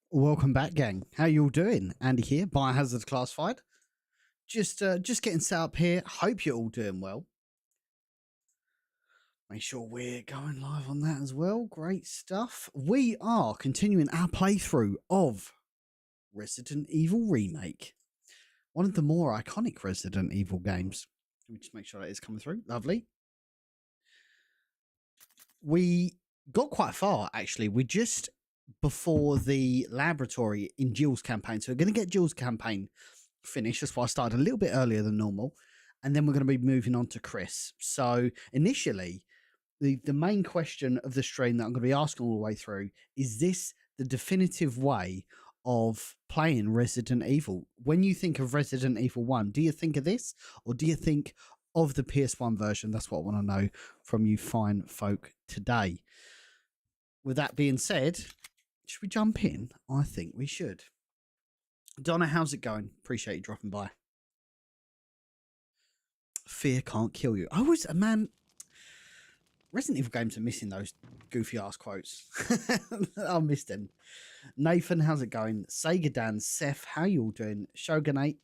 Welcome back, gang. How you all doing? Andy here, Biohazard Declassified. Just getting set up here. Hope you're all doing well. Make sure we're going live on that as well. Great stuff. We are continuing our playthrough of Resident Evil Remake. One of the more iconic Resident Evil games. Let me just make sure that is coming through. Lovely. We got quite far, actually. We just before the laboratory in Jill's campaign. So we're going to get Jill's campaign finished. That's why I started a little bit earlier than normal. And then we're going to be moving on to Chris. So initially, the main question of the stream that I'm going to be asking all the way through, is this the definitive way of playing Resident Evil? When you think of Resident Evil 1, do you think of this? Or do you think of the PS1 version? That's what I want to know from you fine folk today. With that being said, should we jump in? I think we should. Donna, how's it going? Appreciate you dropping by. Fear can't kill you. I was, man, Resident Evil games are missing those goofy ass quotes. I missed them. Nathan, how's it going? Sega Dan, Seth, how you all doing? Shogunate,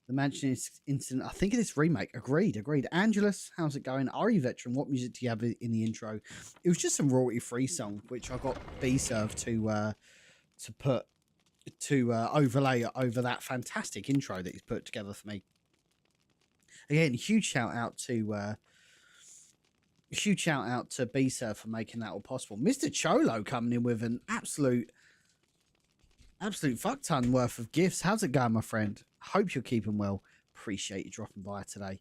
the Mansion Incident, I think it is Remake. Agreed. Angelus, how's it going? RE Veteran, what music do you have in the intro? It was just some royalty-free song, which I got B-Serve to overlay over that fantastic intro that he's put together for me. Again, huge shout out to B-Serve for making that all possible. Mr. Cholo coming in with an absolute fuck ton worth of gifts. How's it going, my friend? Hope you're keeping well. Appreciate you dropping by today.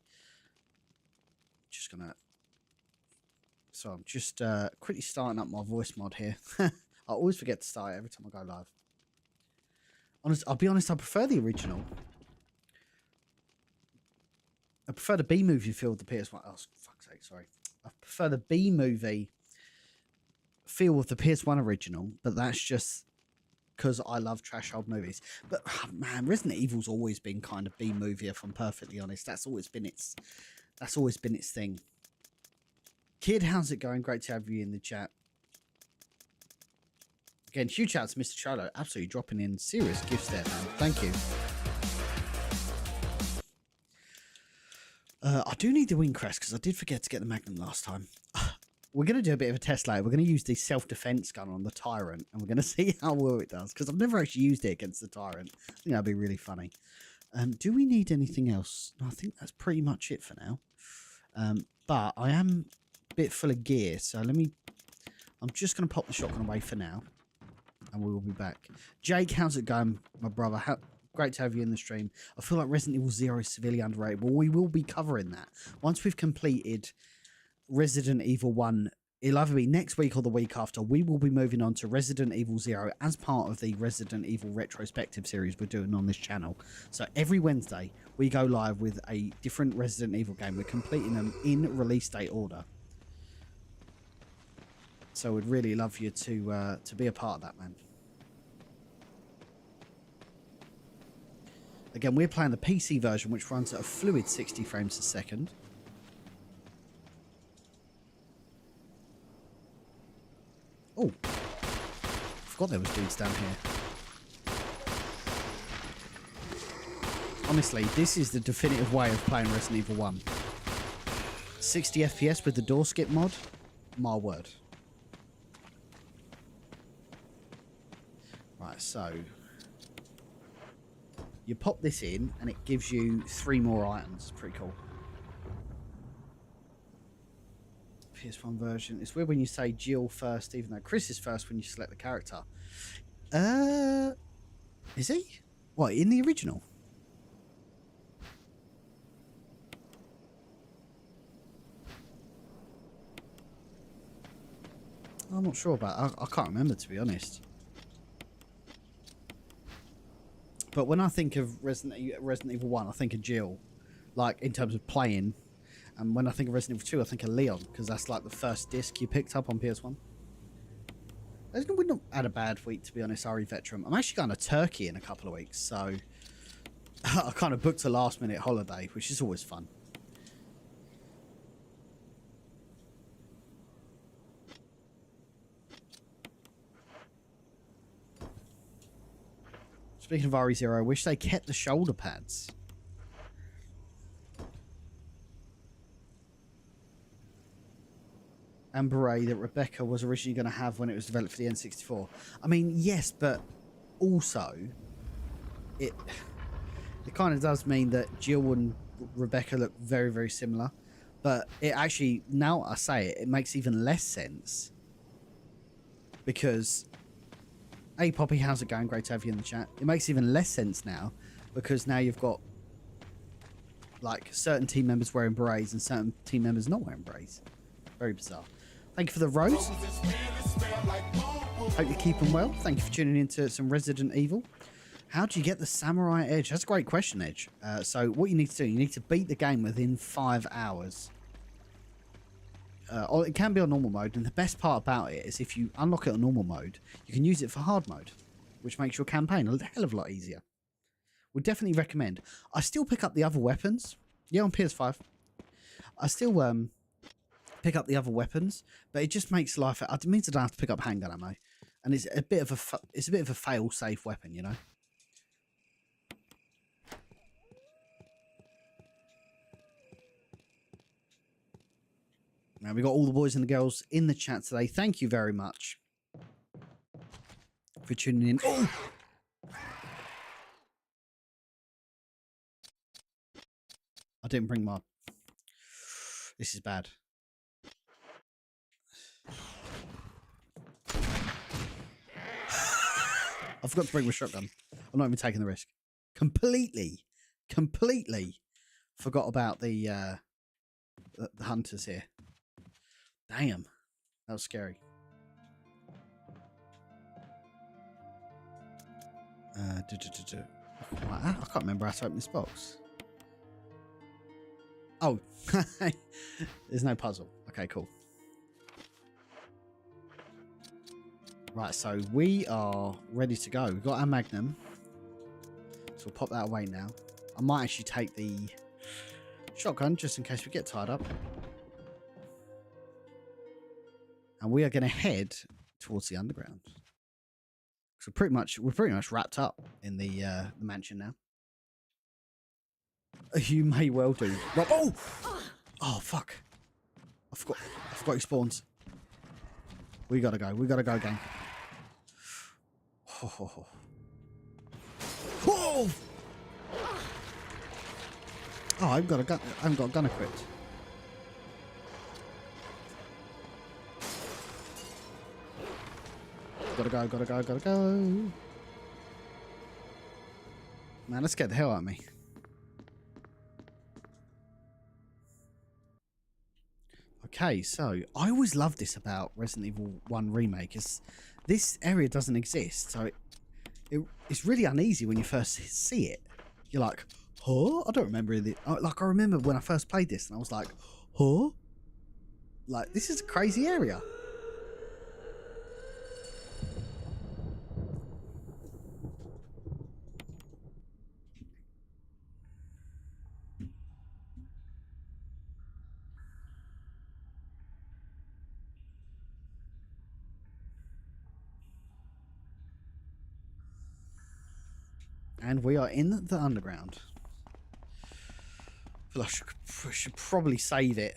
So I'm just quickly starting up my voice mod here. I always forget to start it every time I go live. I'll be honest, I prefer the original. I prefer the B-movie feel of the PS1. Oh, fuck's sake, sorry. I prefer the B-movie feel of the PS1 original, but that's just because I love trash old movies. But man, Resident Evil's always been kind of B-movie, if I'm perfectly honest. That's always been its thing. Kid, how's it going? Great to have you in the chat. Again, huge shout out to Mr. Cholo. Absolutely dropping in serious gifts there, man. Thank you. I do need the wing crest because I did forget to get the Magnum last time. We're going to do a bit of a test later. We're going to use the self-defense gun on the Tyrant, and we're going to see how well it does, because I've never actually used it against the Tyrant. I think that'd be really funny. Do we need anything else? No, I think that's pretty much it for now. But I am a bit full of gear, so I'm just going to pop the shotgun away for now, and we will be back. Jake, how's it going, my brother? Great to have you in the stream. I feel like Resident Evil 0 is severely underrated. Well, we will be covering that. Once we've completed Resident Evil 1, it'll either be next week or the week after, we will be moving on to Resident Evil 0 as part of the Resident Evil Retrospective series we're doing on this channel. So every Wednesday, we go live with a different Resident Evil game. We're completing them in release date order. So we'd really love you to be a part of that, man. Again, we're playing the PC version, which runs at a fluid 60 frames a second. Oh, forgot there was dudes down here. Honestly, this is the definitive way of playing Resident Evil 1. 60 FPS with the door skip mod? My word. Right, so you pop this in and it gives you 3 more items. Pretty cool. PS1 version. It's weird when you say Jill first, even though Chris is first when you select the character. Is he? What, in the original? I'm not sure about it. I can't remember, to be honest. But when I think of Resident Evil 1, I think of Jill, like in terms of playing. And when I think of Resident Evil 2, I think of Leon, because that's like the first disc you picked up on PS1. We've not had a bad week, to be honest, RE Veteran. I'm actually going to Turkey in a couple of weeks, so I kind of booked a last-minute holiday, which is always fun. Speaking of RE0, I wish they kept the shoulder pads. And beret that Rebecca was originally going to have when it was developed for the N64. I mean, yes, but also it kind of does mean that Jill and Rebecca look very, very similar. But it actually, now I say it, it makes even less sense. Because, hey Poppy, how's it going? Great to have you in the chat. It makes even less sense now because now you've got like certain team members wearing berets and certain team members not wearing berets. Very bizarre. Thank you for the rose. Hope you're keeping well. Thank you for tuning into some Resident Evil. How do you get the Samurai Edge? That's a great question, Edge. So what you need to do, you need to beat the game within 5 hours. Or it can be on normal mode, and the best part about it is if you unlock it on normal mode, you can use it for hard mode, which makes your campaign a hell of a lot easier. Would definitely recommend. I still pick up the other weapons. Yeah, on PS5. I still pick up the other weapons, but it just makes life. It means I don't have to pick up handgun ammo, and it's a bit of a fail-safe weapon, you know. Now we got all the boys and the girls in the chat today. Thank you very much for tuning in. Oh! I didn't bring my. This is bad. I forgot to bring my shotgun. I'm not even taking the risk. Completely forgot about the hunters here. Damn, that was scary. I can't remember how to open this box. Oh, there's no puzzle. Okay, cool. Right, so we are ready to go. We've got our Magnum. So we'll pop that away now. I might actually take the shotgun just in case we get tied up. And we are going to head towards the underground. So we're pretty much wrapped up in the mansion now. You may well do. Oh! Oh, fuck. I forgot he spawns. We gotta go. We gotta go, gang. Oh. Oh, I haven't got a gun. I haven't got a gun equipped. Gotta go. Man, let's get the hell out of me. Okay, so I always loved this about Resident Evil 1 Remake is this area doesn't exist, so it's really uneasy when you first see it. You're like, huh? I don't remember it. Like, I remember when I first played this and I was like, huh? Like, this is a crazy area. And we are in the underground. I feel like I should probably save it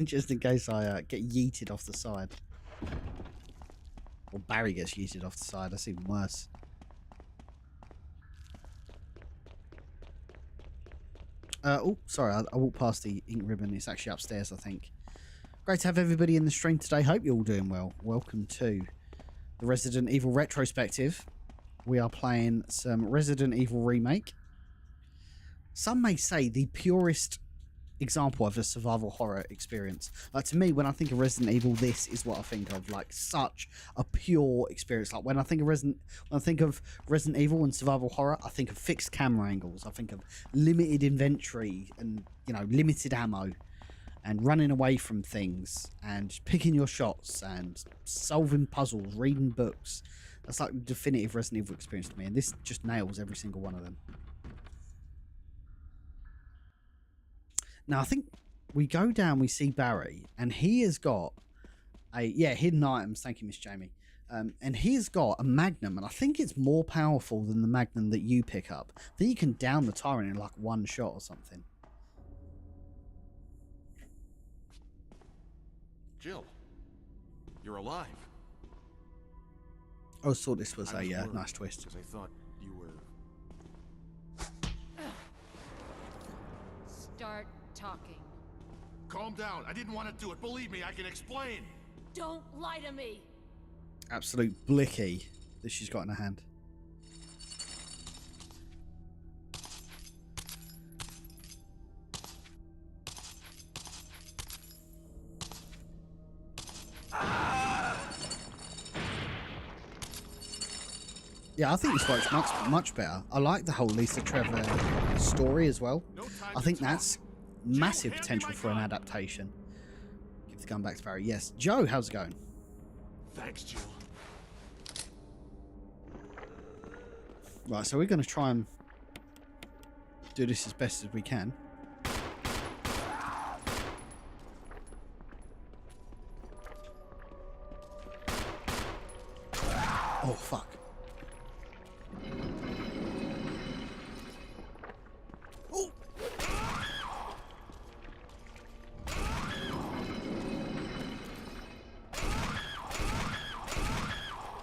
just in case I get yeeted off the side. Or Barry gets yeeted off the side. That's even worse. Oh, sorry. I walked past the ink ribbon. It's actually upstairs, I think. Great to have everybody in the stream today. Hope you're all doing well. Welcome to the Resident Evil Retrospective. We are playing some Resident Evil Remake. Some may say the purest example of a survival horror experience. Like, to me, when I think of Resident Evil, this is what I think of. Like, such a pure experience. Like, when I think of Resident Evil and survival horror, I think of fixed camera angles. I think of limited inventory and, you know, limited ammo and running away from things and picking your shots and solving puzzles, reading books. That's like the definitive Resident Evil experience to me, and this just nails every single one of them. Now, I think we go down, we see Barry, and he has got hidden items. Thank you, Miss Jamie. And he's got a magnum, and I think it's more powerful than the magnum that you pick up. I think you can down the tyrant in like one shot or something. Jill, you're alive. I always thought this was a nice twist. Because I thought you were... Start talking. Calm down. I didn't want to do it. Believe me, I can explain. Don't lie to me. Absolute blicky that she's got in her hand. Yeah, I think this works much better. I like the whole Lisa Trevor story as well. I think that's massive potential for an adaptation. Give the gun back to Barry. Yes. Joe, how's it going? Thanks, Jill. Right, so we're going to try and do this as best as we can. Oh, fuck. Oh!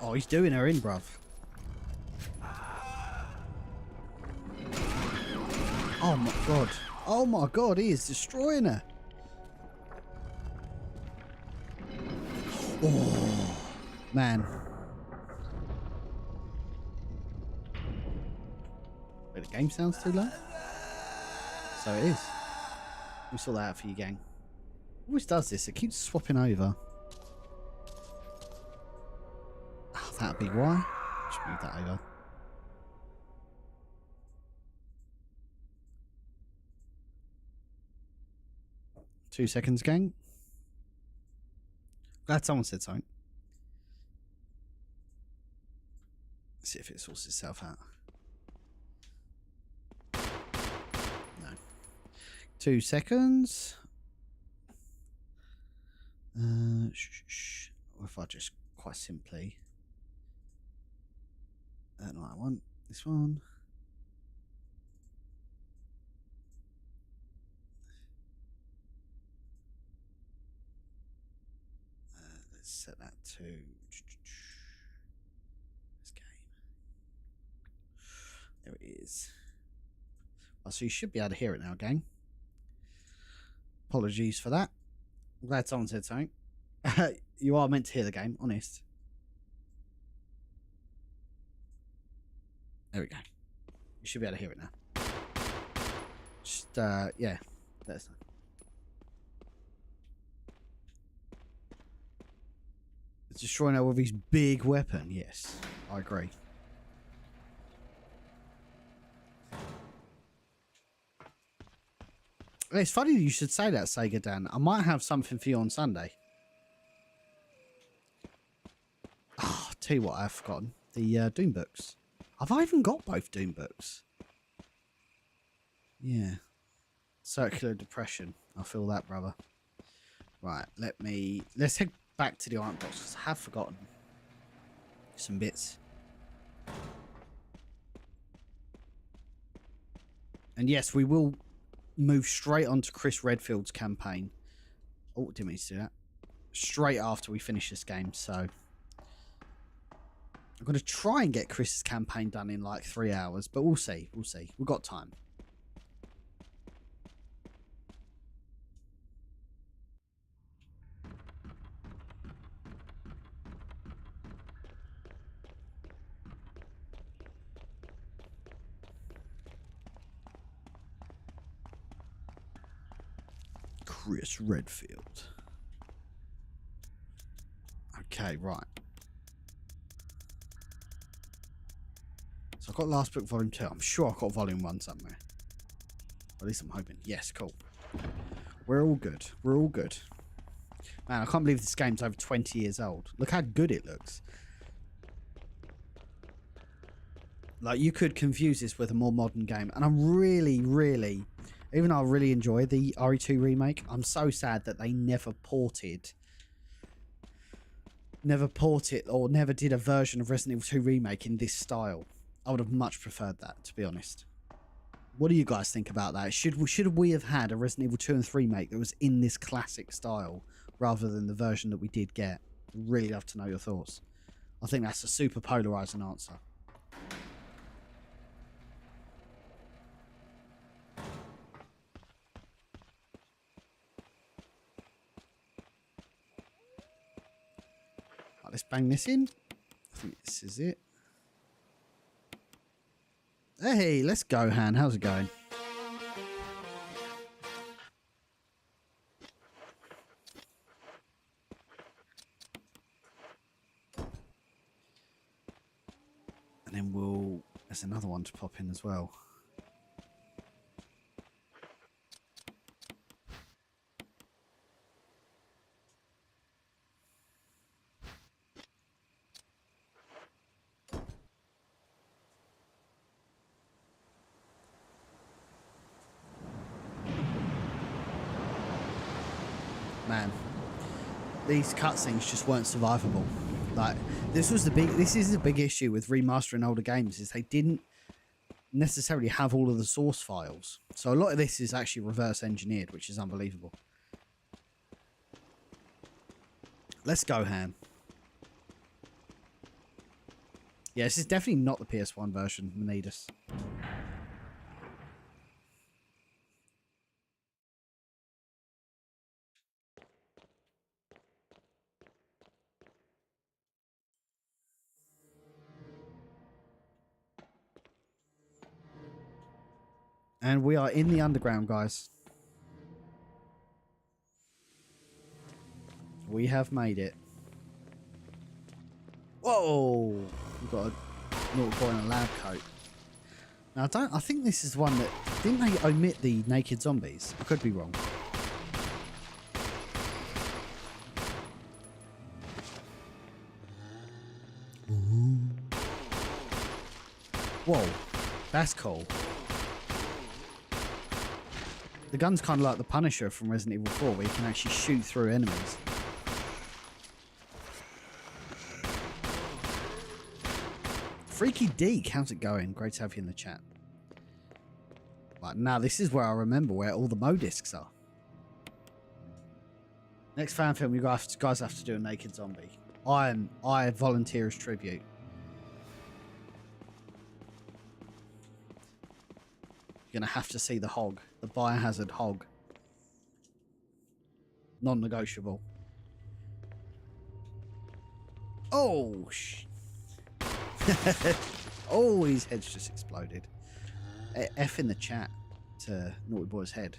Oh, he's doing her in, bruv. Oh my god. Oh my god, he is destroying her. Oh, man. Wait, the game sounds too low? So it is. We saw that out for you, gang. Always does this, it keeps swapping over. Oh, that'd be why. Just move that over. Two seconds, gang. Glad someone said something. Let's see if it sorts itself out. No. 2 seconds. Or if I just quite simply. Not that one. This one. Set that to this game. There it is. Oh, so you should be able to hear it now, gang. Apologies for that. I'm glad someone said something. You are meant to hear the game, honest. There we go. You should be able to hear it now. Just, yeah, let us know. Destroying her with his big weapon. Yes, I agree. It's funny you should say that, Sega Dan. I might have something for you on Sunday. Oh, tell you what, I've forgotten. The Doom books. Have I even got both Doom books? Yeah. Circular depression. I feel that, brother. Right, let's head back to the iron box because I have forgotten some bits. And yes, we will move straight on to Chris Redfield's campaign. Oh, didn't mean to do that. Straight after we finish this game, so I'm going to try and get Chris's campaign done in like 3 hours, but we'll see. We'll see. We've got time. Chris Redfield. Okay, right. So I've got Last Book Volume 2. I'm sure I've got Volume 1 somewhere. At least I'm hoping. Yes, cool. We're all good. We're all good. Man, I can't believe this game's over 20 years old. Look how good it looks. Like, you could confuse this with a more modern game. And I'm really, even though I really enjoy the RE2 remake, I'm so sad that they never ported never port it or never did a version of Resident Evil 2 Remake in this style. I would have much preferred that, to be honest. What do you guys think about that? Should we have had a Resident Evil 2 and 3 remake that was in this classic style rather than the version that we did get? I'd really love to know your thoughts. I think that's a super polarizing answer. Right, let's bang this in. I think this is it. Hey, let's go, Han. How's it going? And then there's another one to pop in as well. Man, these cutscenes just weren't survivable. Like, this is the big issue with remastering older games, is they didn't necessarily have all of the source files. So a lot of this is actually reverse engineered, which is unbelievable. Let's go, Han. Yeah, this is definitely not the PS1 version, Manidas. And we are in the underground, guys. We have made it. Whoa! We've got a little boy in a lab coat. Now, I think this is one that... Didn't they omit the naked zombies? I could be wrong. Ooh. Whoa. That's cool. The gun's kind of like the Punisher from Resident Evil 4, where you can actually shoot through enemies. Freaky Deke, how's it going? Great to have you in the chat. Right, now this is where I remember where all the Mo discs are. Next fan film, you guys have to do a naked zombie. I volunteer as tribute. You're gonna have to see the hog, the Biohazard hog. Non-negotiable. Oh, oh, his head's just exploded. F in the chat to Naughty Boy's head.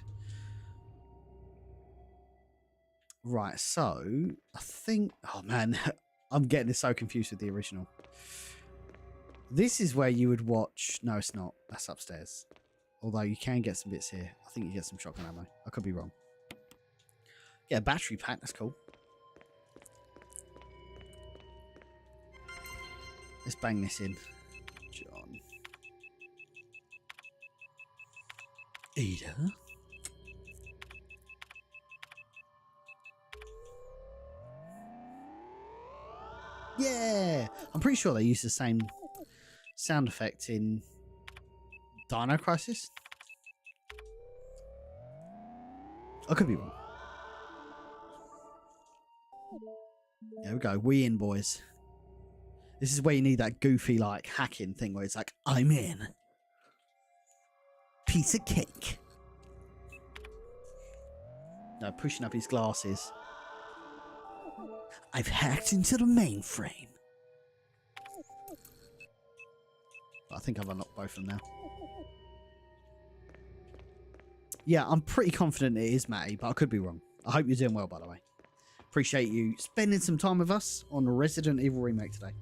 Right, so I think... Oh, man. I'm getting this so confused with the original. This is where you would watch... No, it's not. That's upstairs. Although you can get some bits here. I think you get some shotgun ammo. I could be wrong. Yeah, battery pack. That's cool. Let's bang this in. John. Ada. Yeah! I'm pretty sure they use the same sound effect in Dino Crisis. I could be wrong. There we go. We in, boys. This is where you need that goofy, like, hacking thing where it's like, I'm in. Piece of cake. No, pushing up his glasses. I've hacked into the mainframe. I think I've unlocked both of them now. Yeah, I'm pretty confident it is Matty, but I could be wrong. I hope you're doing well, by the way. Appreciate you spending some time with us on Resident Evil Remake today.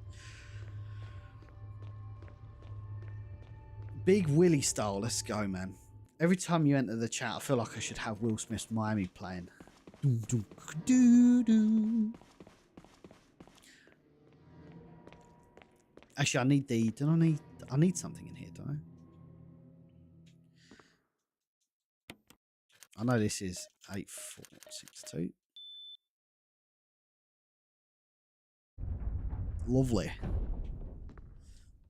Big Willie style, let's go, man. Every time you enter the chat, I feel like I should have Will Smith's Miami playing. Actually, I need the... I need something in here, don't I? I know this is 8462. Lovely.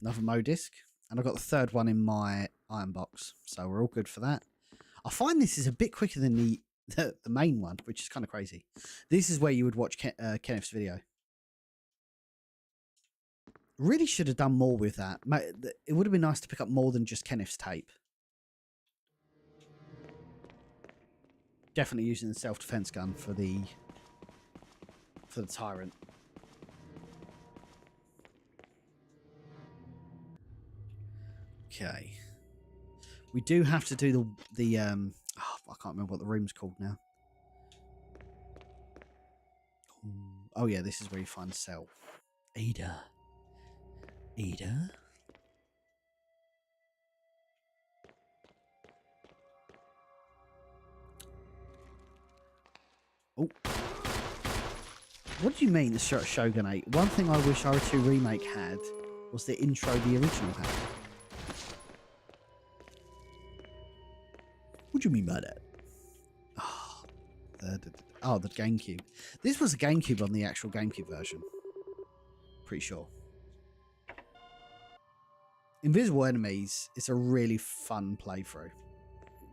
Another Mo disc. And I've got the third one in my iron box. So we're all good for that. I find this is a bit quicker than the main one, which is kind of crazy. This is where you would watch Kenneth's video. Really should have done more with that. It would have been nice to pick up more than just Kenneth's tape. Definitely using the self-defense gun for the tyrant. Okay. We do have to do the I can't remember what the room's called now. Oh yeah, this is where you find Cell. Ada. Oh. What do you mean the Shogun 8? One thing I wish R2 Remake had was the intro the original had. What do you mean by that? Oh, the GameCube. This was a GameCube on the actual GameCube version. Pretty sure. Invisible Enemies is a really fun playthrough.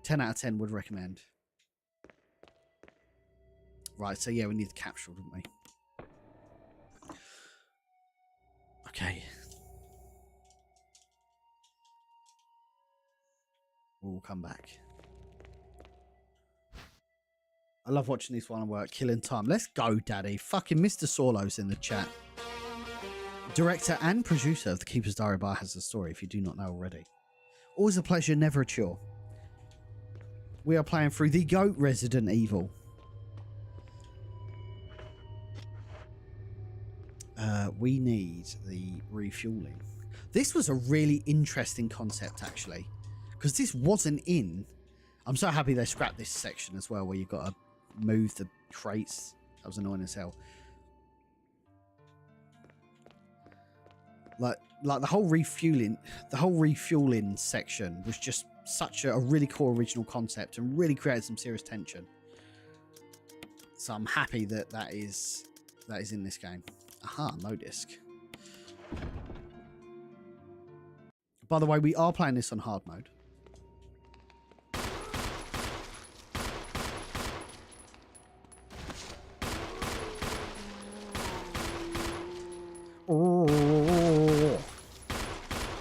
10 out of 10 would recommend. Right, so yeah, we need the capsule, don't we? Okay. We'll come back. I love watching this one work. Killing time. Let's go, Daddy. Fucking Mr. Sorlo's in the chat. Director and producer of The Keeper's Diary Biohazard Story, if you do not know already. Always a pleasure, never a chore. We are playing through the GOAT Resident Evil. We need the refueling. This was a really interesting concept, actually. Because this wasn't in... I'm so happy they scrapped this section as well, where you've got to move the crates. That was annoying as hell. Like the whole refueling section was just such a really cool original concept and really created some serious tension. So I'm happy that is in this game. Aha, Mo disc. By the way, we are playing this on hard mode.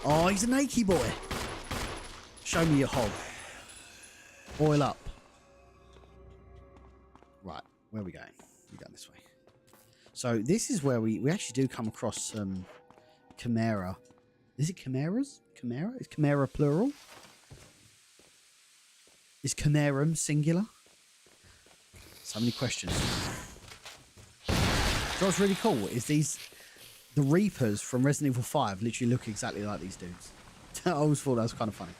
Oh, he's an achy boy. Show me your hog. Oil up. Right, where are we going? We're going this way. So this is where we actually do come across Chimera. Is it Chimeras? Chimera? Is Chimera plural? Is Chimerum singular? So many questions. So what's really cool is the Reapers from Resident Evil 5 literally look exactly like these dudes. I always thought that was kind of funny.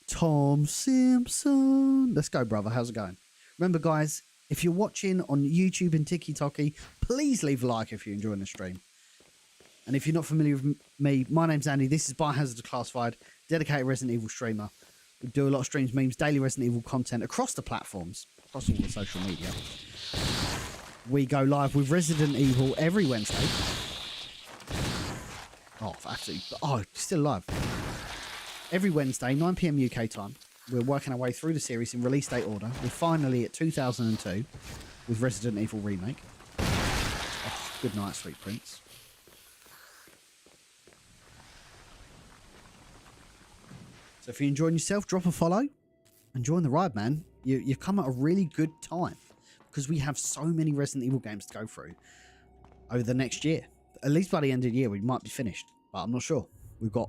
Tom Simpson. Let's go, brother. How's it going? Remember, guys, if you're watching on YouTube and TikTok, please leave a like if you're enjoying the stream. And if you're not familiar with me, my name's Andy. This is Biohazard Declassified, dedicated Resident Evil streamer. We do a lot of streams, memes, daily Resident Evil content across the platforms, across all the social media. We go live with Resident Evil every Wednesday. Oh, absolutely. Oh, still live. Every Wednesday, 9 PM UK time. We're working our way through the series in release date order. We're finally at 2002 with Resident Evil Remake. Oh, good night, sweet prince. So if you're enjoying yourself, drop a follow and join the ride, man. You've come at a really good time because we have so many Resident Evil games to go through over the next year. At least by the end of the year, we might be finished, but I'm not sure.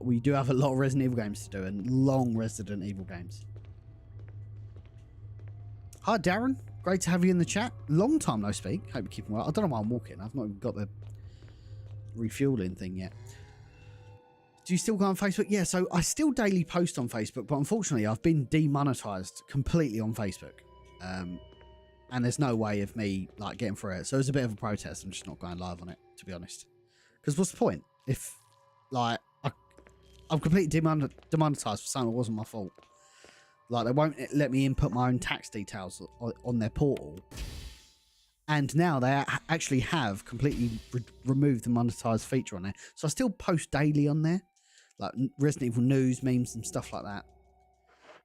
We do have a lot of Resident Evil games to do and long Resident Evil games. Hi, Darren. Great to have you in the chat. Long time no speak. Hope you're keeping well. I don't know why I'm walking. I've not even got the refueling thing yet. Do you still go on Facebook? Yeah, so I still daily post on Facebook, but unfortunately I've been demonetized completely on Facebook. And there's no way of me like getting through it. So it's a bit of a protest. I'm just not going live on it, to be honest. Because what's the point? If like I'm completely demonetized for something that wasn't my fault. Like they won't let me input my own tax details on their portal. And now they actually have completely removed the monetized feature on there. So I still post daily on there, like Resident Evil news, memes, and stuff like that.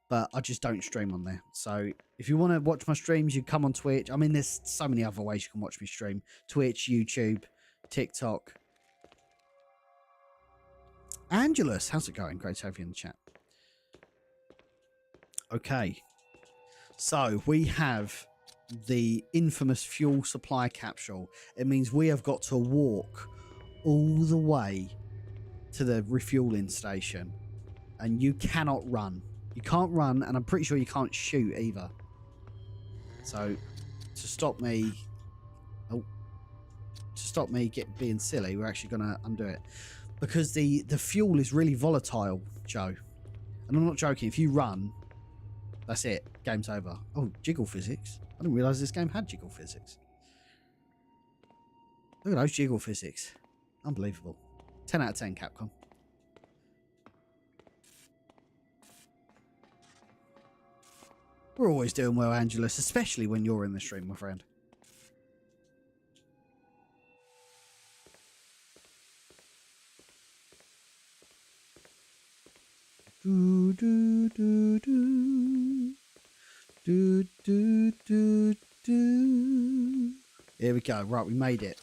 But I just don't stream on there. So if you want to watch my streams, you come on Twitch. I mean, there's so many other ways you can watch me stream. Twitch, YouTube, TikTok. Angelus, how's it going? Great to have you in the chat. Okay. So we have the infamous fuel supply capsule. It means we have got to walk all the way to the refueling station, and you cannot run. You can't run, and I'm pretty sure you can't shoot either. So to stop me being silly, we're actually gonna undo it, because the fuel is really volatile, Joe, and I'm not joking. If you run, that's it, game's over. Oh, jiggle physics. I didn't realise this game had jiggle physics. Look at those jiggle physics. Unbelievable. 10 out of 10, Capcom. We're always doing well, Angelus, especially when you're in the stream, my friend. Do, do, do, do. Do, do, do, do. Here we go. Right, we made it.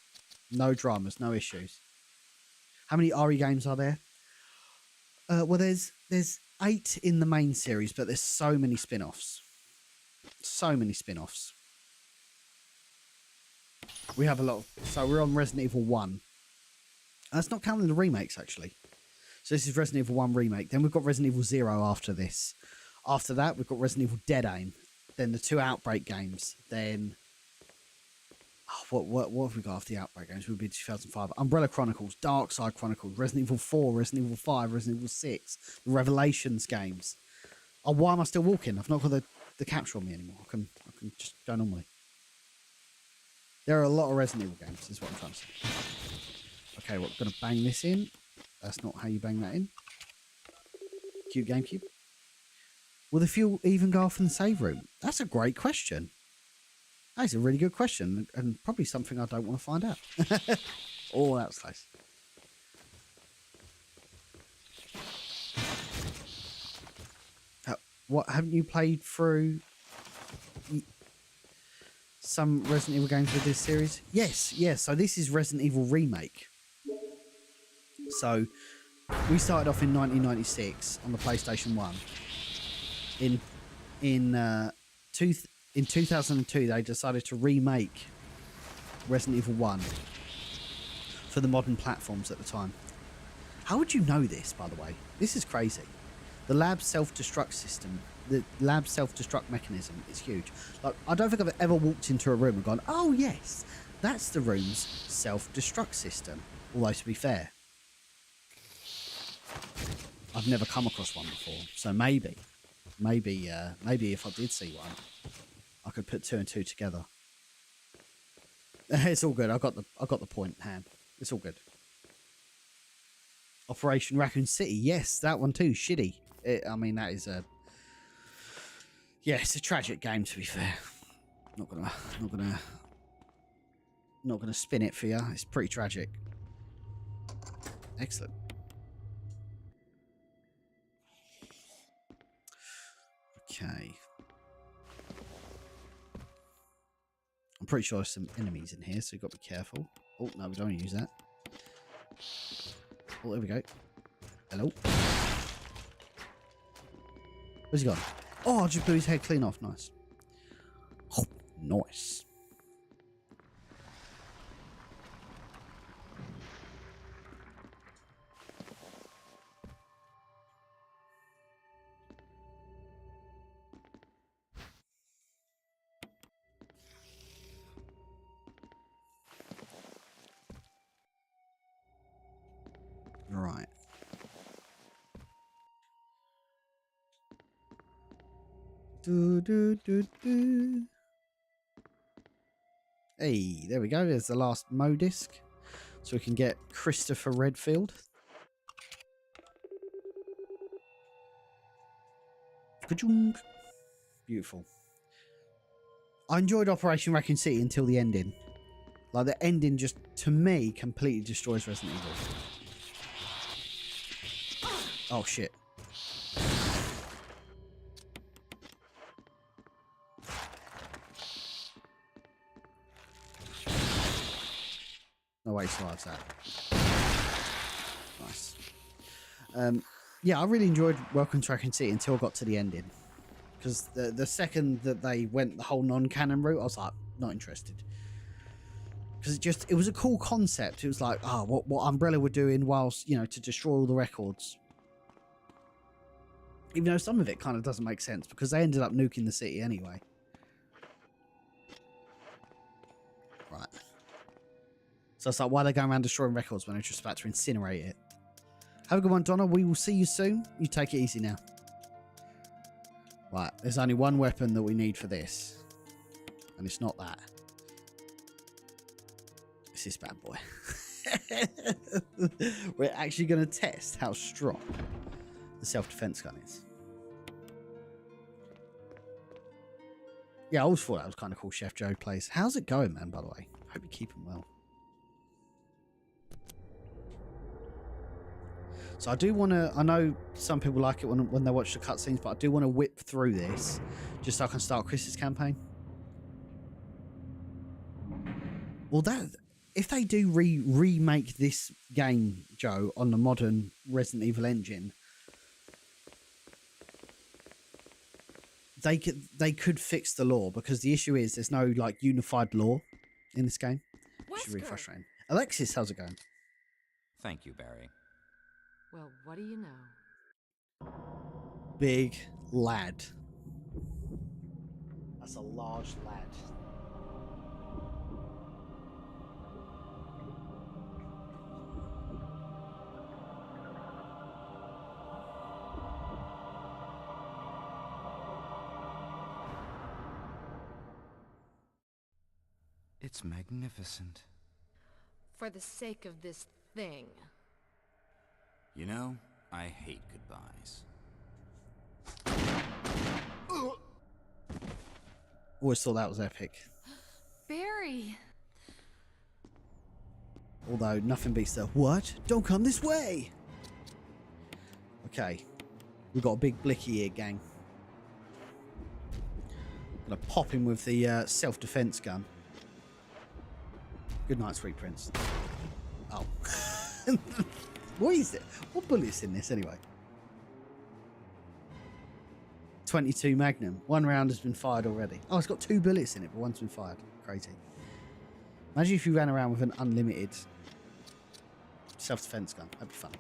No dramas, no issues. How many RE games are there? Well, there's 8 in the main series, but there's so many spin-offs. So many spin-offs. We have a lot of... So we're on Resident Evil 1. That's not counting the remakes, actually. So this is Resident Evil 1 Remake. Then we've got Resident Evil 0 after this. After that, we've got Resident Evil Dead Aim. Then the 2 Outbreak games. Then... Oh, what have we got after the Outbreak games? We'll be 2005. Umbrella Chronicles, Dark Side Chronicles, Resident Evil 4, Resident Evil 5, Resident Evil 6, the Revelations games. Oh, why am I still walking? I've not got the capture on me anymore. I can just go normally. There are a lot of Resident Evil games, is what I'm trying to say. Okay, we're going to bang this in. That's not how you bang that in. Cute GameCube. Will the fuel even go off in the save room? That's a great question. That's a really good question, and probably something I don't want to find out. Oh, that was close. What, haven't you played through some Resident Evil games with this series? Yes, yes. So this is Resident Evil Remake. So we started off in 1996 on the PlayStation 1. In 2002, they decided to remake Resident Evil 1 for the modern platforms at the time. How would you know this, by the way? This is crazy. The lab's self-destruct system, the lab's self-destruct mechanism is huge. Like, I don't think I've ever walked into a room and gone, oh yes, that's the room's self-destruct system. Although, to be fair, I've never come across one before. So maybe if I did see one, I could put 2 and 2 together. It's all good. I got the point, Ham. It's all good. Operation Raccoon City. Yes, that one too. Shitty. I mean, that is a... Yeah, it's a tragic game, to be fair. Not gonna spin it for you. It's pretty tragic. Excellent. Okay. I'm pretty sure there's some enemies in here, so you've got to be careful. Oh, no, we don't want to use that. Oh, there we go. Hello. Where's he gone? Oh, I just blew his head clean off. Nice. Oh, nice. Right. Do, do, do, do. Hey, there we go. There's the last Mo disc. So we can get Christopher Redfield. Beautiful. I enjoyed Operation Raccoon City until the ending. Like, the ending just, to me, completely destroys Resident Evil. Oh, shit. No way he survives that. Nice. Yeah, I really enjoyed Welcome to Raccoon City until I got to the ending. Because the second that they went the whole non-canon route, I was like, not interested. Because it was a cool concept. It was like, what Umbrella were doing whilst, you know, to destroy all the records. Even though some of it kind of doesn't make sense because they ended up nuking the city anyway. Right. So it's like, why are they going around destroying records when they're just about to incinerate it? Have a good one, Donna. We will see you soon. You take it easy now. Right, there's only one weapon that we need for this. And it's not that. It's this bad boy. We're actually going to test how strong the self-defense gun is. Yeah, I always thought that was kind of cool. Chef Joe plays. How's it going, man, by the way? Hope you keep him well. So I do want to, I know some people like it when they watch the cutscenes, but I do want to whip through this just so I can start Chris's campaign. Well, if they do remake this game, Joe, on the modern Resident Evil engine, they could fix the lore, because the issue is there's no like unified lore in this game. Which is really frustrating. Alexis, how's it going? Thank you, Barry. Well, what do you know? Big lad. That's a large lad. It's magnificent. For the sake of this thing. You know, I hate goodbyes. Always thought that was epic. Barry! Although nothing beats the what? Don't come this way! Okay. We've got a big blicky here, gang. Gonna pop him with the self-defense gun. Good night, sweet prince. Oh. What is it? What bullet's in this anyway? 22 Magnum. One round has been fired already. Oh, it's got 2 bullets in it, but one's been fired. Crazy. Imagine if you ran around with an unlimited self-defense gun. That'd be fun.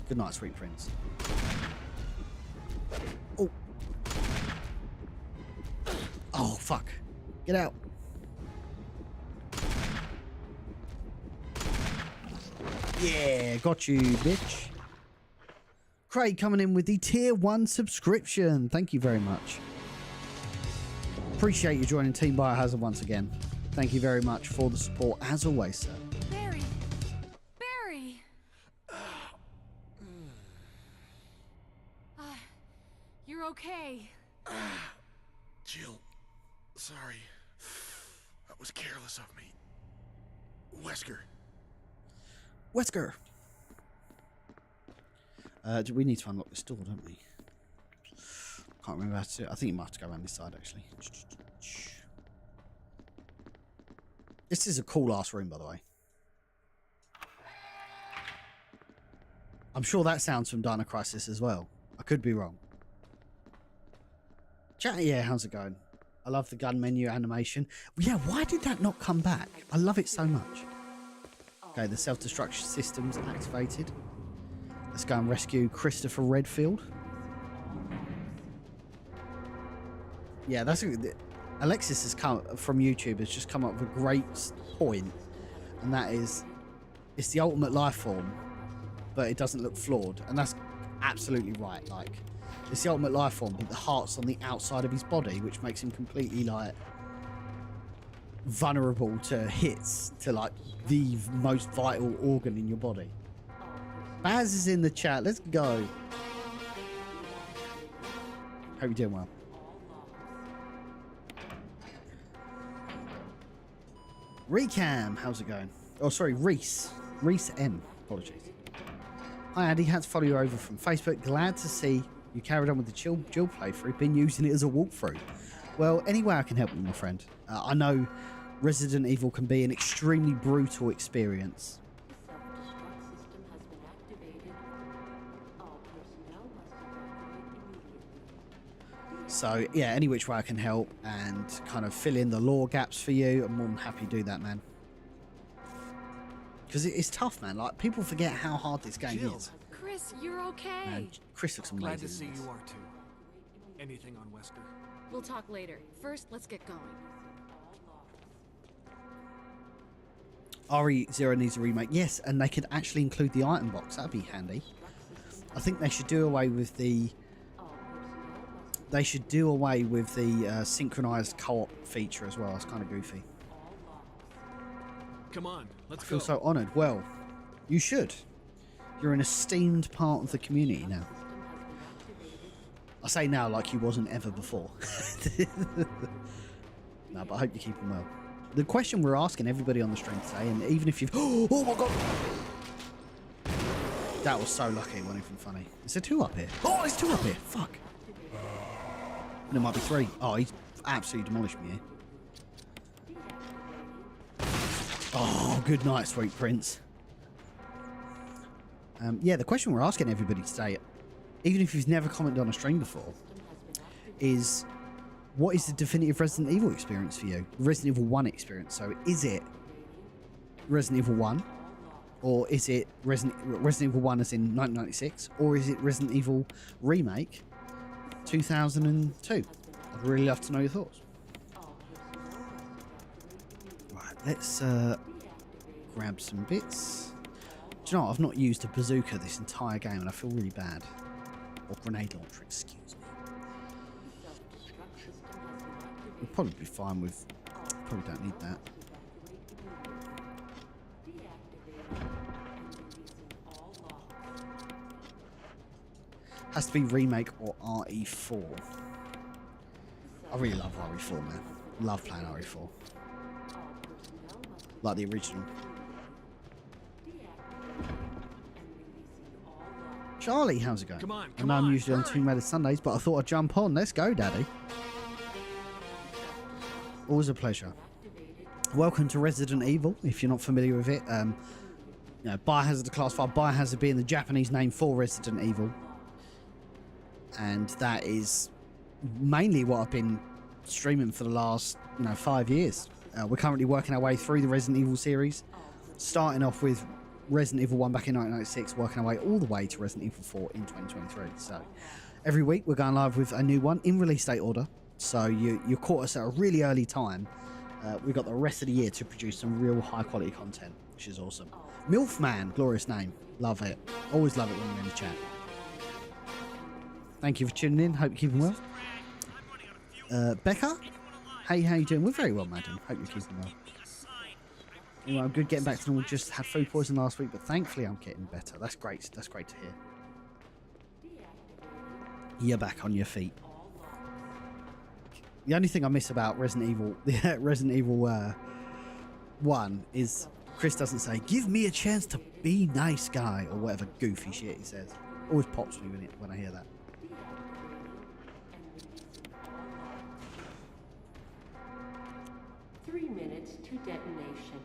Good night, sweet prince. Oh. Oh, fuck. Get out. Yeah, got you, bitch. Craig coming in with the tier 1 subscription. Thank you very much. Appreciate you joining Team Biohazard once again. Thank you very much for the support, as always, sir. Barry! Barry! You're okay. Jill, sorry. That was careless of me. Wesker. Wesker. We need to unlock this door, don't we? Can't remember how to do it. I think you might have to go around this side, actually. This is a cool ass room, by the way. I'm sure that sounds from Dino Crisis as well. I could be wrong. Chat, yeah, how's it going? I love the gun menu animation. Yeah, why did that not come back? I love it so much. Okay, the self-destruction system's activated. Let's go and rescue Christopher Redfield. Yeah, that's Alexis has come from YouTube. Has just come up with a great point, and that is, it's the ultimate life form, but it doesn't look flawed, and that's absolutely right. Like, it's the ultimate life form, but the heart's on the outside of his body, which makes him completely like vulnerable to hits, to like the most vital organ in your body. Baz is in the chat. Let's go. Hope you're doing well. Recam, how's it going? Oh, sorry, Reese. Reese M. Apologies. Hi, Andy. Had to follow you over from Facebook. Glad to see you carried on with the Jill playthrough. Been using it as a walkthrough. Well, any way I can help you, my friend. I know Resident Evil can be an extremely brutal experience. So, yeah, any which way I can help and kind of fill in the lore gaps for you, I'm more than happy to do that, man. Because it's tough, man. Like, people forget how hard this game is. Chris, you're okay. Man, Chris looks amazing. Glad to see you are too. Anything on Wesker? We'll talk later. First, let's get going. RE0 needs a remake. Yes, and they could actually include the item box. That'd be handy. I think they should do away with the... They should do away with the synchronized co-op feature as well. It's kind of goofy. Come on, let's I feel go. so honoured. Well, you should. You're an esteemed part of the community now. I say now like you wasn't ever before. No, but I hope you're keeping well. The question we're asking everybody on the stream today, and even if you've... Oh my god! That was so lucky, it wasn't even funny. Is there two up here? Oh, there's two up here! Fuck! And there might be three. Oh, he's absolutely demolished me here. Oh, good night, sweet prince. Yeah, the question we're asking everybody today, even if you've never commented on a stream before, is what is the definitive Resident Evil experience for you? Resident Evil 1 experience. So is it Resident Evil 1? Or is it Resident Evil 1 as in 1996? Or is it Resident Evil Remake 2002? I'd really love to know your thoughts. Right, let's grab some bits. Do you know what? I've not used a bazooka this entire game and I feel really bad. Or grenade launcher, excuse me. We'll probably be fine with... Probably don't need that. Has to be Remake or RE4. I really love RE4, man. Love playing RE4. Like the original. Charlie, how's it going? Come on, I come know I'm on, usually on hurry. Team Reddit Sundays, but I thought I'd jump on. Let's go, Daddy. Always a pleasure. Welcome to Resident Evil, if you're not familiar with it. You know, Biohazard Declassified, Biohazard being the Japanese name for Resident Evil. And that is mainly what I've been streaming for the last, 5 years. We're currently working our way through the Resident Evil series, starting off with Resident Evil 1 back in 1996, working our way all the way to Resident Evil 4 in 2023. So every week we're going live with a new one in release date order. So you caught us at a really early time. We've got the rest of the year to produce some real high quality content, which is awesome. Milfman, glorious name. Love it. Always love it when you're in the chat. Thank you for tuning in. Hope you're keeping well. Becca? Hey, how you doing? We're very well, madam. Hope you're keeping well. Anyway, I'm good getting back to normal. Just had food poison last week, but thankfully I'm getting better. That's great. That's great to hear. You're back on your feet. The only thing I miss about Resident Evil 1 is Chris doesn't say, "Give me a chance to be nice guy," or whatever goofy shit he says. Always pops me when I hear that. To detonation.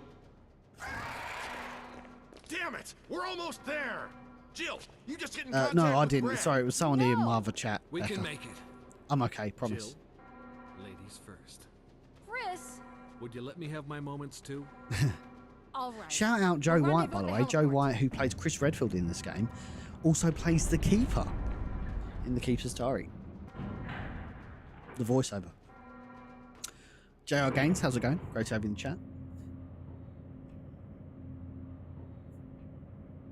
Damn it! We're almost there! Jill, you just get in No, contact I with didn't. Brad. Sorry, it was someone in my other chat. We Becca. can make it. I'm okay, promise. Jill, ladies first. Chris! Would you let me have my moments too? All right. Shout out Joe Rendezvous White, by the at way. the Joe heliport. White, who plays Chris Redfield in this game, also plays the Keeper in the Keeper's Diary. The voiceover. JR Gaines, how's it going? Great to have you in the chat.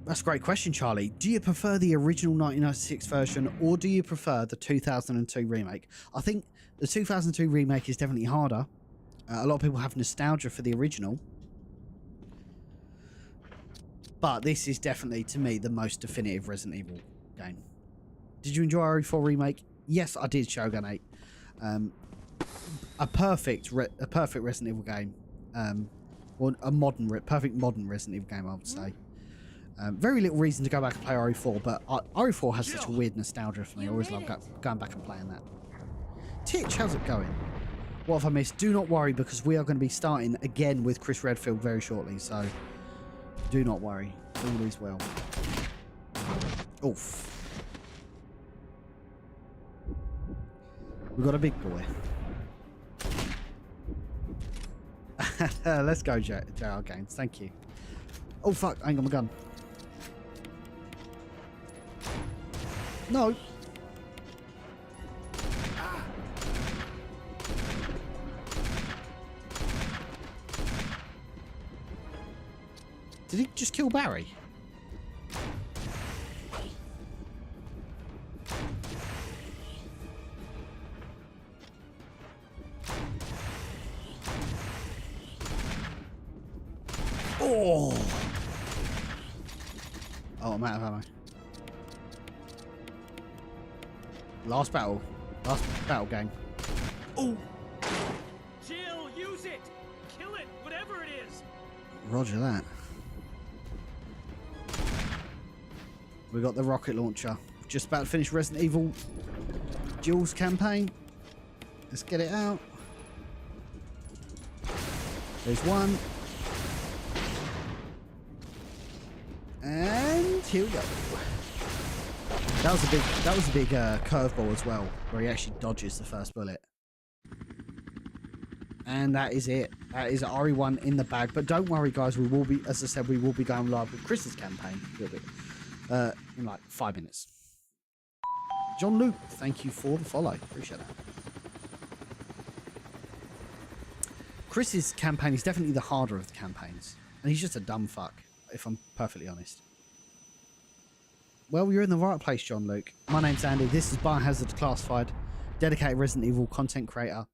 That's a great question, Charlie. Do you prefer the original 1996 version or do you prefer the 2002 remake? I think the 2002 remake is definitely harder. A lot of people have nostalgia for the original. But this is definitely, to me, the most definitive Resident Evil game. Did you enjoy RE4 Remake? Yes, I did, Shogun 8. A perfect Resident Evil game. Or a perfect modern Resident Evil game, I would say. Very little reason to go back and play RE4, but RE4 has such a weird nostalgia for me. I always love going back and playing that. Titch, how's it going? What have I missed? Do not worry, because we are going to be starting again with Chris Redfield very shortly, so do not worry. All is well. Oof. We've got a big boy. Let's go, JR Games. Thank you. Oh, fuck. I ain't got my gun. No. Did he just kill Barry? Oh! Oh, I'm out of ammo. Last battle. Last battle, gang. Oh! Jill, use it! Kill it, whatever it is! Roger that. We got the rocket launcher. Just about to finish Resident Evil Jill's campaign. Let's get it out. There's one. And here we go. That was a big curveball as well, where he actually dodges the first bullet. And that is it. That is RE1 in the bag. But don't worry, guys. We will be, as I said, we will be going live with Chris's campaign a little bit, in like 5 minutes. John Luke, thank you for the follow. Appreciate that. Chris's campaign is definitely the harder of the campaigns, and he's just a dumb fuck, if I'm perfectly honest. Well, you're in the right place, John Luke. My name's Andy. This is Biohazard Declassified, dedicated Resident Evil content creator.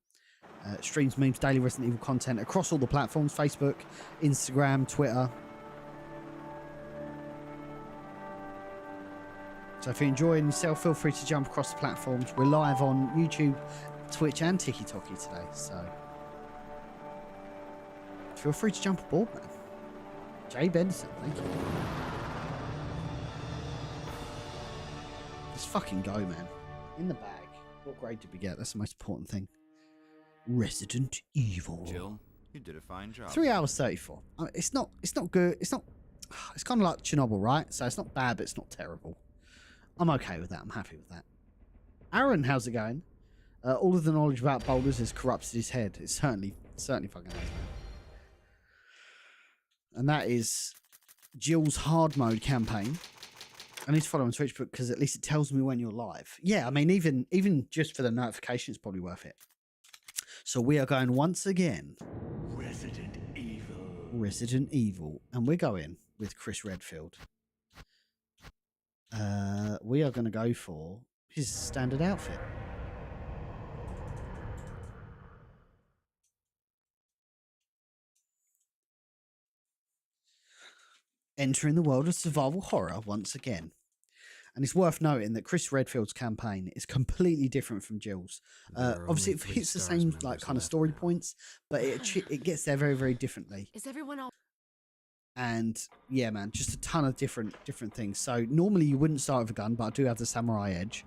Streams, memes, daily Resident Evil content across all the platforms: Facebook, Instagram, Twitter. So if you're enjoying yourself, feel free to jump across the platforms. We're live on YouTube, Twitch, and TikTok today, so feel free to jump aboard, man. Jay Benson, thank you. Let's fucking go, man. In the bag. What grade did we get? That's the most important thing. Resident Evil. Jill, you did a fine job. 3 hours 34. It's not good. It's kind of like Chernobyl, right? So it's not bad, but it's not terrible. I'm okay with that. I'm happy with that. Aaron, how's it going? All of the knowledge about boulders has corrupted his head. It certainly fucking has, man. And that is Jill's hard mode campaign. I need to follow on Twitch because at least it tells me when you're live. Yeah, I mean, even just for the notification, it's probably worth it. So we are going once again. Resident Evil. Resident Evil. And we're going with Chris Redfield. We are going to go for his standard outfit. Entering the world of survival horror once again. And it's worth noting that Chris Redfield's campaign is completely different from Jill's. Obviously, it hits the same like kind of story points, but it gets there very, very differently. Is everyone all... And yeah, man, just a ton of different things. So normally you wouldn't start with a gun, but I do have the samurai edge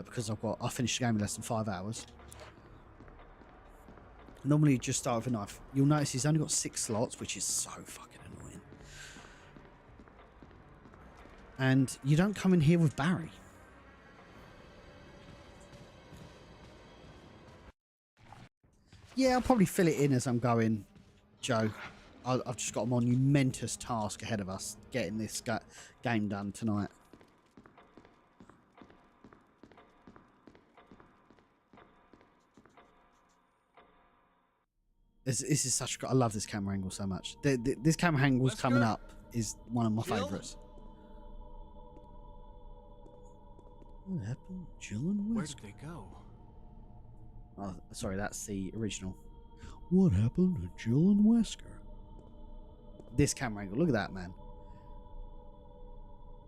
because I finished the game in less than 5 hours. Normally you just start with a knife. You'll notice he's only got 6 slots, which is so fucking annoying. And you don't come in here with Barry. Yeah, I'll probably fill it in as I'm going, Joe. I've just got a monumentous task ahead of us, getting this game done tonight. This is such. I love this camera angle so much. This camera angle coming up is one of my favourites. What happened, Jill and Where Wesker? did they go? Oh, sorry, that's the original. What happened to Jill and Wesker? This camera angle, look at that, man.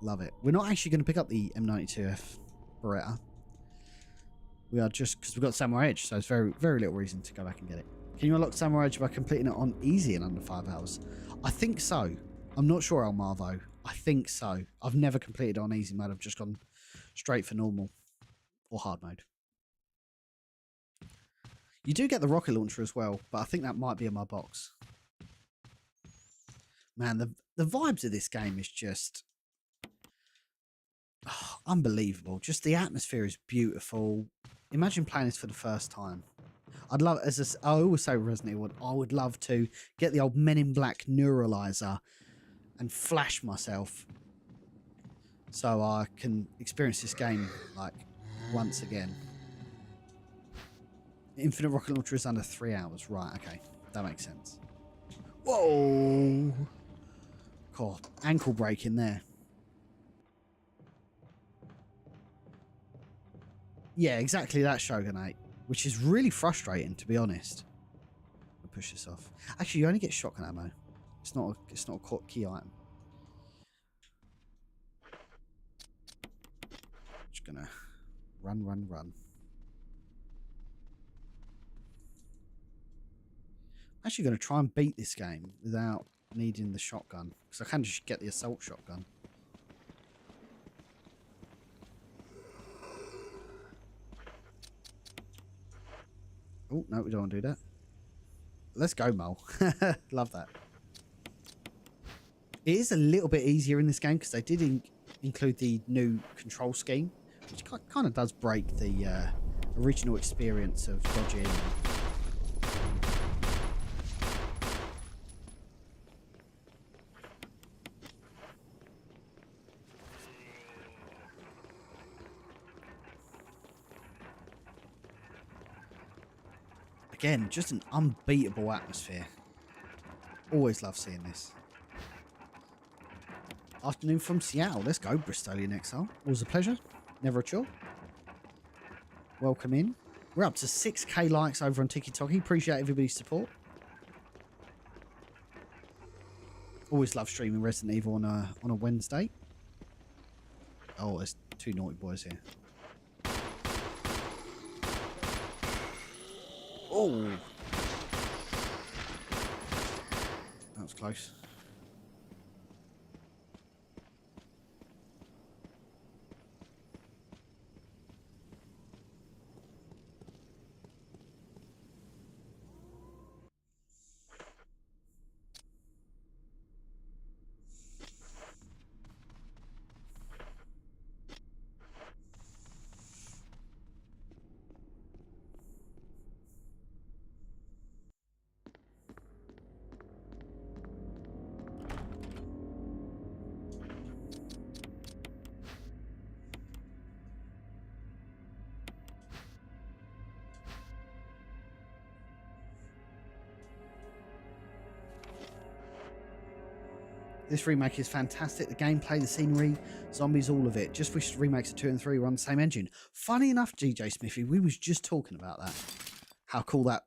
Love it. We're not actually going to pick up the M92F Beretta. We are just because we've got Samurai Edge, so it's very, very little reason to go back and get it. Can you unlock Samurai Edge by completing it on easy in under 5 hours? I think so. I'm not sure, Elmar, though. I think so. I've never completed it on easy mode. I've just gone straight for normal or hard mode. You do get the rocket launcher as well, but I think that might be in my box. Man, the vibes of this game is just unbelievable. Just the atmosphere is beautiful. Imagine playing this for the first time. I'd love, I always say Resident Evil, I would love to get the old Men in Black neuralizer and flash myself so I can experience this game like once again. Infinite rocket launcher is under 3 hours. Right, okay. That makes sense. Whoa! God, ankle break in there. Yeah, exactly that, Shogunate. Which is really frustrating, to be honest. I'll push this off. Actually, you only get shotgun ammo. It's not a key item. Just gonna run. Actually going to try and beat this game without needing the shotgun, because I can just get the assault shotgun. Oh, no, we don't want to do that. Let's go, Mole. Love that. It is a little bit easier in this game because they did include the new control scheme, which kind of does break the original experience of dodging. Again, just an unbeatable atmosphere. Always love seeing this. Afternoon from Seattle. Let's go, Bristolian Exile. Always a pleasure. Never a chore. Welcome in. We're up to 6k likes over on TikTok. Appreciate everybody's support. Always love streaming Resident Evil on a Wednesday. Oh, there's two naughty boys here. Oh, that was close. This remake is fantastic. The gameplay, the scenery, zombies, all of it. Just wish remakes of 2 and 3 were on the same engine. Funny enough, GJ Smithy, we was just talking about that. How cool that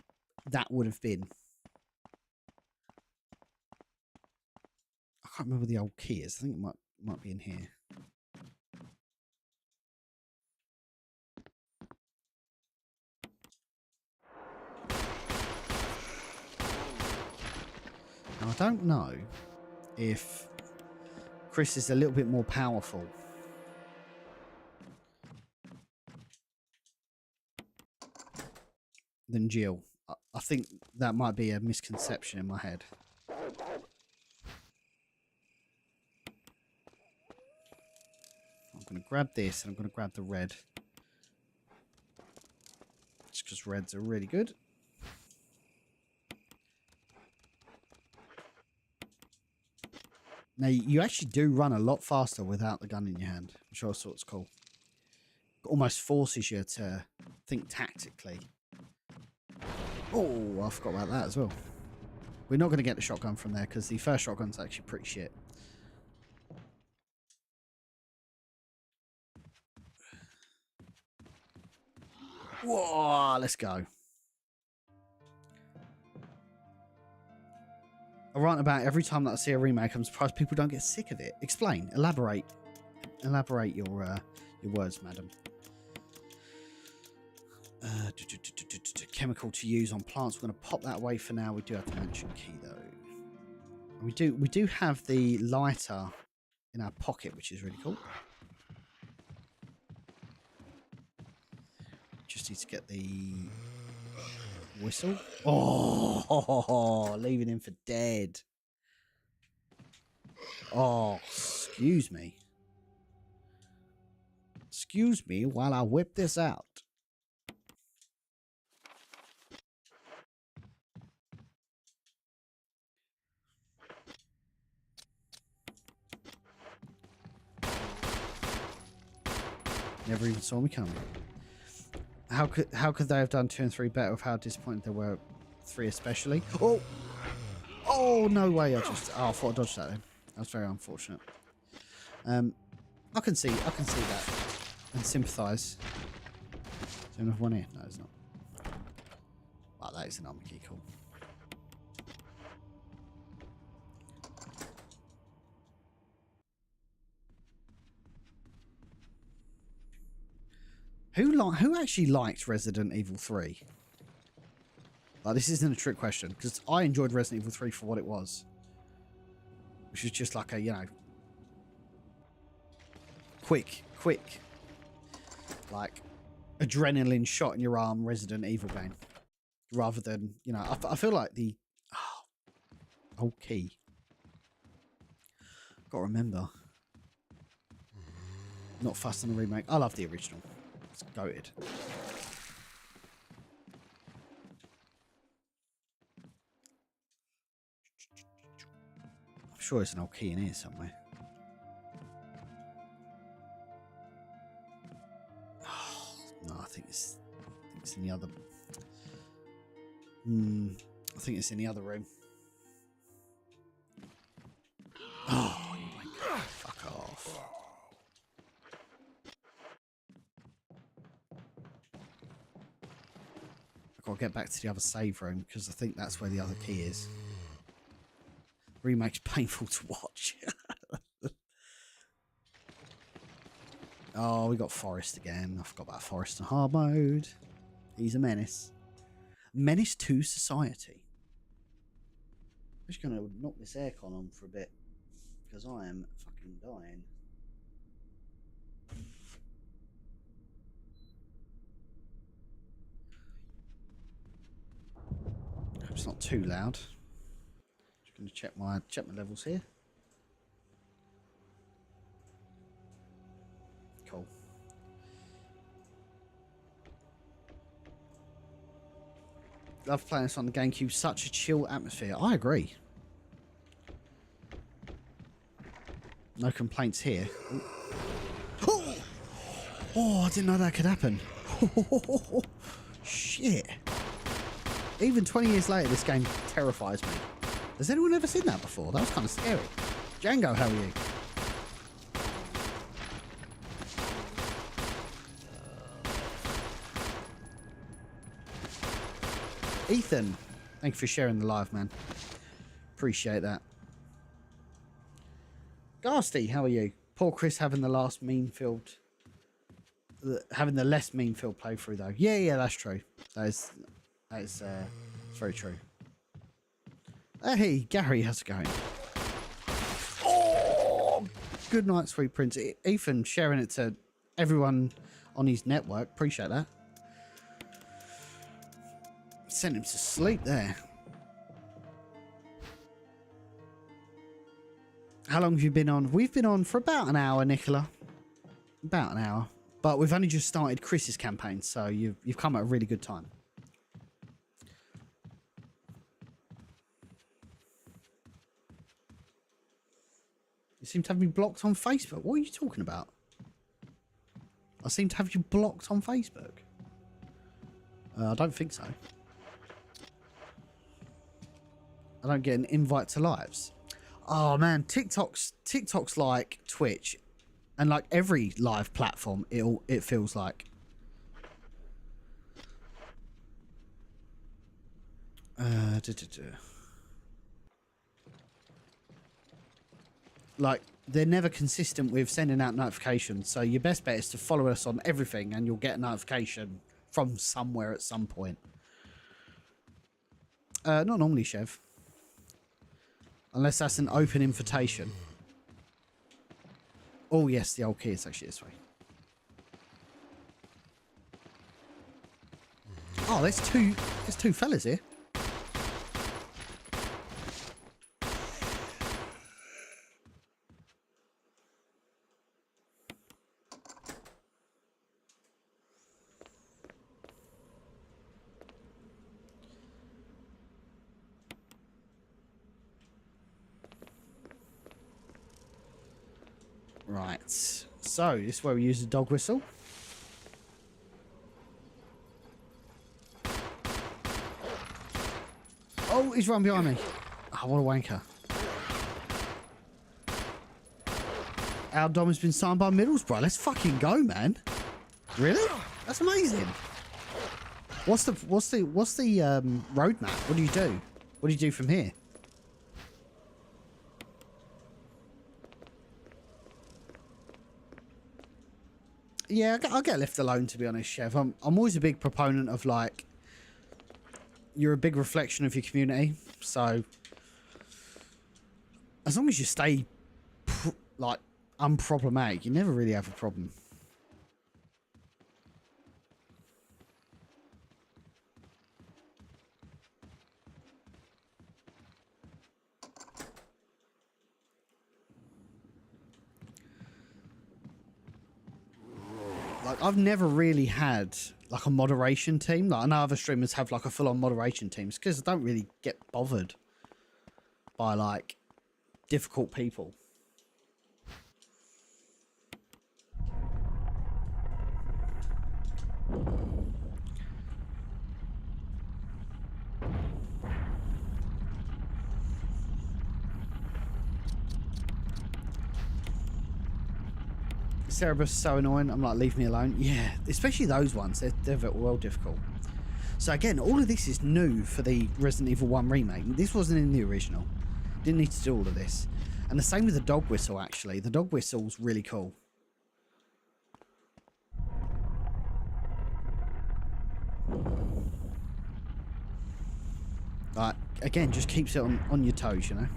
would have been. I can't remember the old key is. I think it might be in here. Now, I don't know if Chris is a little bit more powerful than Jill. I think that might be a misconception in my head. I'm going to grab this and I'm going to grab the red. Just because reds are really good. Now, you actually do run a lot faster without the gun in your hand, which I thought was cool. It almost forces you to think tactically. Oh, I forgot about that as well. We're not going to get the shotgun from there because the first shotgun's actually pretty shit. Whoa, let's go. I rant about every time that I see a remake. I'm surprised people don't get sick of it. Explain, elaborate your words, madam. Chemical to use on plants. We're going to pop that away for now. We do have the mansion key though. We do have the lighter in our pocket, which is really cool. Just need to get the whistle. Oh, leaving him for dead. Oh, excuse me. Excuse me while I whip this out. Never even saw me coming. How could they have done 2 and 3 better with how disappointed they were 3 especially? Oh no way! I thought I dodged that then. That was very unfortunate. I can see that and sympathise. Is there another one here? No, it's not. Wow, that is an armor key. Cool. Who actually liked Resident Evil 3? Like, this isn't a trick question, because I enjoyed Resident Evil 3 for what it was. Which is just like a, you know, quick, like, adrenaline shot in your arm Resident Evil game. Rather than, you know, I feel like the... Oh, key. Gotta remember. Not fussed on the remake. I love the original. It's goated. I'm sure there's an old key in here somewhere. Oh, no, I think it's in the other. I think it's in the other room. Oh, you wanker. Fuck off. I've got to get back to the other save room because I think that's where the other key is. Remake's painful to watch. Oh, we got Forrest again. I forgot about Forrest in hard mode. He's a menace. Menace to society. I'm just going to knock this aircon on for a bit because I am fucking dying. Hope it's not too loud. Just going to check my levels here. Cool. Love playing this on the GameCube. Such a chill atmosphere. I agree. No complaints here. Oh, oh, I didn't know that could happen. Oh, shit. Even 20 years later, this game terrifies me. Has anyone ever seen that before? That was kind of scary. Django, how are you? Ethan, thank you for sharing the live, man. Appreciate that. Garsty, how are you? Poor Chris having the last meme-filled... having the less meme-filled playthrough, though. Yeah, that's true. That is very true. Hey, Gary, how's it going? Oh, good night, sweet prince. Ethan sharing it to everyone on his network. Appreciate that. Sent him to sleep there. How long have you been on? We've been on for about an hour, Nicola. About an hour. But we've only just started Chris's campaign, so you've come at a really good time. You seem to have me blocked on Facebook. What are you talking about? I seem to have you blocked on Facebook. I don't think so. I don't get an invite to lives. Oh man, TikTok's like Twitch, and like every live platform, it feels like. Like they're never consistent with sending out notifications. So your best bet is to follow us on everything, and you'll get a notification from somewhere at some point. Not normally, Chev. Unless that's an open invitation. Oh, yes, the old key is actually this way. Oh, there's two fellas here. Right, so this is where we use the dog whistle. Oh, he's run behind me. Oh, what a wanker. Our dom has been signed by Middlesbrough. Let's fucking go, man. Really? That's amazing. What's the roadmap? What do you do? What do you do from here? Yeah, I'll get left alone, to be honest, Chev. I'm always a big proponent of, like, you're a big reflection of your community. So, as long as you stay, like, unproblematic, you never really have a problem. Like, I've never really had, like, a moderation team. Like, I know other streamers have, like, a full-on moderation teams because I don't really get bothered by, like, difficult people. Cerebus is so annoying. I'm like, leave me alone. Yeah, especially those ones. They're well difficult. So again, all of this is new for the Resident Evil 1 remake. This wasn't in the original. Didn't need to do all of this. And the same with the dog whistle, actually. The dog whistle's really cool. Like, again, just keeps it on your toes, you know?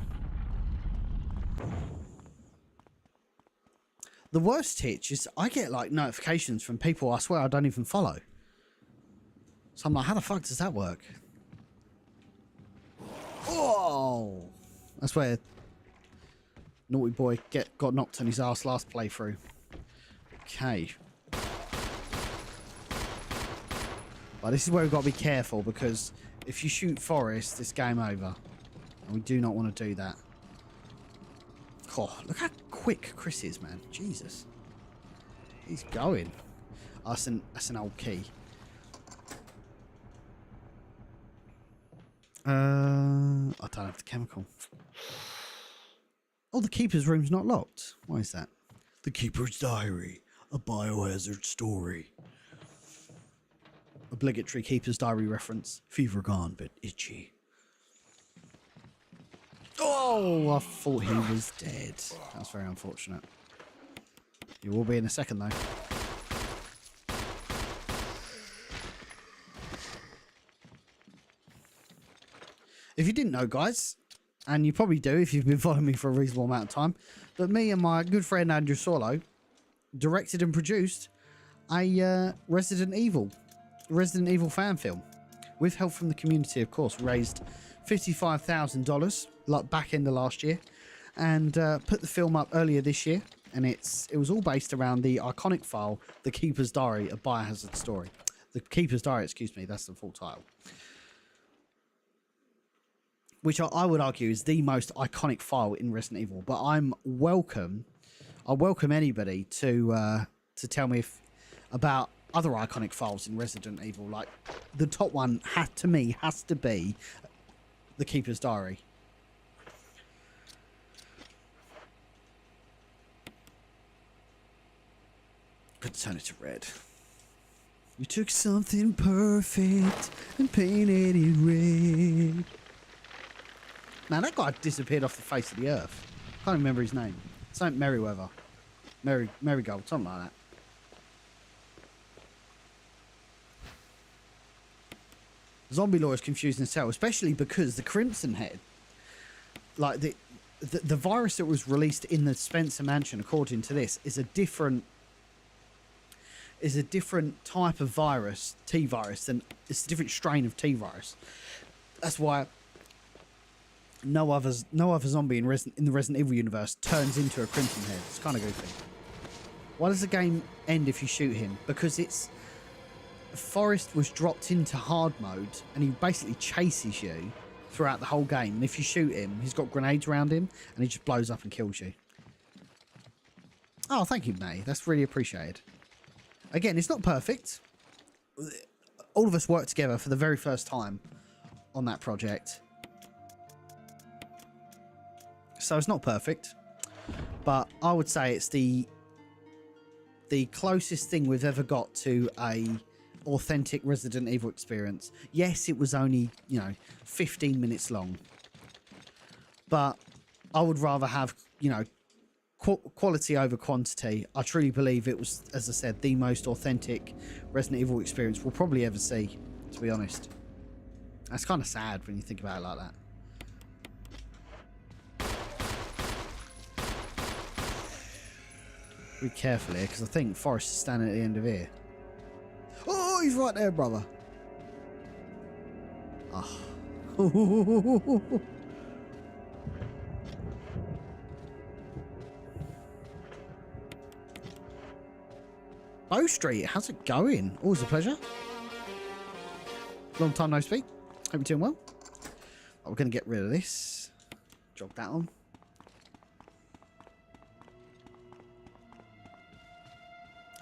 The worst hitch is I get, like, notifications from people I swear I don't even follow. So I'm like, how the fuck does that work? Oh! That's where naughty boy got knocked on his ass last playthrough. Okay. But this is where we've got to be careful, because if you shoot Forrest, it's game over. And we do not want to do that. Oh, look how quick Chris is, man. Jesus. He's going. Oh, that's an old key. I don't have the chemical. Oh, the Keeper's room's not locked. Why is that? The Keeper's Diary. A Biohazard story. Obligatory Keeper's Diary reference. Fever gone, but itchy. Oh, I thought he was dead. That's very unfortunate. You will be in a second, though. If you didn't know, guys, and you probably do if you've been following me for a reasonable amount of time, but me and my good friend Andrew Sorlo directed and produced a Resident Evil fan film. With help from the community, of course. We raised $55,000 like back in the last year, and put the film up earlier this year, and it was all based around the iconic file, The Keeper's Diary, a Biohazard story. The Keeper's Diary, excuse me, that's the full title. Which I would argue is the most iconic file in Resident Evil, but I welcome anybody to tell me about other iconic files in Resident Evil. Like, the top one has to be The Keeper's Diary. Could turn it to red. You took something perfect and painted it red. Now that guy disappeared off the face of the earth. Can't remember his name. Something Merryweather. Marigold, something like that. Zombie lore is confusing as hell, especially because the Crimson Head, like the virus that was released in the Spencer Mansion, according to this, is a different type of virus, T virus, than it's a different strain of T virus. That's why no other zombie in the Resident Evil universe turns into a Crimson Head. It's kind of goofy. Why does the game end if you shoot him? Because Forrest was dropped into hard mode and he basically chases you throughout the whole game. And if you shoot him, he's got grenades around him and he just blows up and kills you. Oh, thank you, May. That's really appreciated. Again, it's not perfect. All of us worked together for the very first time on that project. So it's not perfect. But I would say it's the closest thing we've ever got to a authentic Resident Evil experience. Yes, it was only, 15 minutes long. But I would rather have, quality over quantity. I truly believe it was, as I said, the most authentic Resident Evil experience we'll probably ever see, to be honest. That's kind of sad when you think about it like that. Be careful here, because I think Forrest is standing at the end of here. Oh, he's right there, brother. Oh. Bow Street, how's it going? Always a pleasure. Long time no speak. Hope you're doing well. Oh, we're going to get rid of this. Jog that on.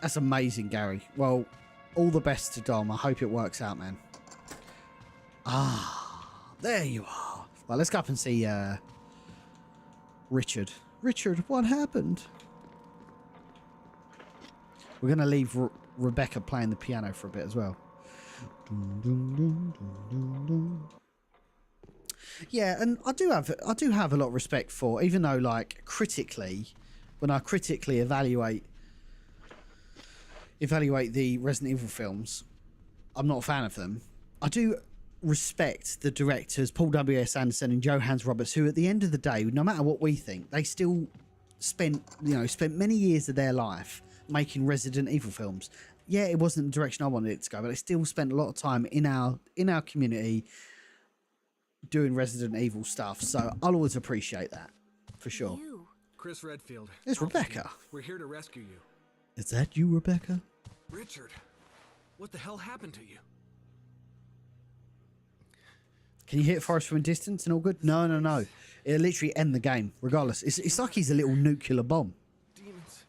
That's amazing, Gary. Well, all the best to Dom. I hope it works out, man. Ah, there you are. Well, let's go up and see Richard. Richard, what happened? We're going to leave Rebecca playing the piano for a bit as well. Yeah, and I do have a lot of respect for, even though, like, critically, when I critically evaluate the Resident Evil films, I'm not a fan of them. I do respect the directors Paul W.S. Anderson and Johannes Roberts, who at the end of the day, no matter what we think, they still spent many years of their life making Resident Evil films. Yeah, it wasn't the direction I wanted it to go, but they still spent a lot of time in our community doing Resident Evil stuff. So I'll always appreciate that, for sure. Chris Redfield. It's Rebecca. We're here to rescue you. Is that you, Rebecca? Richard, what the hell happened to you? Can you hit Forrest from a distance and all good? No. It'll literally end the game, regardless. It's like he's a little nuclear bomb. Demons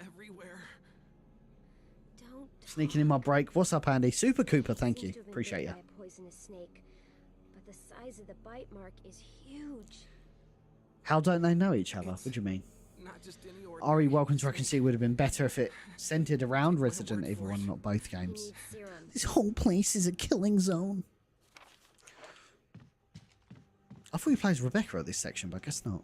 everywhere. Don't. Sneaking in my break. What's up, Andy? Super Cooper, thank you. Seems to have been Appreciate you. bitten by a poisonous snake, but the size of the bite mark is huge. How don't they know each other? What do you mean? Not just any Ari, welcome to I Can See would have been better if it centered around Resident Evil 1, not both We games. need serum. This whole place is a killing zone. I thought he plays Rebecca at this section, but I guess not.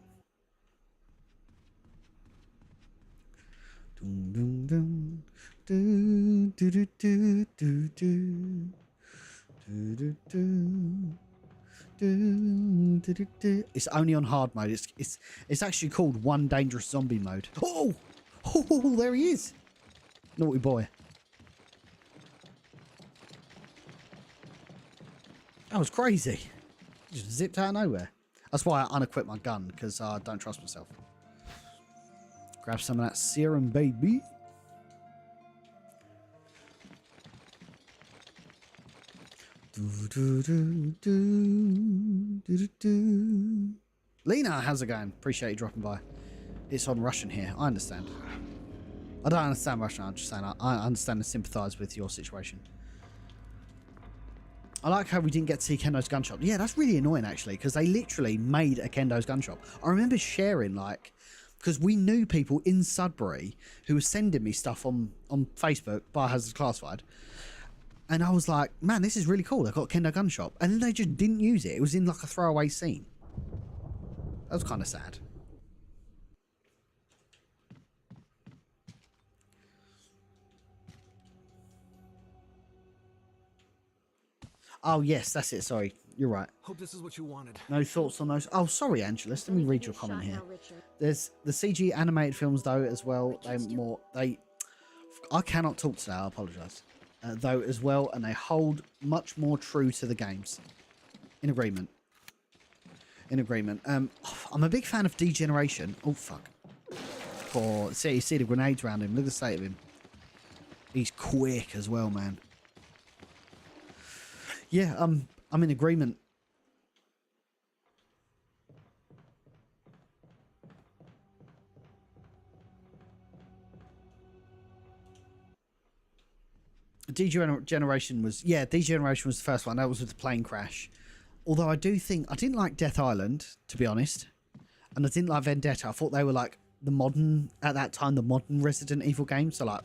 Dun, dun, dun. Do, do, do, do, do. Do, do, do. It's only on hard mode. It's actually called One Dangerous Zombie mode. Oh, there he is. Naughty boy. That was crazy. Just zipped out of nowhere. That's why I unequip my gun, because I don't trust myself. Grab some of that serum, baby. Lena, how's it going? Appreciate you dropping by. It's on Russian here. I understand. I don't understand Russian. I'm just saying I understand and sympathise with your situation. I like how we didn't get to see Kendo's gun shop. Yeah, that's really annoying, actually, because they literally made a Kendo's gun shop. I remember sharing, like, because we knew people in Sudbury who were sending me stuff on Facebook, Biohazard Declassified. And I was like, man, this is really cool. They've got a Kendo gun shop. And then they just didn't use it. It was in like a throwaway scene. That was kind of sad. Oh, yes, that's it. Sorry. You're right. Hope this is what you wanted. No thoughts on those. Oh, sorry, Angelus. Let me read your comment here. There's the CG animated films, though, as well. I cannot talk today. I apologise. Though, as well, and they hold much more true to the games. In agreement. In agreement. I'm a big fan of Degeneration. Oh, fuck. You see the grenades around him. Look at the state of him. He's quick as well, man. Yeah, I'm in agreement. Degeneration was the first one. That was with the plane crash. Although I didn't like Death Island, to be honest, and I didn't like Vendetta. I thought they were like the modern Resident Evil games. So like,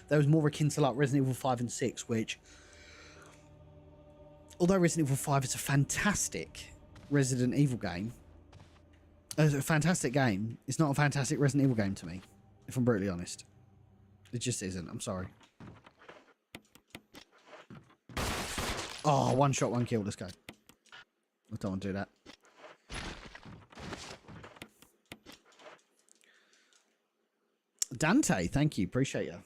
they was more akin to like Resident Evil 5 and 6, which, although Resident Evil 5 is a fantastic Resident Evil game, it's a fantastic game, it's not a fantastic Resident Evil game to me, if I'm brutally honest. It just isn't. I'm sorry. Oh, one shot, one kill. Let's go. I don't want to do that. Dante, thank you. Appreciate you.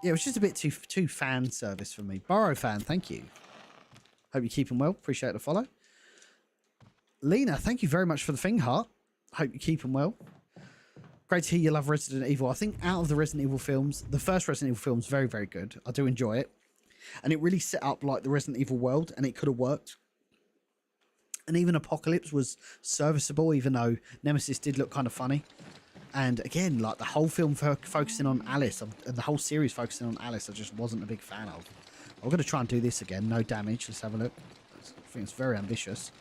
Yeah, it was just a bit too fan service for me. Borrow fan, thank you. Hope you're keeping well. Appreciate the follow. Lena, thank you very much for the thing heart. Hope you're keeping well. Great to hear you love Resident Evil. I think out of the Resident Evil films, the first Resident Evil film is very, very good. I do enjoy it. And it really set up like the Resident Evil world, and it could have worked. And even Apocalypse was serviceable, even though Nemesis did look kind of funny. And again, like the whole film focusing on Alice, and the whole series focusing on Alice, I just wasn't a big fan of. I'm going to try and do this again. No damage. Let's have a look. I think it's very ambitious.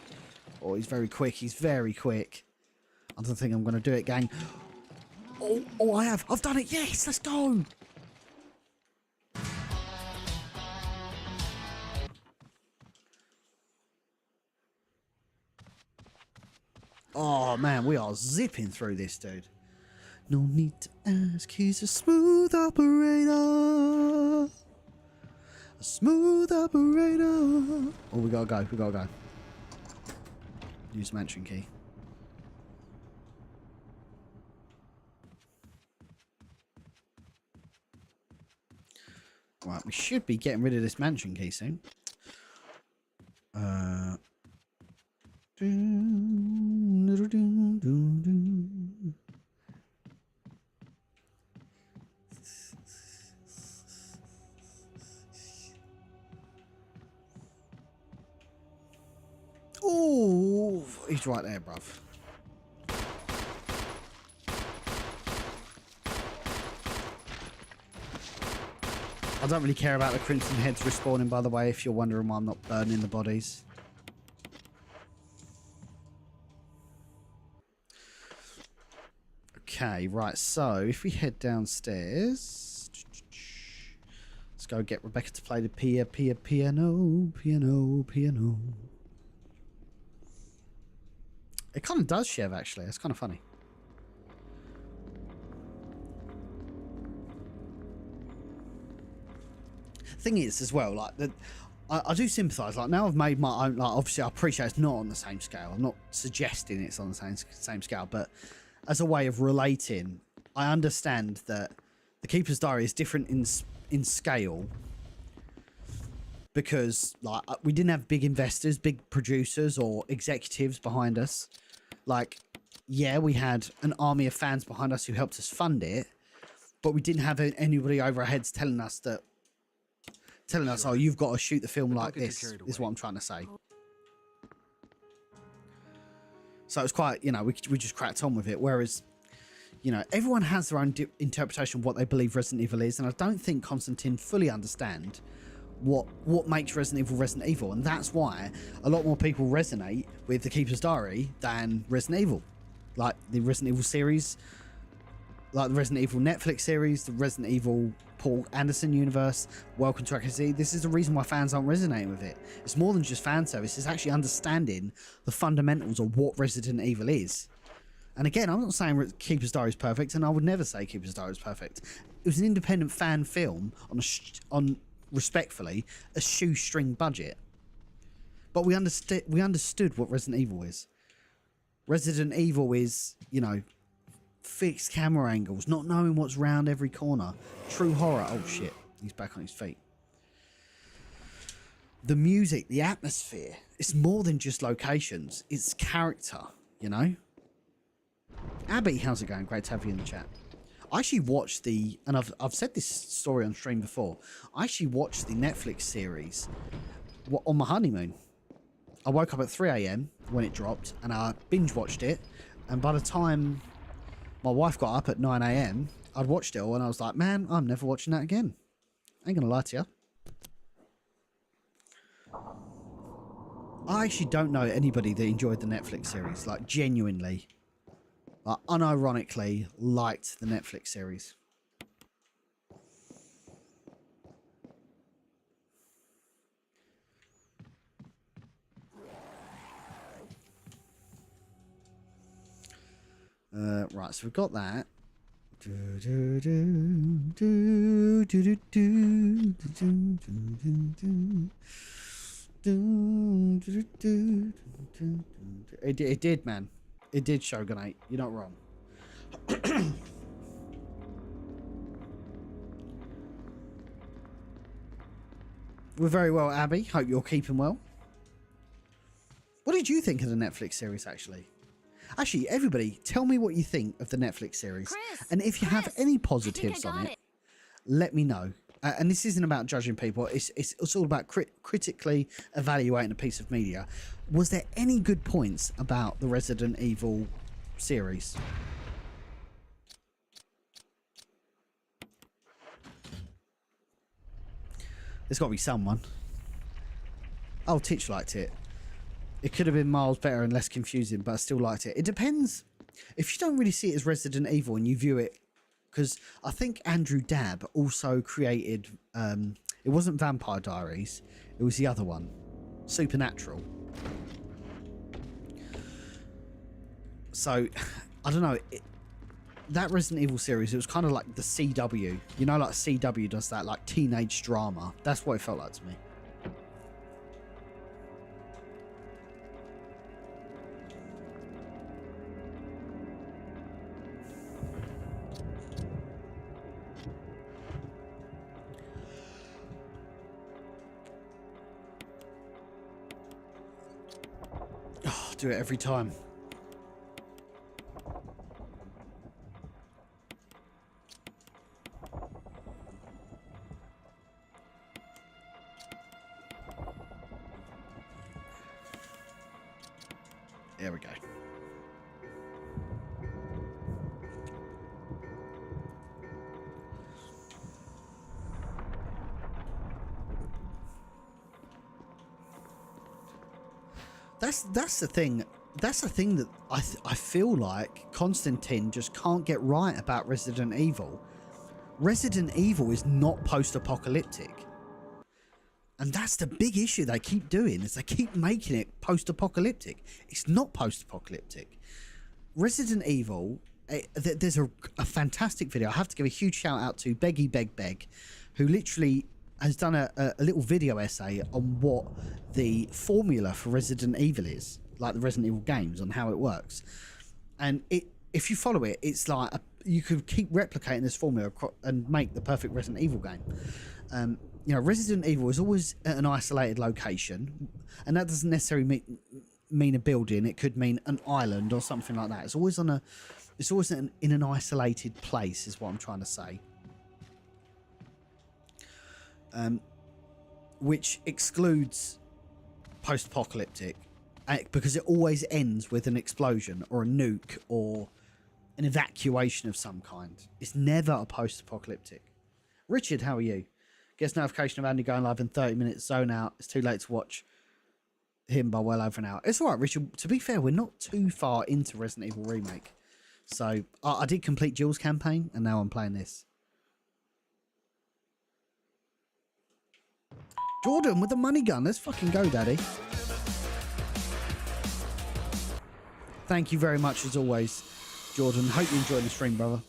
Oh, he's very quick. He's very quick. I don't think I'm going to do it, gang. Oh, I have. I've done it. Yes, let's go. Oh, man, we are zipping through this, dude. No need to ask, he's a smooth operator. A smooth operator. Oh, we gotta go, we gotta go. Use mansion key. Right, we should be getting rid of this mansion key soon. Oh, he's right there, bruv. I don't really care about the Crimson Heads respawning, by the way, if you're wondering why I'm not burning the bodies. Okay, right, so if we head downstairs, let's go get Rebecca to play the piano. It kind of does, Chev, actually. It's kind of funny. Thing is, as well, like, I do sympathise. Like, now I've made my own, like, obviously I appreciate it's not on the same scale. I'm not suggesting it's on the same scale, but as a way of relating, I understand that the Keeper's Diary is different in scale because, like, we didn't have big investors, big producers or executives behind us. Like, yeah, we had an army of fans behind us who helped us fund it, but we didn't have anybody over our heads telling us, oh, you've got to shoot the film like this, is what I'm trying to say. So it was quite, you know, we just cracked on with it. Whereas, you know, everyone has their own interpretation of what they believe Resident Evil is. And I don't think Constantine fully understand what makes Resident Evil. And that's why a lot more people resonate with The Keeper's Diary than Resident Evil. Like the Resident Evil series, like the Resident Evil Netflix series, the Resident Evil Paul Anderson universe, Welcome to Raccoon City. This is the reason why fans aren't resonating with it. It's more than just fan service. It's actually understanding the fundamentals of what Resident Evil is. And again, I'm not saying Keeper's Diary is perfect, and I would never say Keeper's Diary is perfect. It was an independent fan film on respectfully, a shoestring budget. But we understood what Resident Evil is. Resident Evil is, you know, fixed camera angles, not knowing what's round every corner. True horror. Oh shit, he's back on his feet. The music, the atmosphere, it's more than just locations. It's character, you know? Abby, how's it going? Great to have you in the chat. I actually watched and I've said this story on stream before, I actually watched the Netflix series on my honeymoon. I woke up at 3 a.m. when it dropped, and I binge watched it, and by the time my wife got up at 9 a.m, I'd watched it all, and I was like, man, I'm never watching that again. I ain't gonna lie to you. I actually don't know anybody that enjoyed the Netflix series, like genuinely, like unironically liked the Netflix series. Right, so we've got that. It did, man. It did, Shogunate. You're not wrong. We're very well, Abby. Hope you're keeping well. What did you think of the Netflix series, actually? Actually, everybody, tell me what you think of the Netflix series. Chris, and if you have any positives on it, let me know. And this isn't about judging people. It's all about critically evaluating a piece of media. Was there any good points about the Resident Evil series? There's got to be someone. Oh, Titch liked it. It could have been miles better and less confusing, but I still liked it. It depends. If you don't really see it as Resident Evil and you view it, because I think Andrew Dabb also created, it wasn't Vampire Diaries, it was the other one, Supernatural. So, I don't know, that Resident Evil series, it was kind of like the CW. You know, like CW does that, like teenage drama. That's what it felt like to me. Do it every time. There we go. That's the thing. That's the thing that I feel like Constantine just can't get right about Resident Evil. Resident Evil is not post-apocalyptic. And that's the big issue they keep doing, is they keep making it post-apocalyptic. It's not post-apocalyptic. Resident Evil, there's a fantastic video. I have to give a huge shout out to Beggy Beg Beg, who literally has done a little video essay on what the formula for Resident Evil is, like the Resident Evil games, on how it works. And if you follow it, it's like you could keep replicating this formula and make the perfect Resident Evil game. You know, Resident Evil is always at an isolated location, and that doesn't necessarily mean a building. It could mean an island or something like that. It's always in an isolated place, is what I'm trying to say. Which excludes post-apocalyptic, because it always ends with an explosion or a nuke or an evacuation of some kind. It's never a post-apocalyptic. Richard, how are you? Gets notification of Andy going live in 30 minutes, zone out. It's too late to watch him by well over an hour. It's all right, Richard. To be fair, we're not too far into Resident Evil Remake. So I did complete Jill's campaign, and now I'm playing this. Jordan with the money gun. Let's fucking go, Daddy. Thank you very much, as always, Jordan. Hope you enjoyed the stream, brother.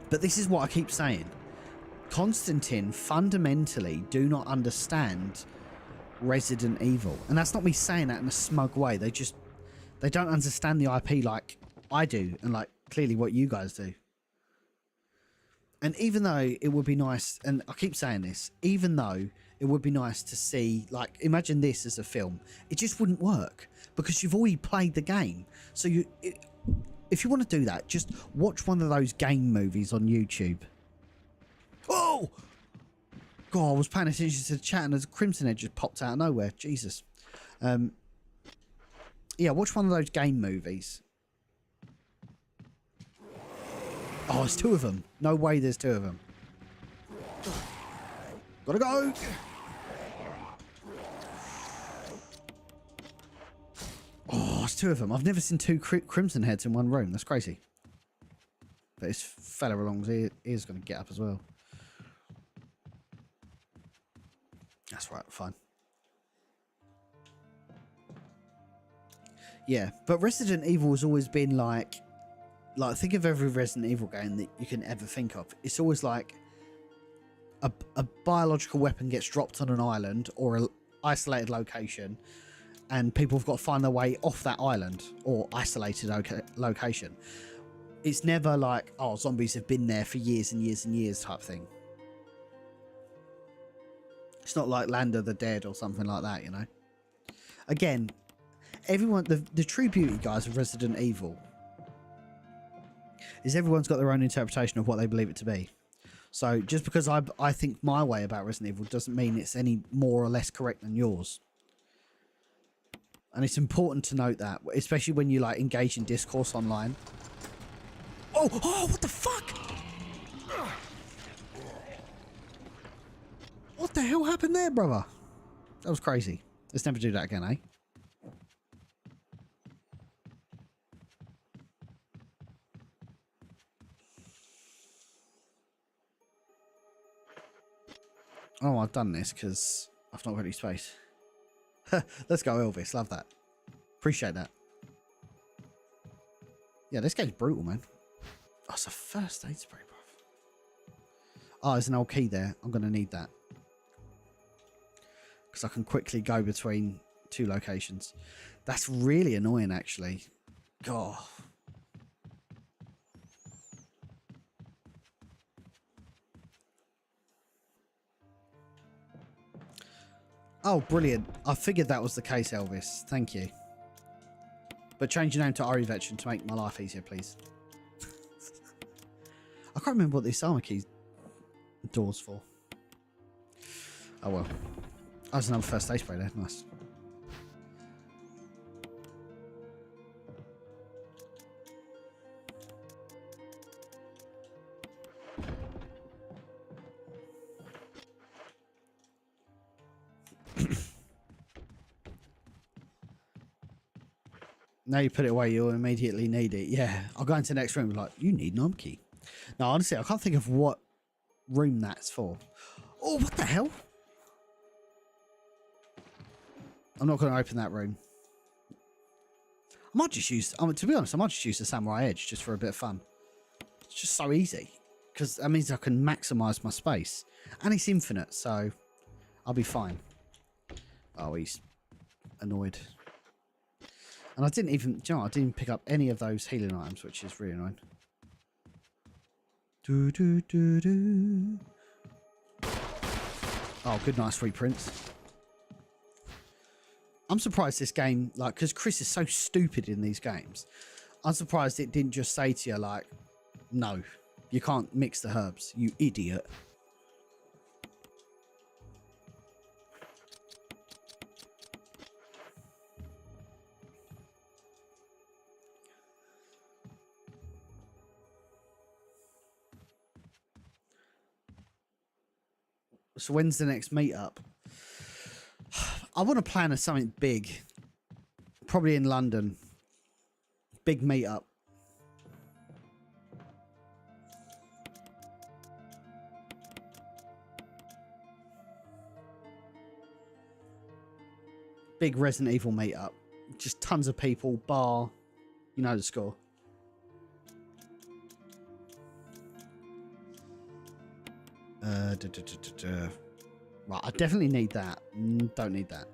But this is what I keep saying. Constantine fundamentally do not understand Resident Evil. And that's not me saying that in a smug way. They don't understand the IP like I do, and like clearly what you guys do. And even though it would be nice, and I keep saying this, even though it would be nice to see, like, imagine this as a film, it just wouldn't work because you've already played the game. So if you want to do that, just watch one of those game movies on YouTube. Oh! God, I was paying attention to the chat and a Crimson Head just popped out of nowhere. Jesus. Yeah, watch one of those game movies. Oh, it's two of them. No way there's two of them. Gotta go! Oh, it's two of them. I've never seen two Crimson Heads in one room. That's crazy. But this fella along his ear's going to get up as well. That's right, fine. Yeah, but Resident Evil has always been like think of every Resident Evil game that you can ever think of. It's always like a biological weapon gets dropped on an island or an isolated location, and people have got to find their way off that island or isolated location. It's never like, oh, zombies have been there for years and years and years type thing. It's not like Land of the Dead or something like that, you know. Again, everyone, the true beauty, guys, of Resident Evil is everyone's got their own interpretation of what they believe it to be. So just because I think my way about Resident Evil doesn't mean it's any more or less correct than yours. And it's important to note that, especially when you like engage in discourse online. Oh, what the fuck? What the hell happened there, brother? That was crazy. Let's never do that again, eh? Oh, I've done this because I've not got any space. Let's go, Elvis. Love that. Appreciate that. Yeah, this game's brutal, man. Oh, it's a first aid spray, bruv. Oh, there's an old key there. I'm going to need that. Because I can quickly go between two locations. That's really annoying, actually. God. Oh, brilliant. I figured that was the case, Elvis. Thank you. But change your name to Ari Veteran to make my life easier, please. I can't remember what this armor key door's for. Oh, well. Oh, there's another first aid spray there. Nice. Now you put it away, you'll immediately need it. Yeah, I'll go into the next room and be like, you need an arm key. No, honestly, I can't think of what room that's for. Oh, what the hell? I'm not going to open that room. I might just use, to be honest, I might just use the Samurai Edge just for a bit of fun. It's just so easy. Because that means I can maximise my space. And it's infinite, so I'll be fine. Oh, he's annoyed. And I didn't even, you know, I didn't pick up any of those healing items, which is really annoying. Oh, good, nice reprints. I'm surprised this game, like, because Chris is so stupid in these games. I'm surprised it didn't just say to you, like, no, you can't mix the herbs, you idiot. So when's the next meetup? I want to plan something big. Probably in London. Big meetup. Big Resident Evil meetup. Just tons of people, bar. You know the score. Right, I definitely need that. Don't need that.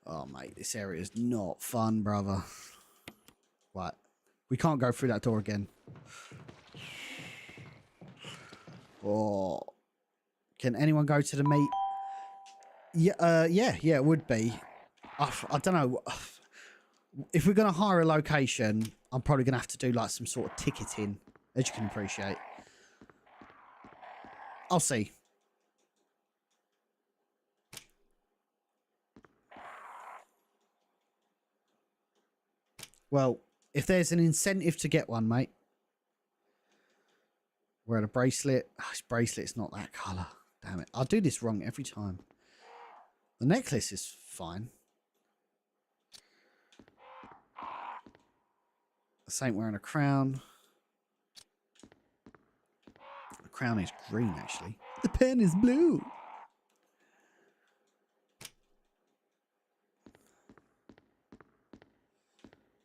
Oh, mate, this area is not fun, brother. Right, we can't go through that door again. Oh, can anyone go to the meet? Yeah, yeah, it would be. I don't know. If we're going to hire a location, I'm probably going to have to do like some sort of ticketing, as you can appreciate. I'll see. Well, if there's an incentive to get one, mate. Wearing a bracelet. Oh, this bracelet's not that colour. Damn it. I'll do this wrong every time. The necklace is fine. The saint wearing a crown. The crown is green, actually. The pen is blue.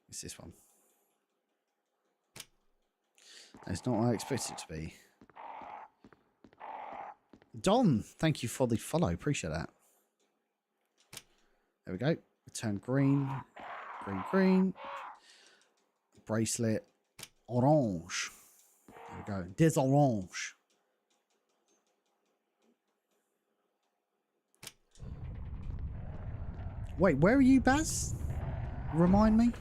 It's this one. That's not what I expected it to be. Don, thank you for the follow. Appreciate that. There we go. Turn green. Green, green. Bracelet. Orange. There we go. Des orange. Wait, where are you, Baz? Remind me.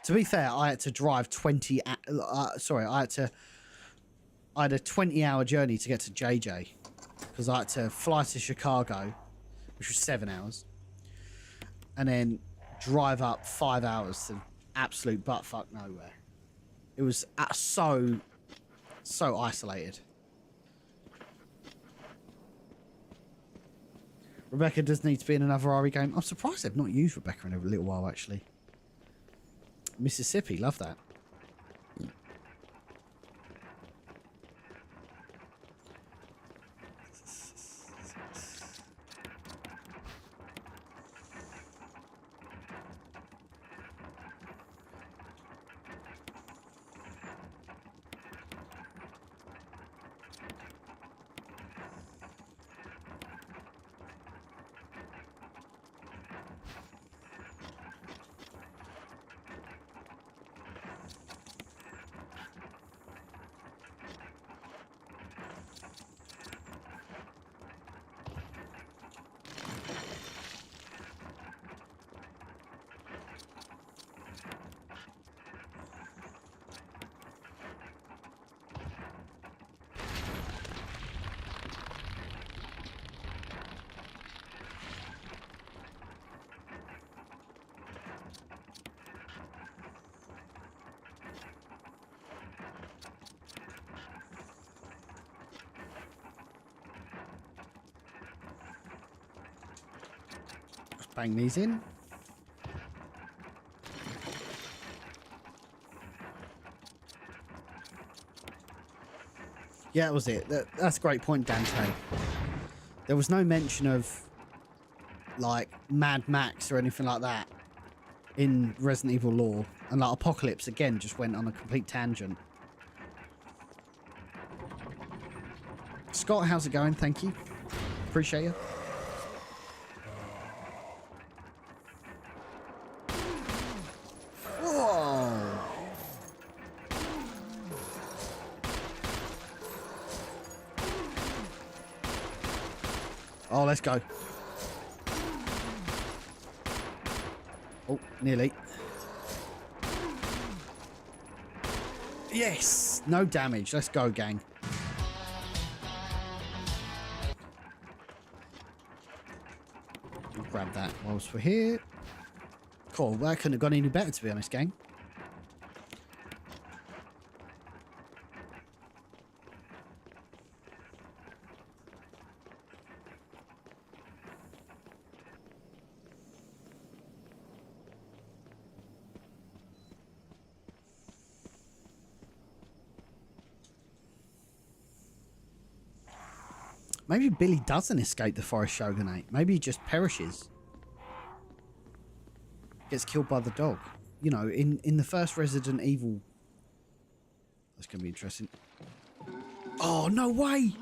To be fair, I had to drive 20... sorry, I had a 20-hour journey to get to JJ. Because I had to fly to Chicago, which was 7 hours. And then drive up 5 hours to absolute buttfuck nowhere. It was so isolated. Rebecca does need to be in another RE game. I'm surprised they've not used Rebecca in a little while, actually. Mississippi, love that. Bang these in. Yeah, that was it. That's a great point, Dante. There was no mention of, like, Mad Max or anything like that in Resident Evil lore. And, like, Apocalypse, again, just went on a complete tangent. Scott, how's it going? Thank you. Appreciate you. Oh, let's go. Oh, nearly. Yes! No damage. Let's go, gang. I'll grab that whilst we're here. Cool. That couldn't have gone any better, to be honest, gang. Maybe Billy doesn't escape the Forest Shogunate. Maybe he just perishes. Gets killed by the dog. you know, in the first Resident Evil, that's gonna be interesting. Oh no way!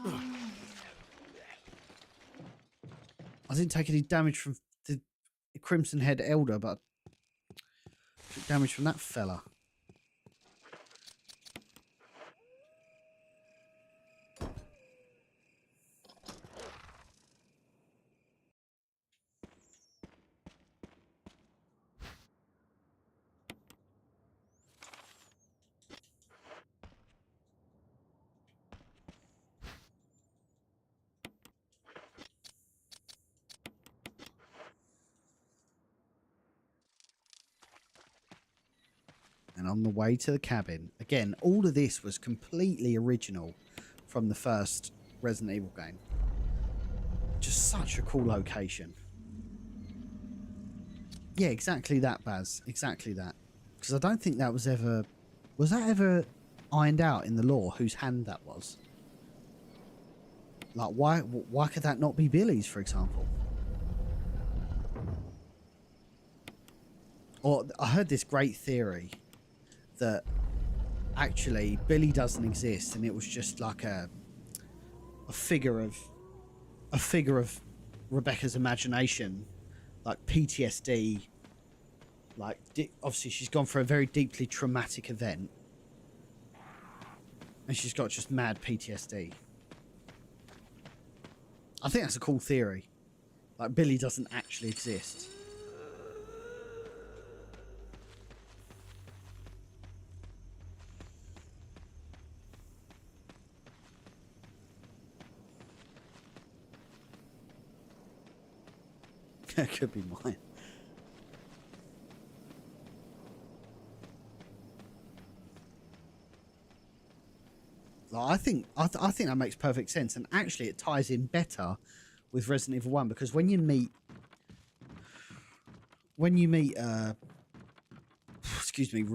I didn't take any damage from the Crimson Head Elder, but I took damage from that fella. And on the way to the cabin, again, all of this was completely original from the first Resident Evil game. Just such a cool location. Yeah, exactly that, Baz. Exactly that. Because I don't think that was ever... Was that ever ironed out in the lore whose hand that was? Like, why could that not be Billy's, for example? Or I heard this great theory that actually Billy doesn't exist and it was just like a figure of Rebecca's imagination, like PTSD, like obviously she's gone for a very deeply traumatic event and she's got just mad PTSD. I think that's a cool theory, like Billy doesn't actually exist. That could be mine. Like, I think that makes perfect sense, and actually it ties in better with Resident Evil 1 because when you meet excuse me,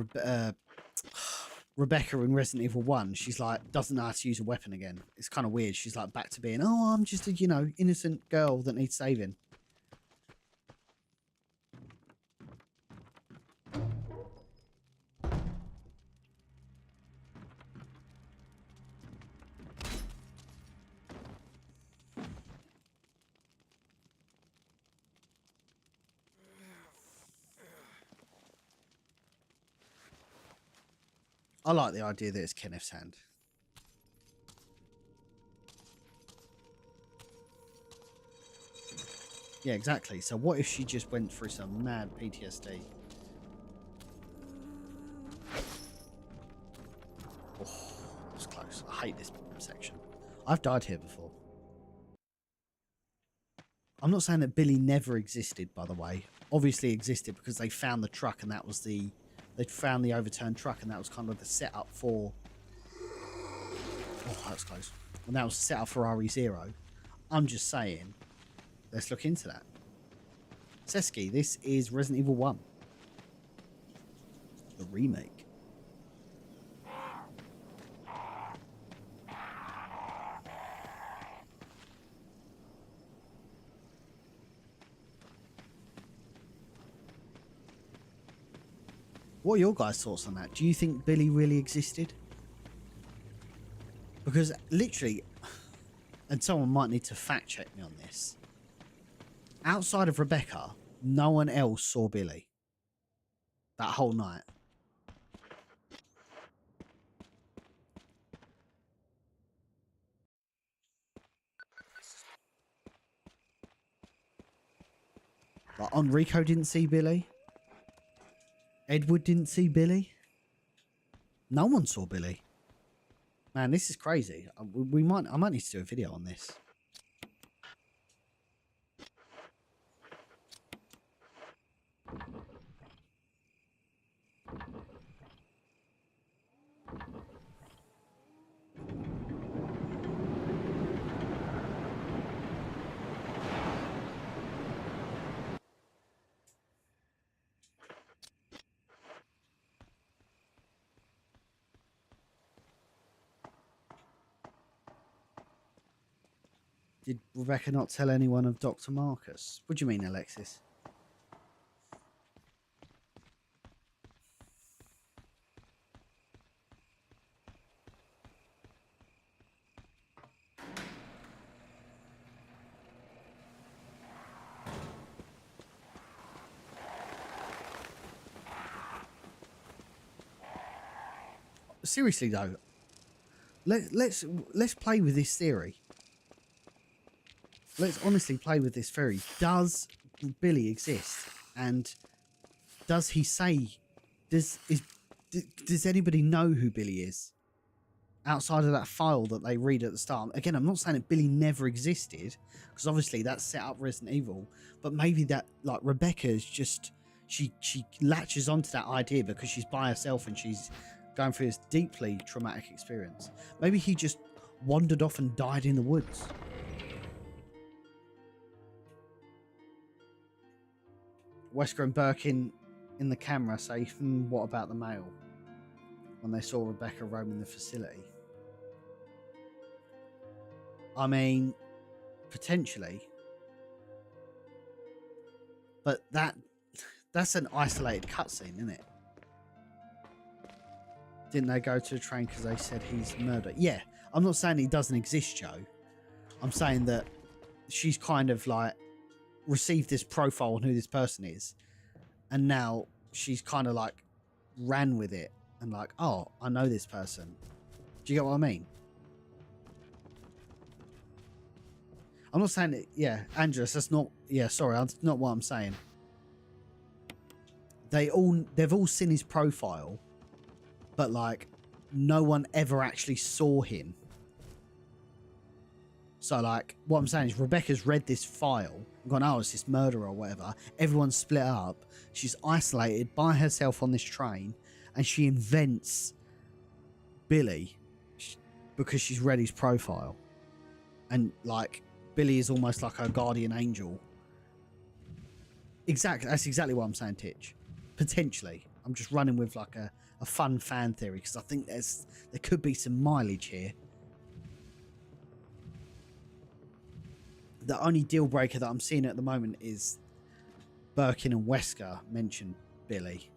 Rebecca in Resident Evil 1, she's like doesn't know how to use a weapon again. It's kind of weird. She's like back to being, oh, I'm just a, you know, innocent girl that needs saving. I like the idea that it's Kenneth's hand. Yeah, exactly. So what if she just went through some mad PTSD? Oh, that was close. I hate this section. I've died here before. I'm not saying that Billy never existed, by the way. Obviously existed because they found the truck and that was the... They'd found the overturned truck and that was kind of the setup for... Oh, that was close. And that was the setup for RE0. I'm just saying, let's look into that. Seski, this is Resident Evil 1. The remake. What are your guys' thoughts on that? Do you think Billy really existed? Because literally, and someone might need to fact check me on this, outside of Rebecca, no one else saw Billy that whole night. Like Enrico didn't see Billy. Edward didn't see Billy. No one saw Billy. Man, this is crazy. I might need to do a video on this. Did Rebecca not tell anyone of Dr. Marcus? What do you mean, Alexis? seriously though, let's play with this theory. Let's honestly play with this theory. Does Billy exist? And does he say? Does anybody know who Billy is? Outside of that file that they read at the start. Again, I'm not saying that Billy never existed, because obviously that's set up Resident Evil, but maybe that, like, Rebecca's just, she latches onto that idea because she's by herself and she's going through this deeply traumatic experience. Maybe he just wandered off and died in the woods. Wesker and Birkin in the camera say, what about the mail? When they saw Rebecca roaming the facility. I mean, potentially. But that's an isolated cutscene, isn't it? Didn't they go to the train because they said he's murdered? Yeah, I'm not saying he doesn't exist, Joe. I'm saying that she's kind of like received this profile on who this person is, and now she's kind of like ran with it and like, oh, I know this person. Do you get what I mean? I'm not saying it. Yeah, Andres, that's not. Yeah, sorry, that's not what I'm saying. They've all seen his profile, but like, no one ever actually saw him. So like, what I'm saying is Rebecca's read this file and gone, oh, it's this murderer or whatever. Everyone's split up. She's isolated by herself on this train, and she invents Billy because she's read his profile. And like, Billy is almost like her guardian angel. Exactly. That's exactly what I'm saying, Titch. Potentially. I'm just running with like a fun fan theory because I think there could be some mileage here. The only deal breaker that I'm seeing at the moment is Birkin and Wesker mention Billy.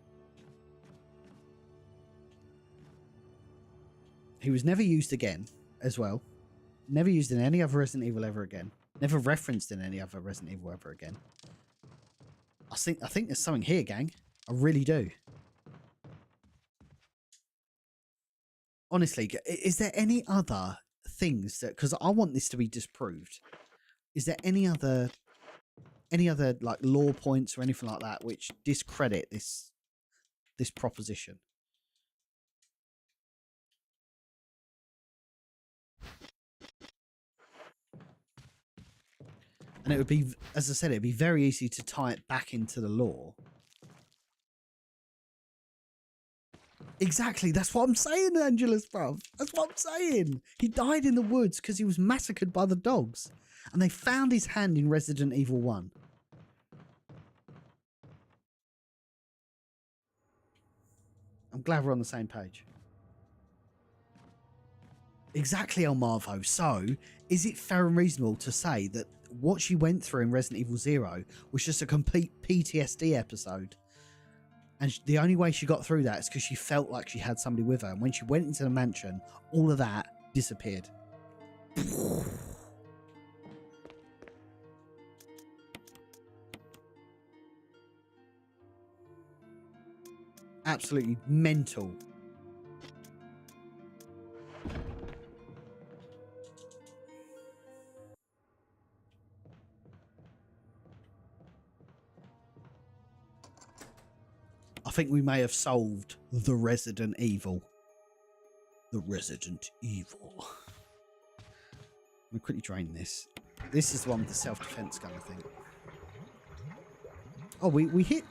He was never used again as well. Never used in any other Resident Evil ever again. Never referenced in any other Resident Evil ever again. I think there's something here, gang. I really do. Honestly, is there any other things that, because I want this to be disproved, is there any other like law points or anything like that which discredit this proposition? And it would be, as I said, it'd be very easy to tie it back into the law. Exactly, that's what I'm saying, Angelus, bruv. That's what I'm saying. He died in the woods because he was massacred by the dogs. And they found his hand in Resident Evil 1. I'm glad we're on the same page. Exactly, Elmarvo. So, is it fair and reasonable to say that what she went through in Resident Evil 0 was just a complete PTSD episode? And the only way she got through that is because she felt like she had somebody with her. And when she went into the mansion, all of that disappeared. Absolutely mental. I think we may have solved the Resident Evil. The Resident Evil. Let me quickly drain this. This is the one with the self-defense gun, I think. Oh, we hit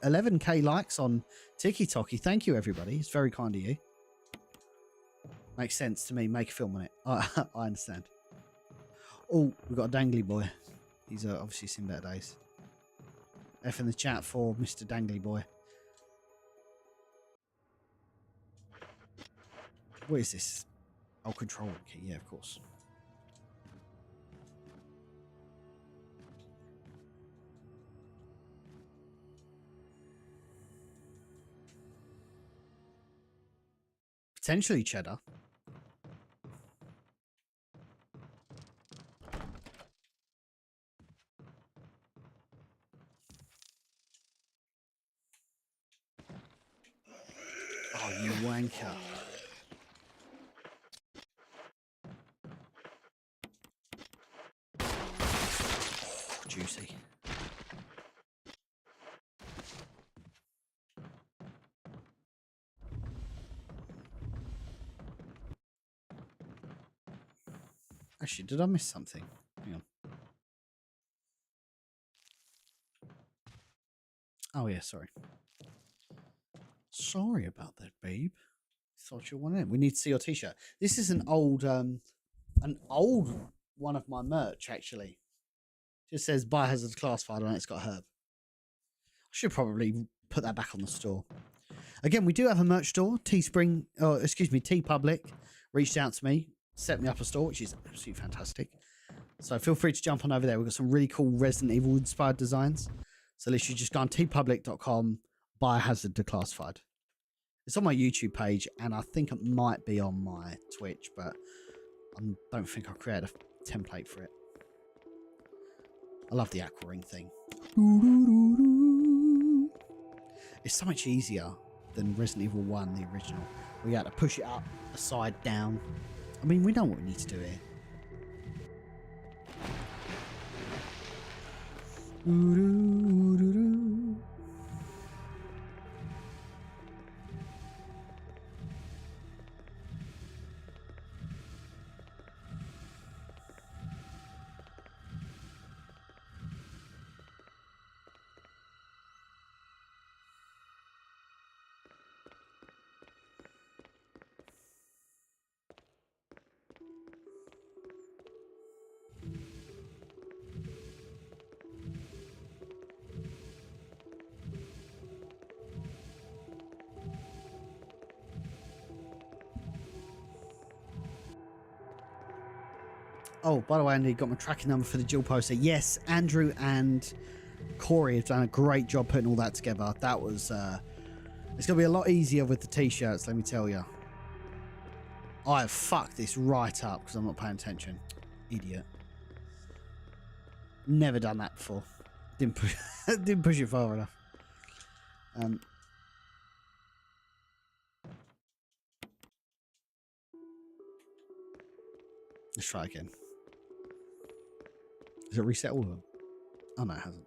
11k likes on TikTok. Thank you, everybody. It's very kind of you. Makes sense to me. Make a film on it. I understand. Oh, we've got a dangly boy. He's obviously seen better days. F in the chat for Mr. Dangly Boy. What is this? Oh, control key. Yeah, of course. Potentially cheddar. Oh, you wanker. juicy. Actually, did I miss something? Hang on. Oh yeah, sorry. Sorry about that, babe. Thought you wanted it. We need to see your t-shirt. This is an old one of my merch actually. Just says Biohazard Declassified on it. It's got Herb. I should probably put that back on the store. Again, we do have a merch store. Teespring, oh excuse me, TeePublic reached out to me, set me up a store, which is absolutely fantastic. So feel free to jump on over there. We've got some really cool Resident Evil inspired designs. So literally just go on teepublic.com, Biohazard Declassified. It's on my YouTube page, and I think it might be on my Twitch, but I don't think I created a template for it. I love the aqua ring thing. It's so much easier than Resident Evil 1, the original, where you had to push it up, a side down. I mean, we know what we need to do here. Oh, by the way, Andy, got my tracking number for the dual poster. Yes, Andrew and Corey have done a great job putting all that together. That was, it's going to be a lot easier with the t-shirts, let me tell you. I have fucked this right up because I'm not paying attention. Idiot. Never done that before. Didn't push it far enough. Let's try again. Does it reset all of them? Oh, no, it hasn't.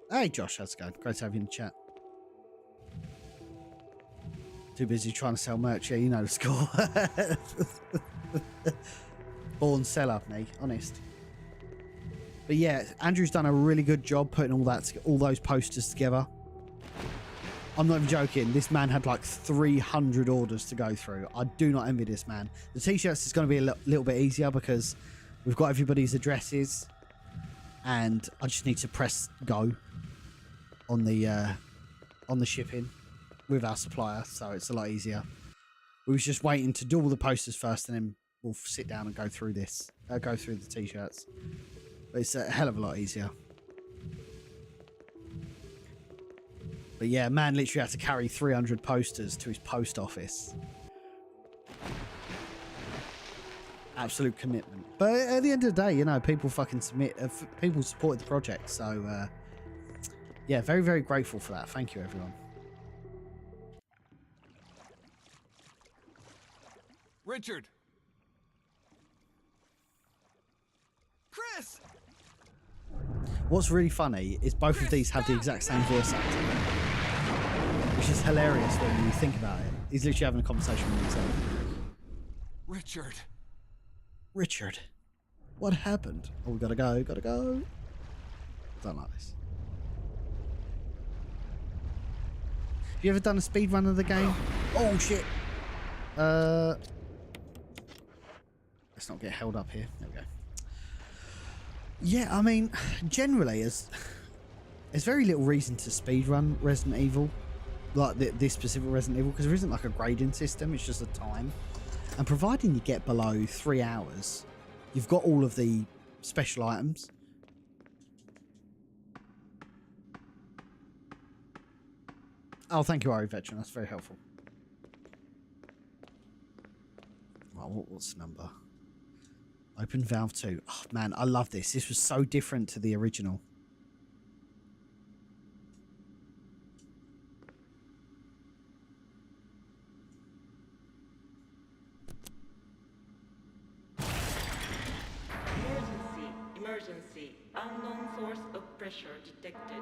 Hey, Josh, how's it going? Great to have you in the chat. Too busy trying to sell merch. Yeah, you know the score. Born seller, me, honest. But yeah, Andrew's done a really good job putting all those posters together. I'm not even joking. This man had like 300 orders to go through. I do not envy this man. The t-shirts is going to be a little bit easier because we've got everybody's addresses, and I just need to press go on the shipping with our supplier, so it's a lot easier. We was just waiting to do all the posters first, and then we'll sit down and go through this, go through the t-shirts. But it's a hell of a lot easier. But yeah, man literally had to carry 300 posters to his post office. Absolute commitment. But at the end of the day, you know, people fucking people supported the project. So, yeah, very, very grateful for that. Thank you, everyone. Richard! Chris! What's really funny is both of these have the exact same voice actor, which is hilarious when you think about it. He's literally having a conversation with himself. Richard! Richard, what happened? Oh, we gotta go, gotta go. Don't like this. Have you ever done a speed run of the game? Oh shit. Let's not get held up here. There we go. Yeah, I mean, generally, there's very little reason to speedrun Resident Evil, like this specific Resident Evil, because there isn't like a grading system, it's just a time. And providing you get below 3 hours, you've got all of the special items. Oh, thank you, Ari Veteran, that's very helpful. Well, what's the number? Open Valve 2. Oh, man, I love this. This was so different to the original. Emergency. Emergency. Unknown source of pressure detected.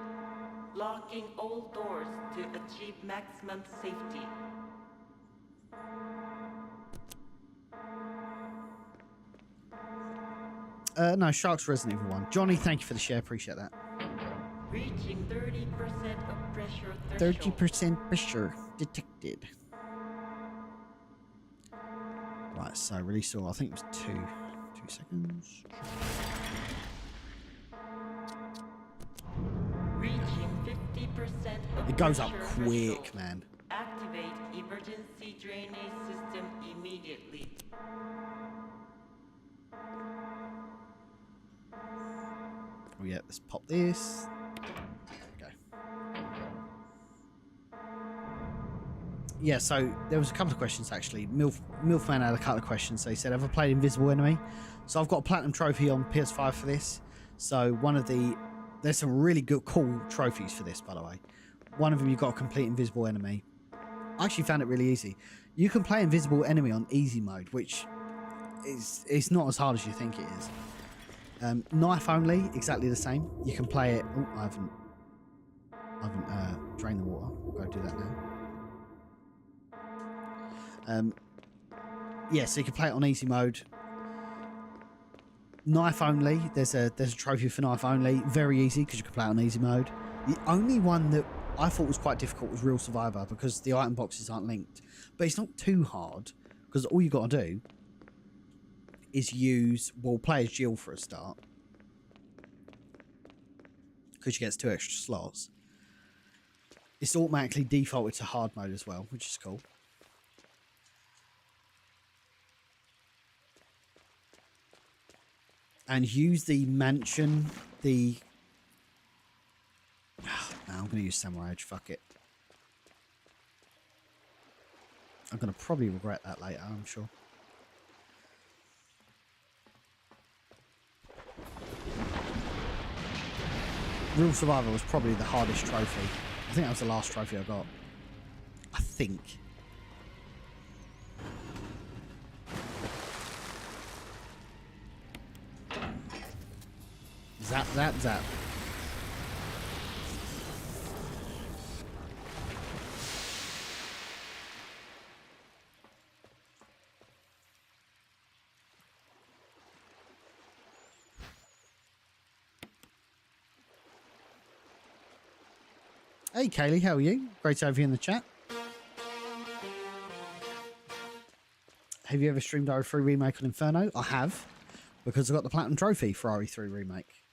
Locking all doors to achieve maximum safety. No, Shark's Resident Evil 1. Johnny, thank you for the share. Appreciate that. Reaching 30% of pressure threshold. 30% pressure detected. Right, so release all. I think it was 2 seconds. Reaching 50% of It goes up pressure quick, threshold. man. Activate emergency drainage system immediately. Oh yeah, let's pop this. There we go. Yeah, so there was a couple of questions actually. Milfman had a couple of questions. So he said, "Have I played Invisible Enemy?" So I've got a platinum trophy on PS5 for this. So there's some really good, cool trophies for this, by the way. One of them, you've got to complete Invisible Enemy. I actually found it really easy. You can play Invisible Enemy on easy mode, which it's not as hard as you think it is. Knife only, exactly the same. You can play it. Oh, I haven't drained the water. I'll go do that now. Yeah, so you can play it on easy mode. Knife only. There's a trophy for knife only. Very easy because you can play it on easy mode. The only one that I thought was quite difficult was Real Survivor because the item boxes aren't linked. But it's not too hard because all you got to do is play as Jill for a start because she gets 2 extra slots. It's automatically defaulted to hard mode as well, which is cool. And use the mansion, no, I'm going to use Samurai Edge, fuck it. I'm going to probably regret that later, I'm sure. Real Survivor was probably the hardest trophy. I think that was the last trophy I got. I think. Zap, zap, zap. Hey Kaylee, how are you? Great to have you in the chat. Have you ever streamed RE3 Remake on Inferno? I have, because I got the Platinum Trophy for RE3 Remake.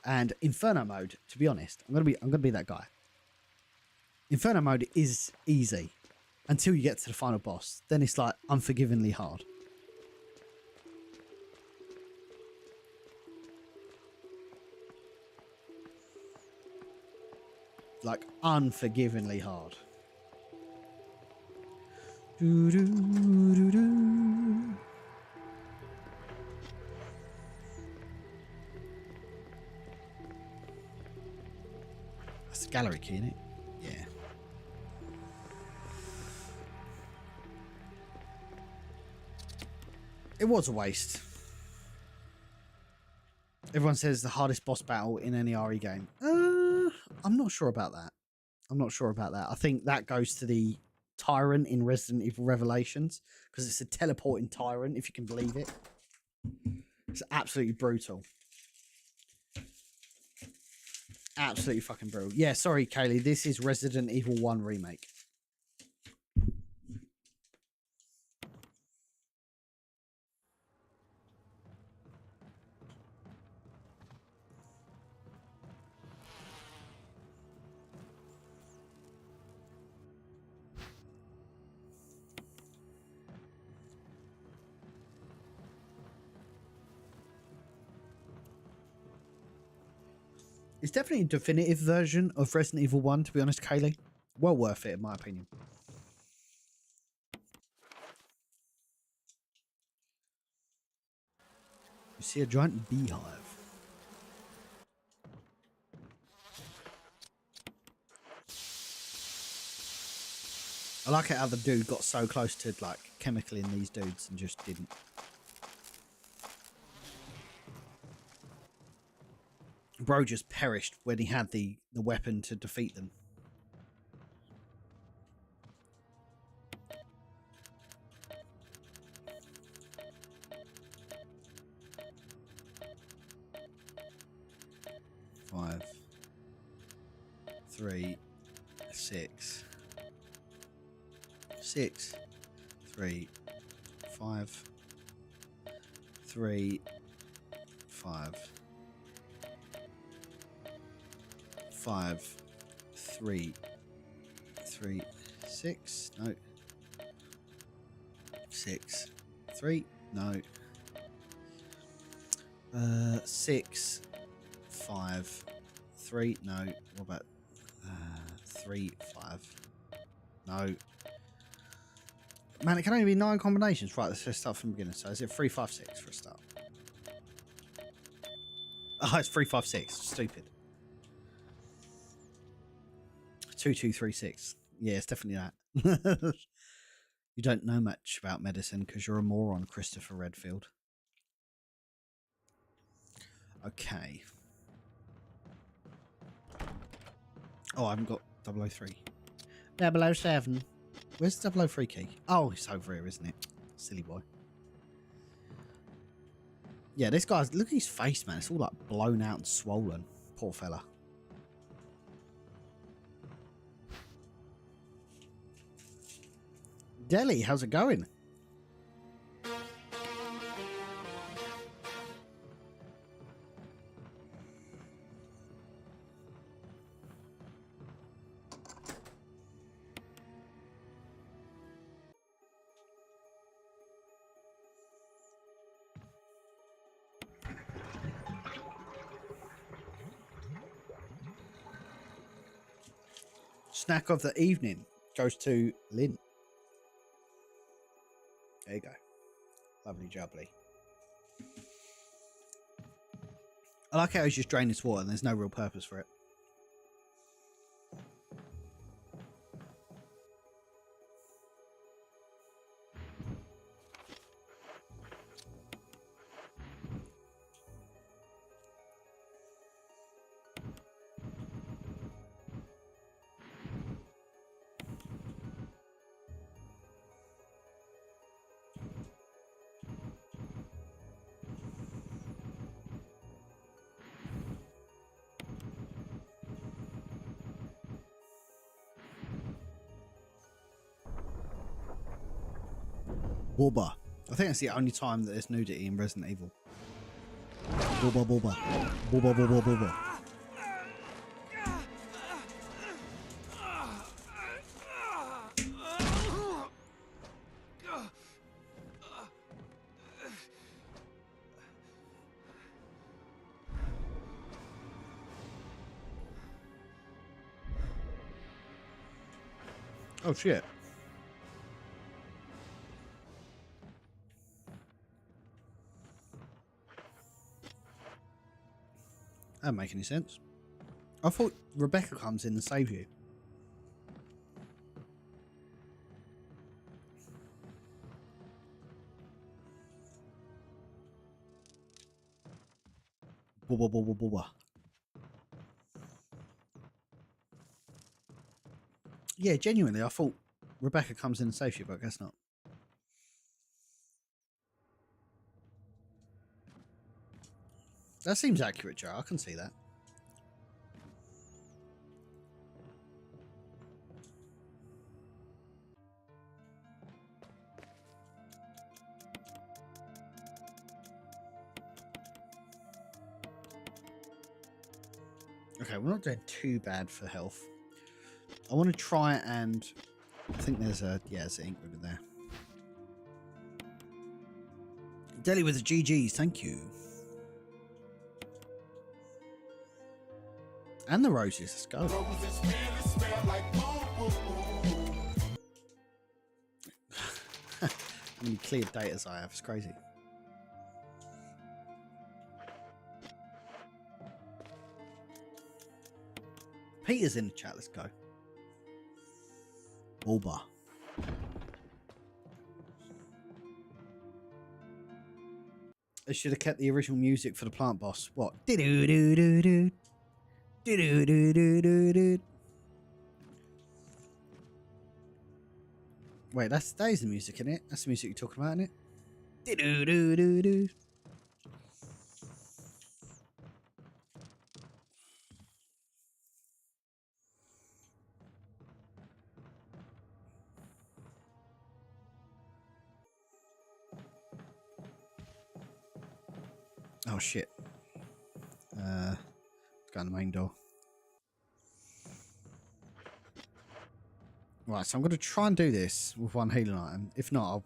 And Inferno mode, to be honest, I'm gonna be that guy. Inferno mode is easy until you get to the final boss. Then it's like unforgivingly hard. Like unforgivingly hard. Do, do, do, do. That's the gallery key, isn't it? Yeah. It was a waste. Everyone says the hardest boss battle in any RE game. I'm not sure about that. I think that goes to the Tyrant in Resident Evil Revelations because it's a teleporting Tyrant, if you can believe it. It's absolutely brutal. Absolutely fucking brutal. Yeah, sorry, Kaylee. This is Resident Evil 1 Remake. It's definitely a definitive version of Resident Evil 1, to be honest, Kaylee. Well worth it, in my opinion. You see a giant beehive. I like how the dude got so close to, like, chemically in these dudes and just didn't. Bro just perished when he had the weapon to defeat them. Five, 3, 6, 6, 3, 5, 3, 5, 5, 3, 3, 6, no, 6, 3, no, 6, 5, 3, no, what about 3, 5, no. Man, it can only be 9 combinations. Right, let's just start from the beginning. So is it 3, 5, 6 for a start? Oh, it's 3, 5, 6. Stupid. 2, 2, 3, 6. Yeah, it's definitely that. You don't know much about medicine because you're a moron, Christopher Redfield. Okay. Oh, I haven't got 003. 007. Where's the 003 key? Oh, it's over here, isn't it? Silly boy. Yeah, this guy's... Look at his face, man. It's all like blown out and swollen. Poor fella. Deli, how's it going? Snack of the evening goes to Lynn. There you go. Lovely jubbly. I like how he's just drained this water and there's no real purpose for it. Booba. I think that's the only time that there's nudity in Resident Evil. Booba, booba. Booba, booba, booba. Oh, shit. That doesn't make any sense. I thought Rebecca comes in and saves you. Booba, booba, booba. Yeah, genuinely, I thought Rebecca comes in and saves you, but I guess not. That seems accurate, Joe. I can see that. Okay, we're not doing too bad for health. I want to try and... I think there's a... Yeah, there's an ink ribbon there. Deli with the GGs, thank you. And the roses, let's go. How many cleared datas I have, it's crazy. Peter's in the chat, let's go. Bulba. They should have kept the original music for the plant boss. What? Do-do-do-do-do. Do-do-do-do-do-do. Wait, that is the music, isn't it? That's the music you're talking about, isn't it? Do-do-do-do-do. Oh shit. Let's go in the main door. Right, so I'm going to try and do this with one healing item. If not, I'll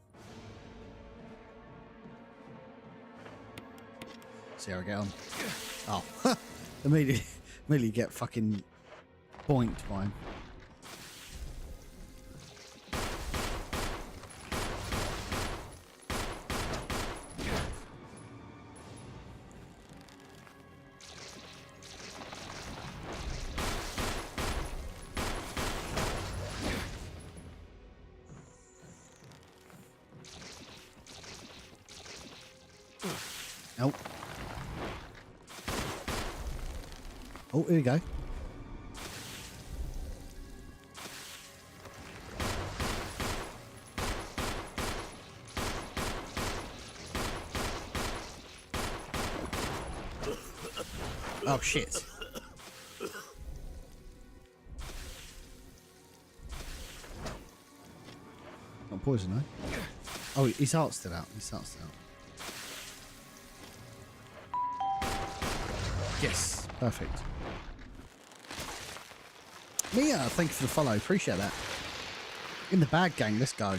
see how I get on. Oh, immediately get fucking boinked by him. Nope. Oh, here we go. Oh, shit. Not poison, though. Oh, his heart's still out. His heart's still out. Yes, perfect. Mia, thank you for the follow. Appreciate that. In the bag, gang. Let's go.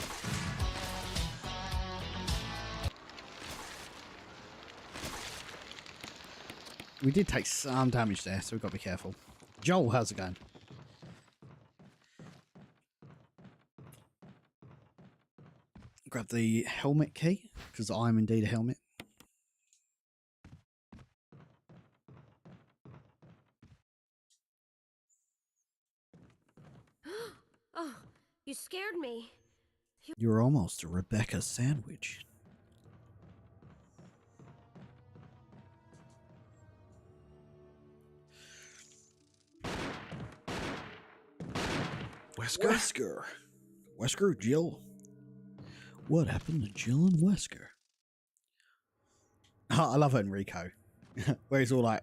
We did take some damage there, so we've got to be careful. Joel, how's it going? Grab the helmet key, because I'm indeed a helmet. Oh, you scared me. You're almost a Rebecca sandwich. Wesker, Jill. What happened to Jill and Wesker? Oh, I love Enrico. Where he's all like,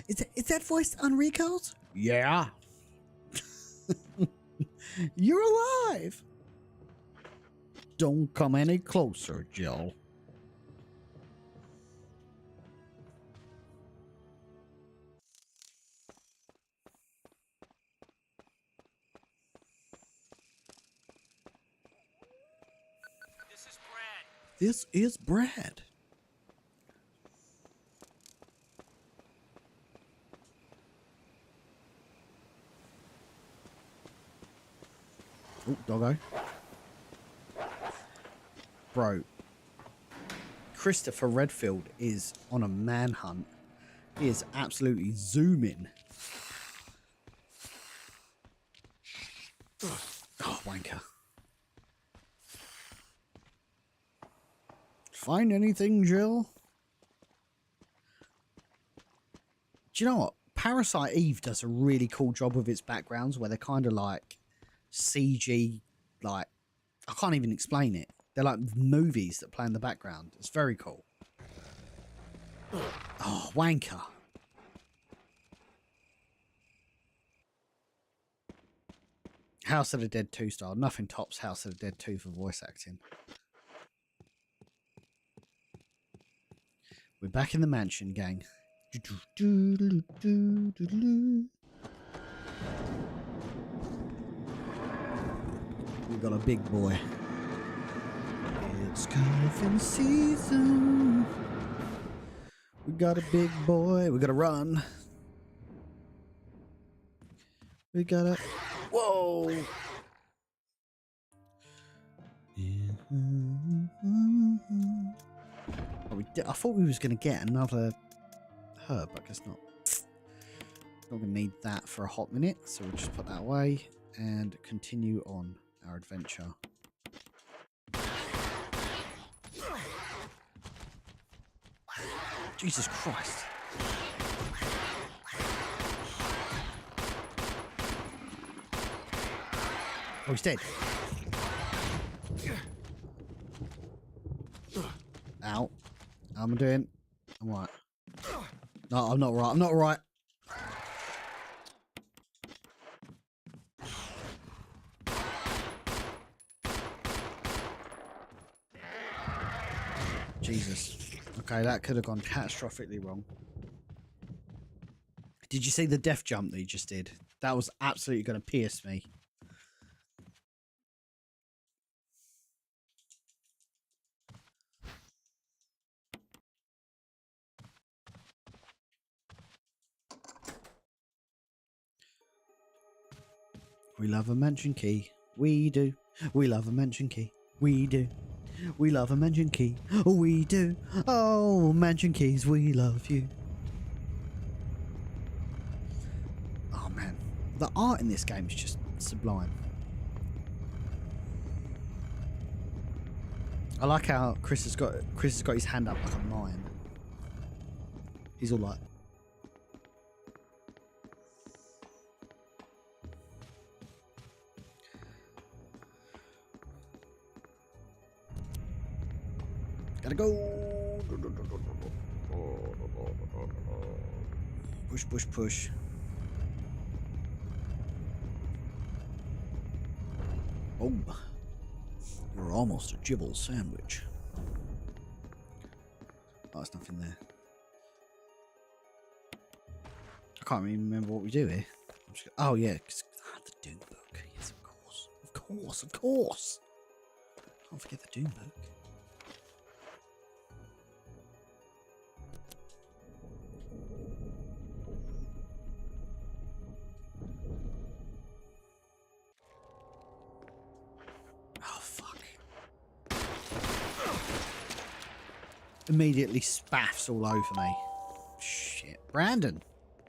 is that voice Enrico's? Yeah. You're alive. Don't come any closer, Jill. This is Brad. Oh, doggo. Bro. Christopher Redfield is on a manhunt. He is absolutely zooming. Oh, wanker. Find anything, Jill? Do you know what? Parasite Eve does a really cool job with its backgrounds where they're kind of like CG, like, I can't even explain it. They're like movies that play in the background. It's very cool. Oh, wanker. House of the Dead 2 style. Nothing tops House of the Dead 2 for voice acting. We're back in the mansion, gang. We got a big boy. It's cuffing season. We got a big boy. We gotta run. We gotta. Whoa! Oh, I thought we was gonna get another herb, but I guess not. Not gonna need that for a hot minute, so we'll just put that away and continue on our adventure. Jesus Christ. Oh, he's dead. Ow. How am I doing? I'm right. No, I'm not right. I'm not right. Jesus. Okay, that could have gone catastrophically wrong. Did you see the death jump that he just did? That was absolutely going to pierce me. We love a mansion key. We do. We love a mansion key. We do. We love a mansion key. We do. Oh, mansion keys, we love you. Oh man, the art in this game is just sublime. I like how Chris has got his hand up like a mime. He's all like, gotta go. Push, push, push. Oh, you're almost a gibble sandwich. Oh, there's nothing there. I can't even remember what we do here. Oh yeah, the Doom book. Yes, of course, of course, of course. Can't forget the Doom book. Oh fuck! Immediately spaffs all over me. Shit, Brandon.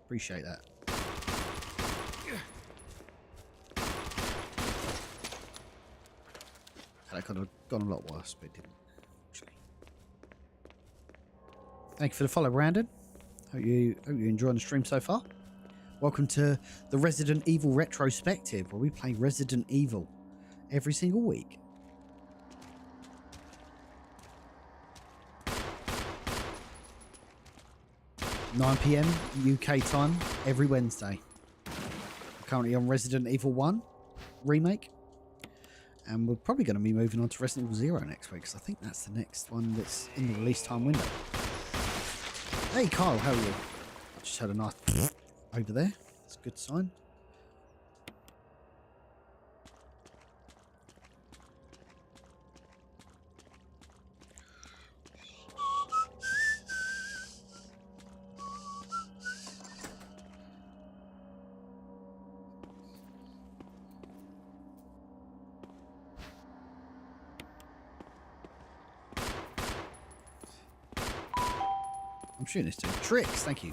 Appreciate that. That could have gone a lot worse, but it didn't. Actually. Thank you for the follow, Brandon. Hope you're enjoying the stream so far. Welcome to the Resident Evil Retrospective, where we play Resident Evil every single week. (9 PM UK time every Wednesday. Currently on Resident Evil 1 Remake. And we're probably going to be moving on to Resident Evil 0 next week, because I think that's the next one that's in the release time window. Hey Kyle, how are you? I just had a nice over there. It's a good sign. I'm shooting this to Tricks, thank you.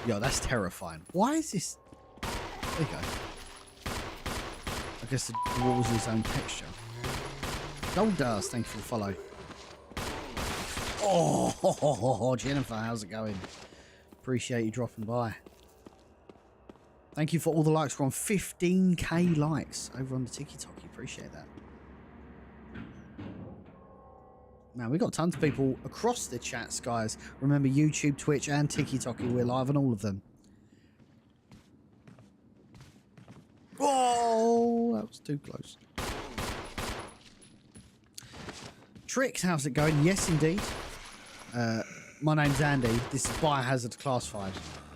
Yo, that's terrifying. Why is this? There you go. I guess the walls is its own texture. Gold Dust, thank you for the follow. Oh, Jennifer, how's it going? Appreciate you dropping by. Thank you for all the likes. We're on 15k likes over on the TikTok. Appreciate that. Man, we got tons of people across the chats, guys. Remember, YouTube, Twitch, and TikTok. We're live on all of them. Whoa, that was too close. Tricks, how's it going? Yes, indeed. My name's Andy. This is Biohazard Declassified.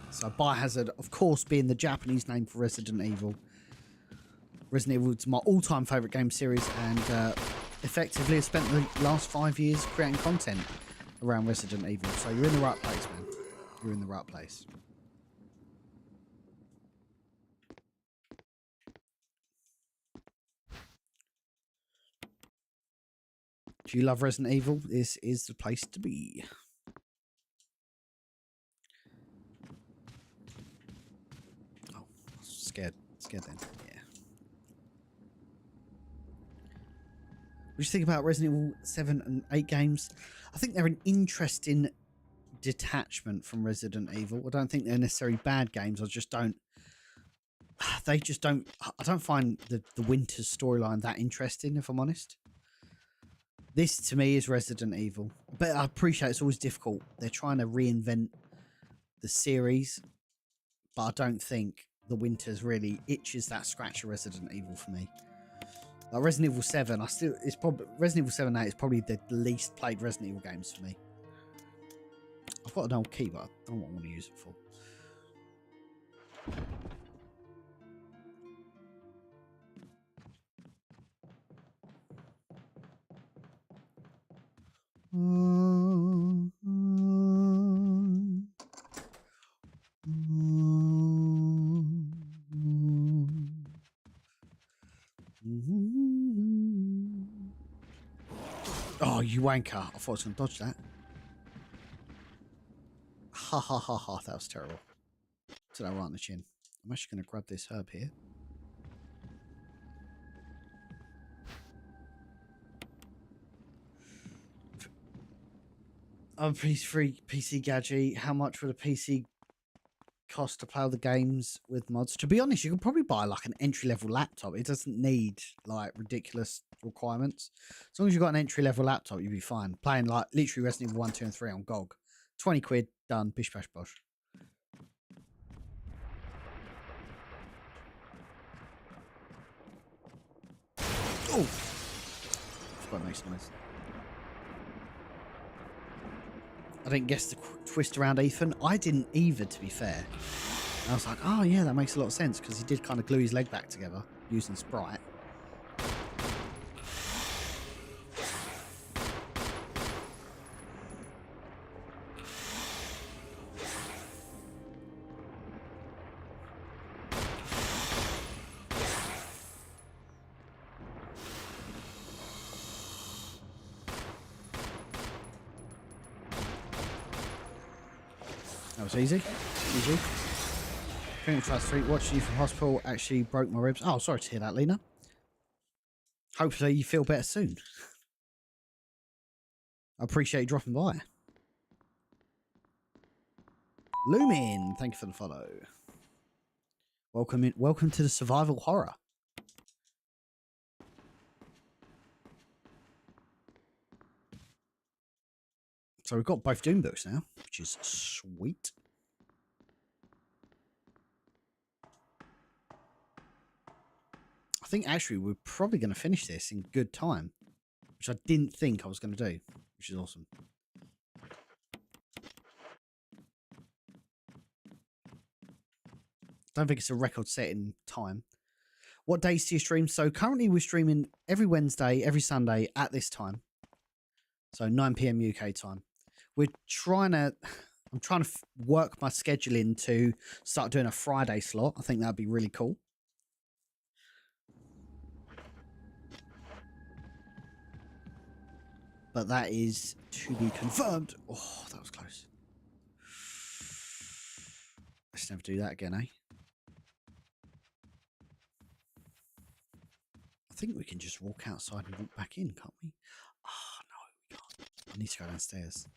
So Biohazard, of course, being the Japanese name for Resident Evil. Resident Evil is my all-time favourite game series, and effectively have spent the last 5 years creating content around Resident Evil. So you're in the right place, man. You're in the right place. If you love Resident Evil, this is the place to be. Oh, scared then. Yeah. What do you think about Resident Evil 7 and 8 games? I think they're an interesting detachment from Resident Evil. I don't think they're necessarily bad games. I just don't. They just don't. I don't find the Winters storyline that interesting, if I'm honest. This to me is Resident Evil, but I appreciate it's always difficult. They're trying to reinvent the series, but I don't think the Winters really itches that scratch of Resident Evil for me. Like Resident Evil 7, it's probably Resident Evil 7 8 is probably the least played Resident Evil games for me. I've got an old key, but I don't know what I want to use it for. Oh, you wanker. I thought I was going to dodge that. Ha ha ha ha, that was terrible. To that right on the chin. I'm actually going to grab this herb here. I'm free PC gadget. How much would a PC cost to play all the games with mods? To be honest, you could probably buy like an entry-level laptop. It doesn't need like ridiculous requirements. As long as you've got an entry-level laptop, you'll be fine. Playing like literally Resident Evil 1, 2 and 3 on GOG. 20 quid, done, bish bash bosh. Oh! Forgot to make some noise. I didn't guess the twist around Ethan. I didn't either, to be fair. And I was like, oh yeah, that makes a lot of sense, because he did kind of glue his leg back together using Sprite. That was easy. Easy. Clinical Trust 3. Watching you from hospital actually broke my ribs. Oh, sorry to hear that, Lena. Hopefully you feel better soon. I appreciate you dropping by. Lumin, thank you for the follow. Welcome to the survival horror. So we've got both Doom books now, which is sweet. I think actually we're probably going to finish this in good time, which I didn't think I was going to do, which is awesome. Don't think it's a record-setting time. What days do you stream? So currently we're streaming every Wednesday, every Sunday at this time. So 9 PM UK time. I'm trying to work my schedule in to start doing a Friday slot. I think that'd be really cool. But that is to be confirmed. Oh, that was close. Let's never do that again, eh? I think we can just walk outside and walk back in, can't we? Oh, no, we can't. I need to go downstairs.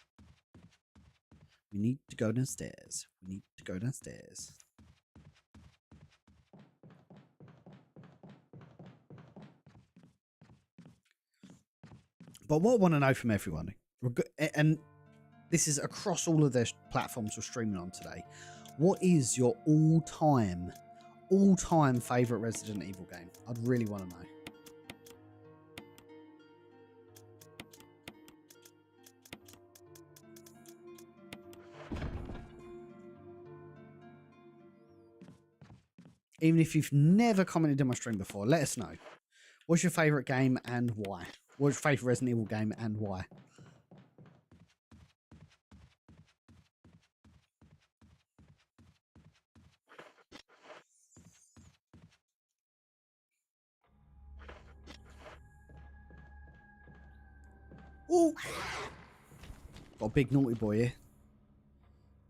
We need to go downstairs. We need to go downstairs. But what I want to know from everyone, and this is across all of the platforms we're streaming on today, what is your all-time favourite Resident Evil game? I'd really want to know. Even if you've never commented on my stream before, let us know. What's your favourite game and why? What's your favourite Resident Evil game and why? Oh! Got a big naughty boy here.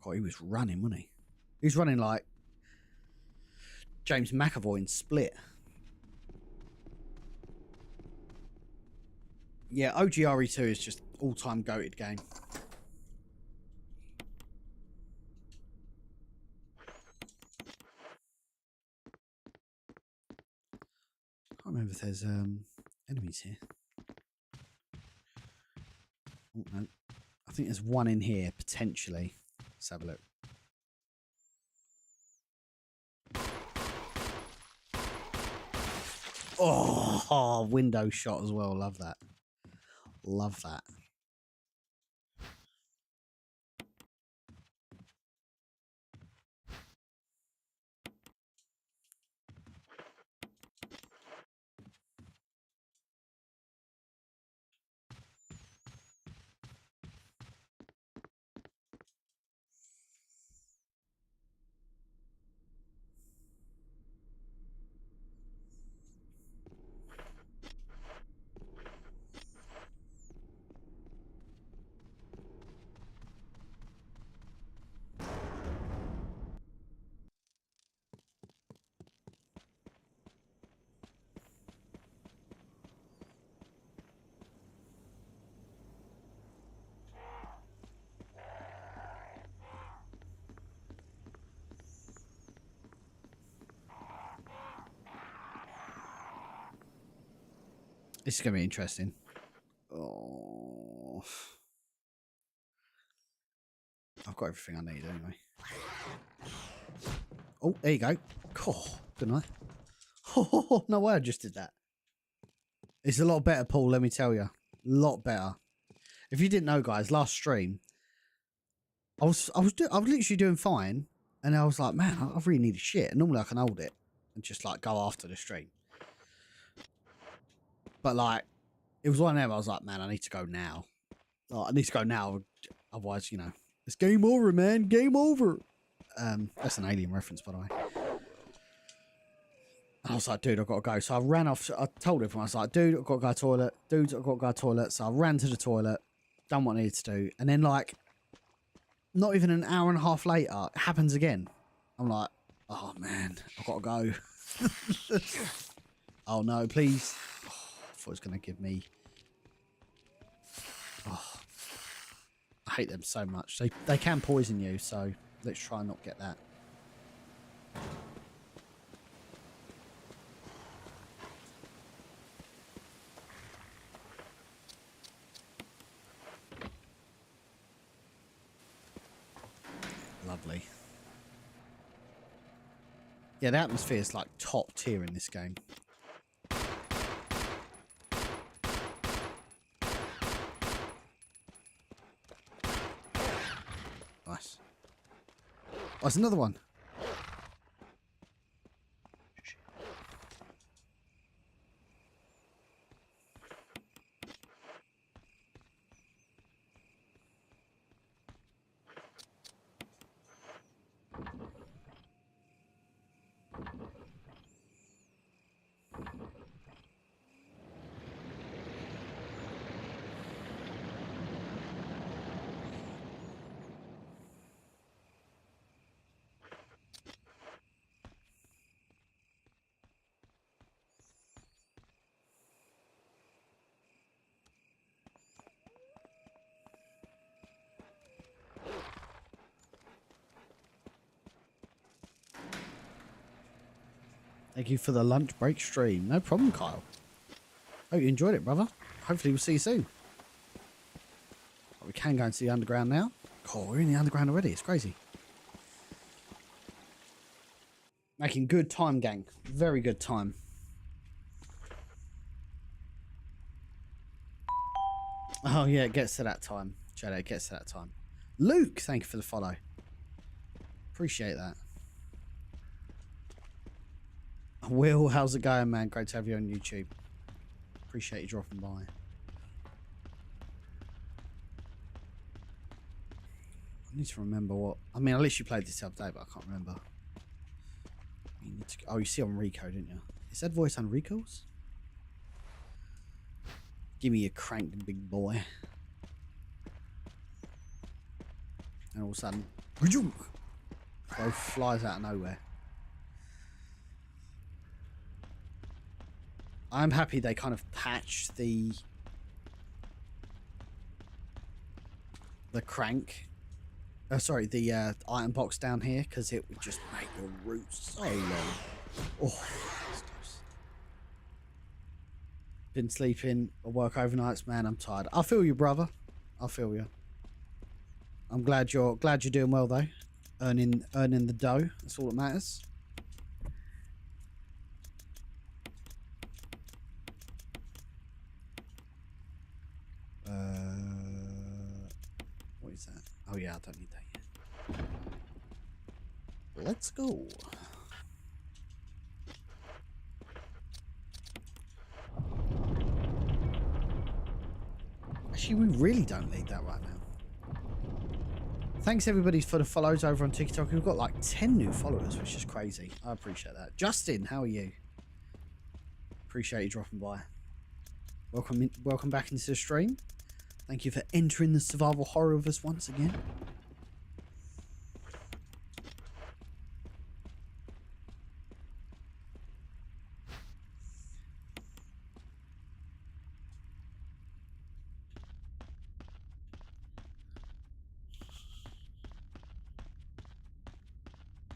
God, he was running, wasn't he? He was running like James McAvoy in Split. Yeah, OGRE2 is just All-time goated game. I can't remember if there's enemies here. Oh, no. I think there's one in here, potentially. Let's have a look. Oh, window shot as well. Love that. Love that. This is going to be interesting. Oh, I've got everything I need anyway. Oh, there you go. Oh, good night. Oh, no way I just did that. It's a lot better, Paul, let me tell you. A lot better. If you didn't know, guys, last stream, I was literally doing fine, and I was like, man, I really need a shit. And normally I can hold it and just like go after the stream. But like, it was one of them. I was like, man, I need to go now. Like, I need to go now, otherwise, you know, it's game over, man. Game over. That's an Alien reference, by the way. And I was like, dude, I've got to go. So I ran off. I told everyone, I was like, dude, I've got to go to the toilet. Dude, I've got to go to the toilet. So I ran to the toilet, done what I needed to do. And then, like, not even an hour and a half later, it happens again. I'm like, oh, man, I've got to go. Oh, no, please. Oh, I thought it was going to give me... Oh, I hate them so much. They can poison you, so let's try and not get that. Lovely. Yeah, the atmosphere is like top tier in this game. Nice. Oh, there's another one. Thank you for the lunch break stream. No problem, Kyle. Hope you enjoyed it, brother. Hopefully we'll see you soon. We can go into the underground now. Oh, we're in the underground already. It's crazy. Making good time, gang. Very good time. Oh, yeah, it gets to that time. Jada, it gets to that time. Luke, thank you for the follow. Appreciate that. Will, how's it going, man? Great to have you on YouTube. Appreciate you dropping by. I need to remember what... I mean, at least you played this the other day, but I can't remember. You need to... Oh, you see on Rico, didn't you? Is that voice on Rico's? Give me a cranked big boy. And all of a sudden... Bro flies out of nowhere. I'm happy they kind of patched the the crank. Sorry, the item box down here, because it would just make your route so long. Oh, been sleeping. I work overnights, man. I'm tired. I feel you, brother. I feel you. I'm glad you're doing well though. Earning the dough. That's all that matters. What is that? Oh yeah, I don't need that yet. Let's go. Actually, we really don't need that right now. Thanks everybody for the follows over on TikTok. We've got like 10 new followers, which is crazy. I appreciate that. Justin, how are you? Appreciate you dropping by. Welcome back into the stream. Thank you for entering the survival horror with us once again.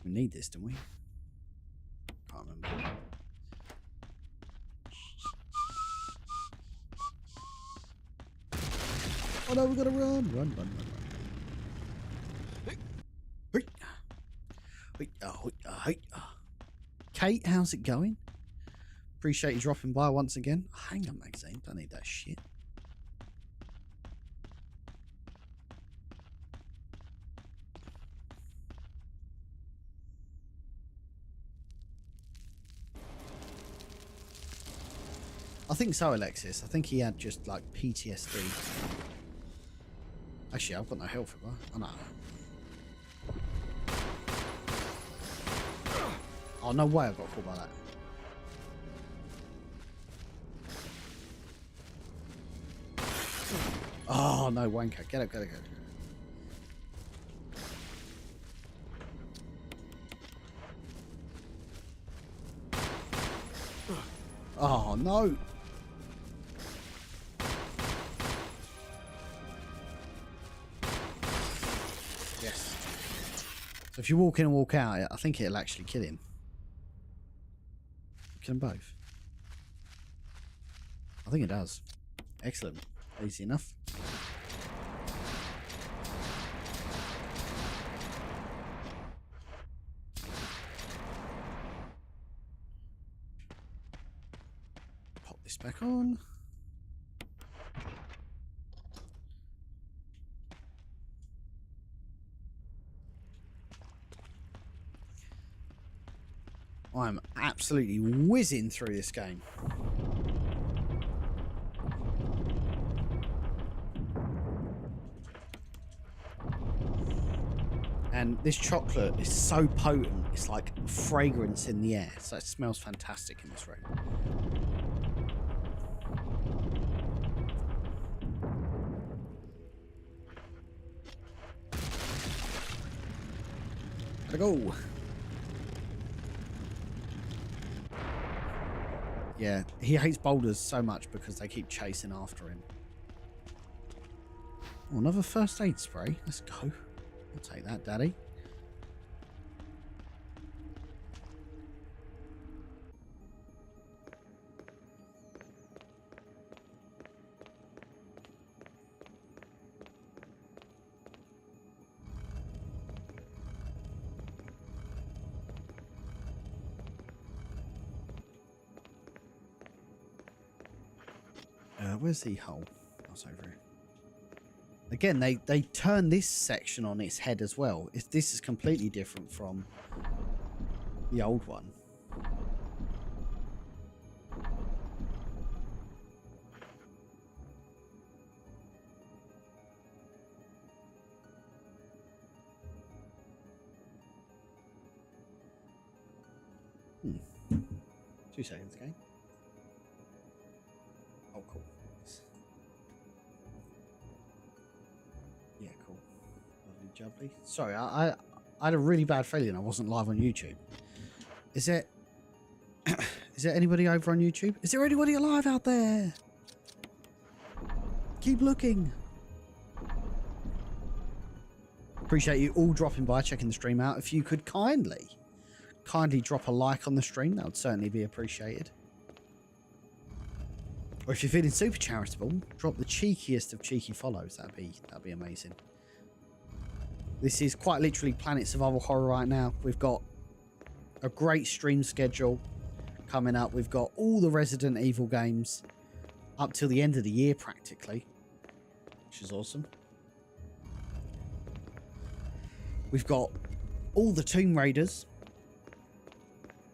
We need this, don't we? Can't remember. Oh no, we gotta run. Run. Kate, how's it going? Appreciate you dropping by once again. Hang on, magazine. Don't need that shit. I think so, Alexis. I think he had just like PTSD. Actually, I've got no health, have I? Oh no. Oh, no way I got caught by that. Oh, no, wanker. Get up. Oh, no. Yes. So if you walk in and walk out, I think it'll actually kill him. Kill them both. I think it does. Excellent. Easy enough. Pop this back on. I'm absolutely whizzing through this game. And this chocolate is so potent, it's like fragrance in the air. So it smells fantastic in this room. Gotta go. Yeah, he hates boulders so much because they keep chasing after him. Oh, another first aid spray. Let's go. I'll take that, Daddy. Where's the hole? That's over here. Again, they turn this section on its head as well. This is completely different from the old one. Hmm. 2 seconds, okay? Oh, cool. Yeah, cool. Lovely jubbly. Sorry, I had a really bad feeling I wasn't live on YouTube. Is there anybody over on YouTube? Is there anybody alive out there? Keep looking. Appreciate you all dropping by, checking the stream out. If you could kindly drop a like on the stream, that would certainly be appreciated. Or if you're feeling super charitable, drop the cheekiest of cheeky follows. That'd be amazing. This is quite literally Planet Survival Horror right now. We've got a great stream schedule coming up. We've got all the Resident Evil games up till the end of the year practically, which is awesome. We've got all the Tomb Raiders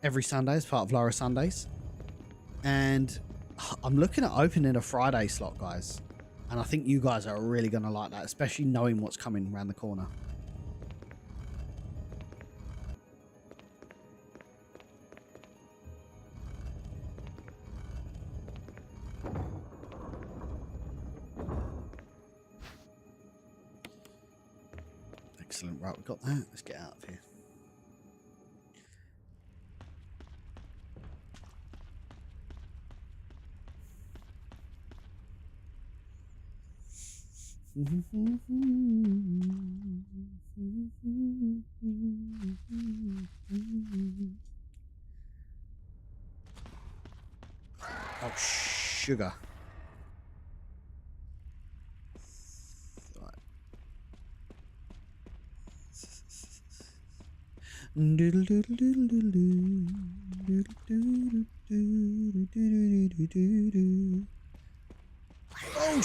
every Sunday as part of Laura Sundays. And I'm looking at opening a Friday slot, guys. And I think you guys are really going to like that, especially knowing what's coming around the corner. Excellent. Right, we've got that. Let's get out of here. Oh, sugar. Oh,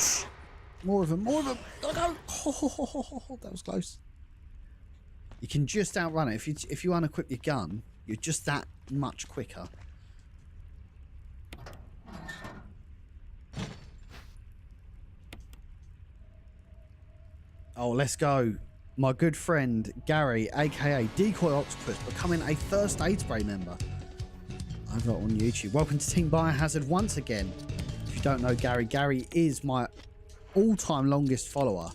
more of them, more of them. Gotta go. Oh, that was close. You can just outrun it. If you unequip your gun, you're just that much quicker. Oh, let's go. My good friend Gary, aka Decoy Octopus, becoming a First Aid Spray member. I've got on YouTube. Welcome to Team Biohazard once again. If you don't know Gary, Gary is my all-time longest follower.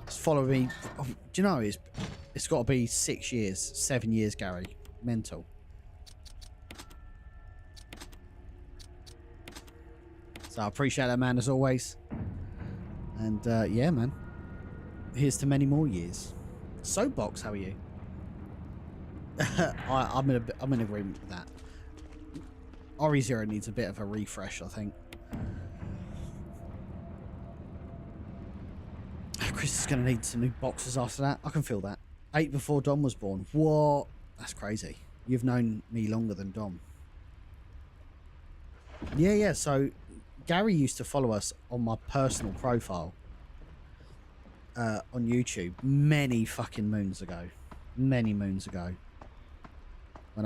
He's followed me. Oh, do you know it's got to be 6 years, 7 years, Gary. Mental. So I appreciate that, man, as always. And yeah, man. Here's to many more years. Soapbox, how are you? I'm in agreement with that. RE0 needs a bit of a refresh, I think. Chris is going to need some new boxes after that. I can feel that. 8 before Dom was born. What? That's crazy. You've known me longer than Dom. Yeah. So Gary used to follow us on my personal profile. On YouTube many fucking moons ago, when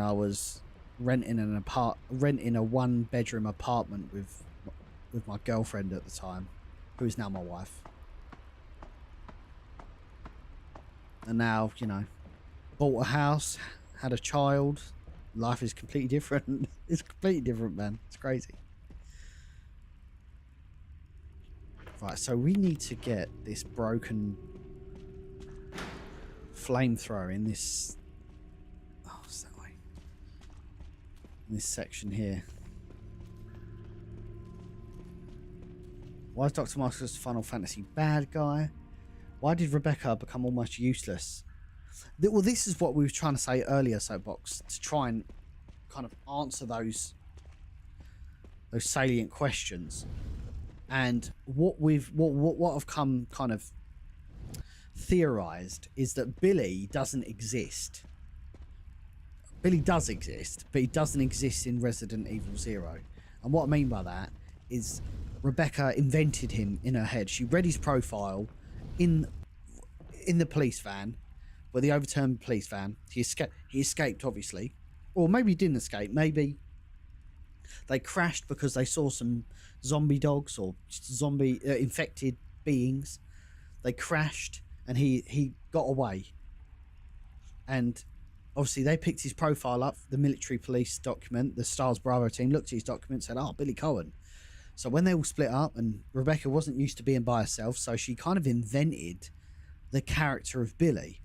I was renting a 1-bedroom apartment with my girlfriend at the time, who is now my wife. And now, you know, bought a house, had a child. Life is completely different. It's completely different, man. It's crazy. Right, so we need to get this broken flamethrower in this... Oh, what's that way? In this section here. Why is Dr. Marcus Final Fantasy bad guy? Why did Rebecca become almost useless? Well, this is what we were trying to say earlier, Soapbox, to try and kind of answer those salient questions. And what I've come kind of theorized is that Billy doesn't exist. Billy does exist, but he doesn't exist in Resident Evil 0. And what I mean by that is Rebecca invented him in her head. She read his profile in the police van, well, the overturned police van. He escaped, obviously, or maybe he didn't escape. Maybe they crashed because they saw some zombie dogs or zombie infected beings. They crashed and he got away. And obviously they picked his profile up, the military police document. The Stars Bravo team looked at his document and said, oh, Billy Cohen. So when they all split up, and Rebecca wasn't used to being by herself, so she kind of invented the character of Billy.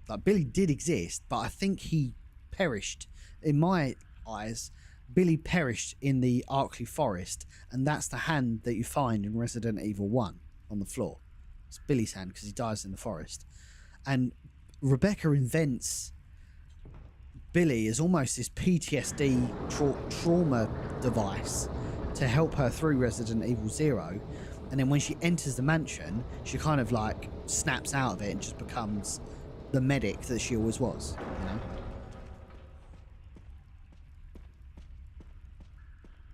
Like, Billy did exist, but I think he perished. In my eyes, Billy perished in the Arkley Forest, and that's the hand that you find in Resident Evil 1 on the floor. It's Billy's hand because he dies in the forest. And Rebecca invents Billy as almost this PTSD trauma device to help her through Resident Evil 0. And then when she enters the mansion, she kind of like snaps out of it and just becomes the medic that she always was, you know?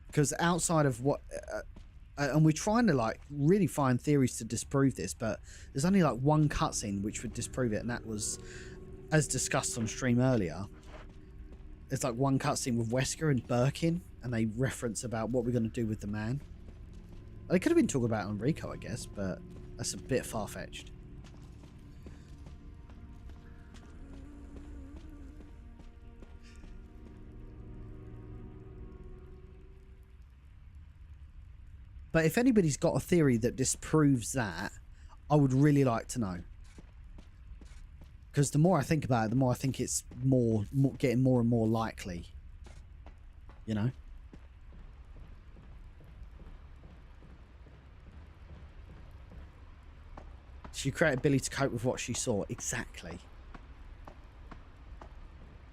Because outside of what... and we're trying to like really find theories to disprove this, but there's only like one cutscene which would disprove it, and that was, as discussed on stream earlier, there's like one cutscene with Wesker and Birkin, and they reference about what we're going to do with the man. They could have been talking about it on Rico, I guess, but that's a bit far-fetched. But if anybody's got a theory that disproves that, I would really like to know. Because the more I think about it, the more I think it's getting more and more likely. You know? She created Billy to cope with what she saw. Exactly.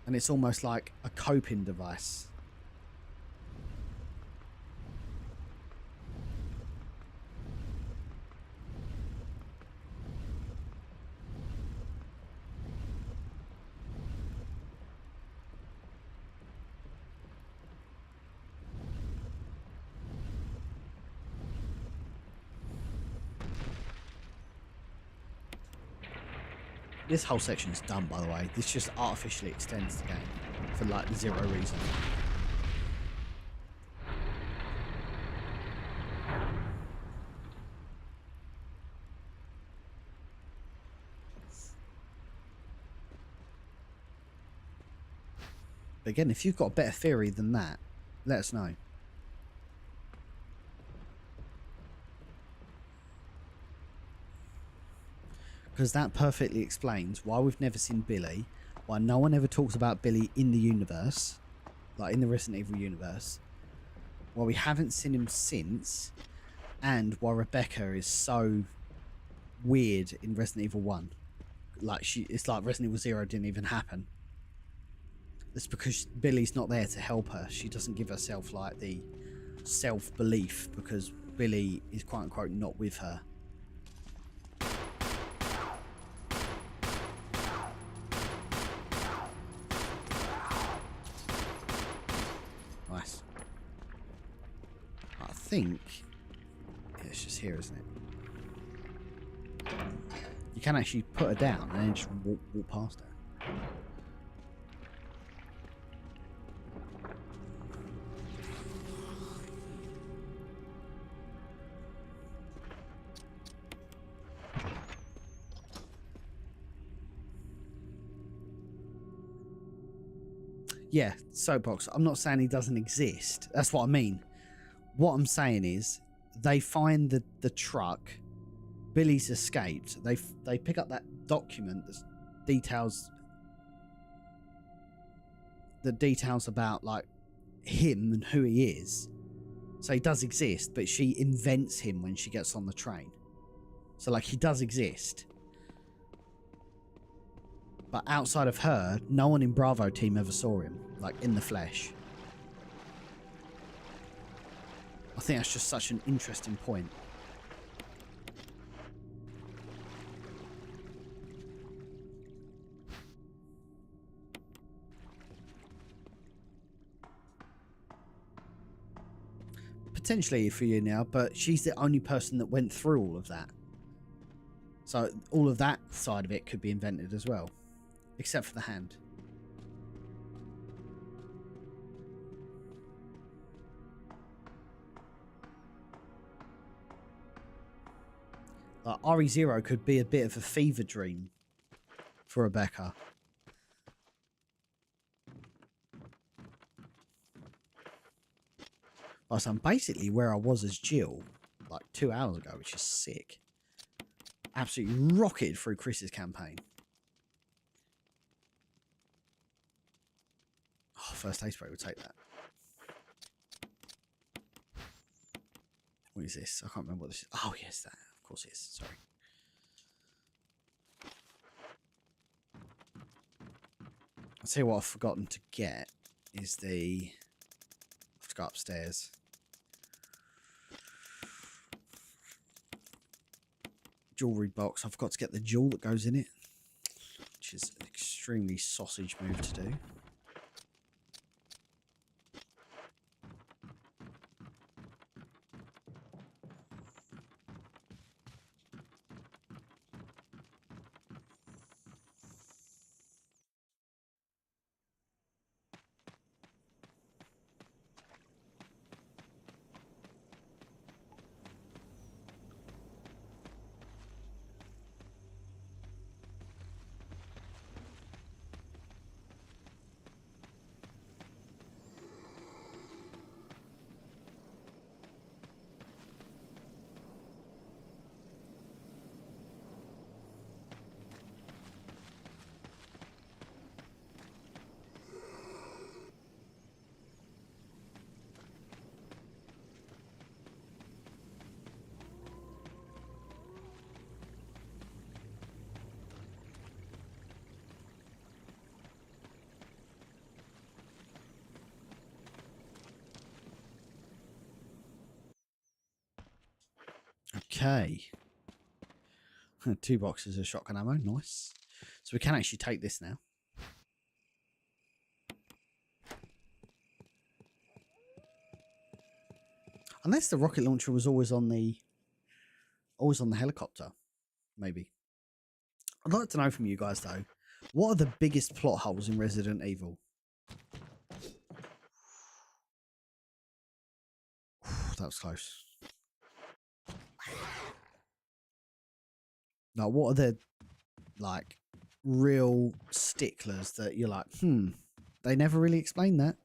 And it's almost like a coping device. This whole section is done, by the way. This just artificially extends the game for like zero reason. But again, if you've got a better theory than that, let us know. Because that perfectly explains why we've never seen Billy, why no one ever talks about Billy in the universe, like in the Resident Evil universe, why we haven't seen him since, and why Rebecca is so weird in Resident Evil 1. Like it's like Resident Evil 0 didn't even happen. It's because Billy's not there to help her. She doesn't give herself like the self-belief because Billy is quote unquote not with her. Nice. I think it's just here, isn't it? You can actually put her down and then just walk past her. Yeah, soapbox. I'm not saying he doesn't exist. That's what I mean. What I'm saying is they find the truck. Billy's escaped. They pick up that document that details about like him and who he is. So he does exist, but she invents him when she gets on the train. So like he does exist. But outside of her, no one in Bravo team ever saw him, like in the flesh. I think that's just such an interesting point. Potentially for you now, but she's the only person that went through all of that. So all of that side of it could be invented as well. Except for the hand. Like RE0 could be a bit of a fever dream for Rebecca. Well, so I'm basically where I was as Jill like 2 hours ago, which is sick. Absolutely rocketed through Chris's campaign. Oh, first aid spray will take that. What is this? I can't remember what this is. Oh, yes, that. Of course it is. Sorry. I'll tell you what I've forgotten to get is the... I have to go upstairs. Jewellery box. I forgot to get the jewel that goes in it, which is an extremely sausage move to do. Okay. 2 boxes of shotgun ammo. Nice. So we can actually take this now. Unless the rocket launcher was always on the helicopter. Maybe. I'd like to know from you guys though, what are the biggest plot holes in Resident Evil? That was close. Now, what are the, like, real sticklers that you're like, they never really explained that.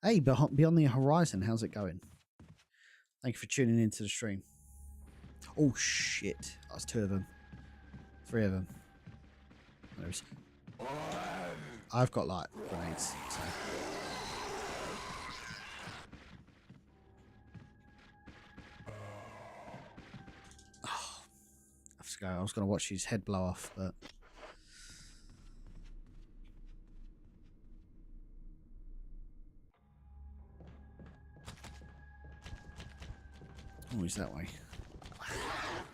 Hey, Beyond the Horizon, how's it going? Thank you for tuning into the stream. Oh, shit. That's 2 of them. 3 of them. There's... I've got, like, grenades, so... I was going to watch his head blow off, but... Oh, he's that way.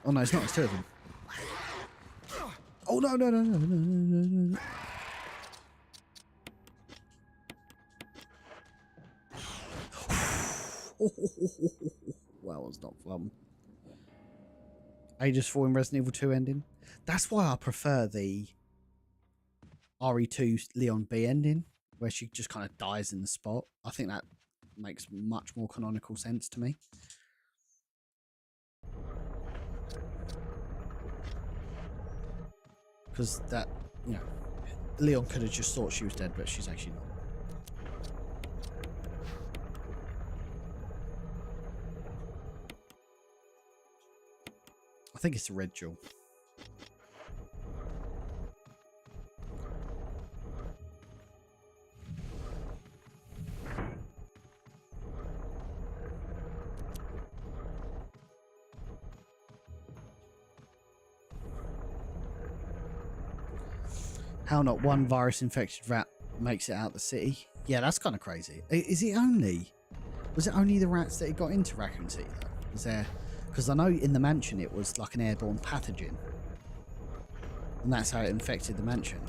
Oh, no, it's not. It's 2 of them. Oh, no, no, no, no, no, no, no. That was not fun. Aegis 4 in Resident Evil 2 ending. That's why I prefer the RE2 Leon B ending, where she just kind of dies in the spot. I think that makes much more canonical sense to me. Because that, you know, Leon could have just thought she was dead, but she's actually not. I think it's the red jewel. How not one virus-infected rat makes it out the city? Yeah, that's kind of crazy. Was it only the rats that it got into Raccoon City though? Was there... Because I know in the mansion it was like an airborne pathogen. And that's how it infected the mansion.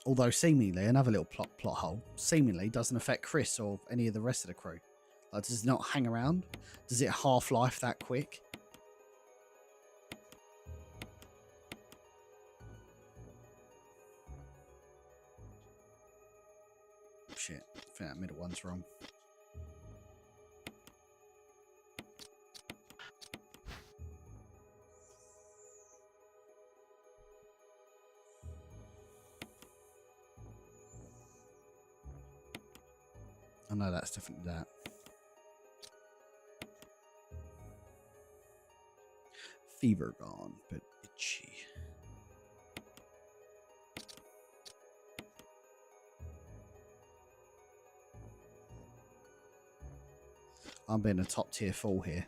Although seemingly, another little plot hole, seemingly doesn't affect Chris or any of the rest of the crew. Like, does it not hang around? Does it half-life that quick? Shit, I think that middle one's wrong. I know that's definitely that. Fever gone, but itchy. I'm being a top tier fool here.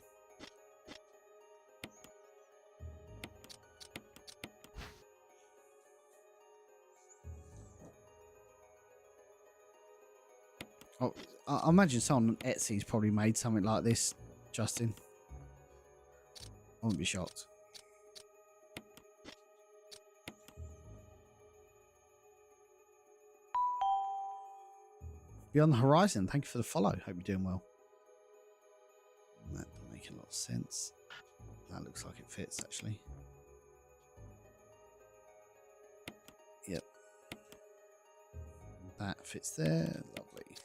Oh, I imagine someone on Etsy's probably made something like this, Justin. I wouldn't be shocked. Beyond the Horizon, thank you for the follow. Hope you're doing well. That doesn't make a lot of sense. That looks like it fits, actually. Yep. That fits there. Lovely.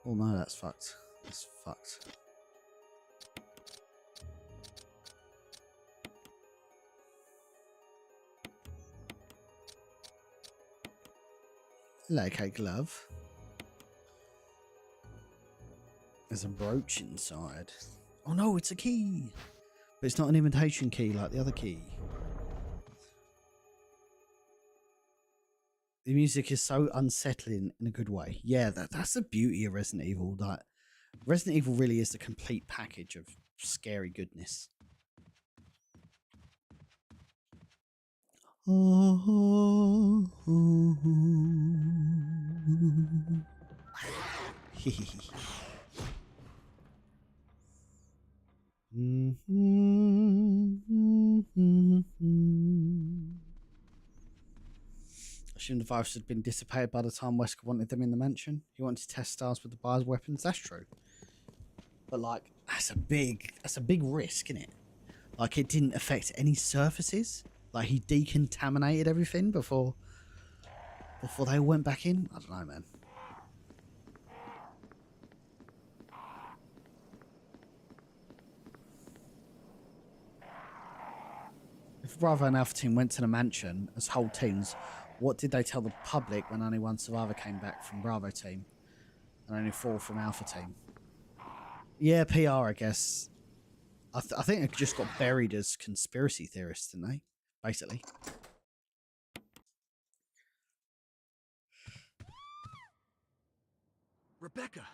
Oh no, that's fucked. That's fucked. Like a glove. There's a brooch inside. Oh no, it's a key. But it's not an imitation key like the other key. The music is so unsettling in a good way. Yeah, that's the beauty of Resident Evil. Like, Resident Evil really is the complete package of scary goodness. I assume the virus had been dissipated by the time Wesker wanted them in the mansion. He wanted to test stars with the buyer's weapons. That's true. But like, that's a big risk, isn't it? Like, it didn't affect any surfaces. Like, he decontaminated everything before they went back in. I don't know, man. If Bravo and Alpha Team went to the mansion as whole teams, what did they tell the public when only one survivor came back from Bravo Team and only 4 from Alpha Team? Yeah, PR, I guess. I think they just got buried as conspiracy theorists, didn't they? Basically. Rebecca,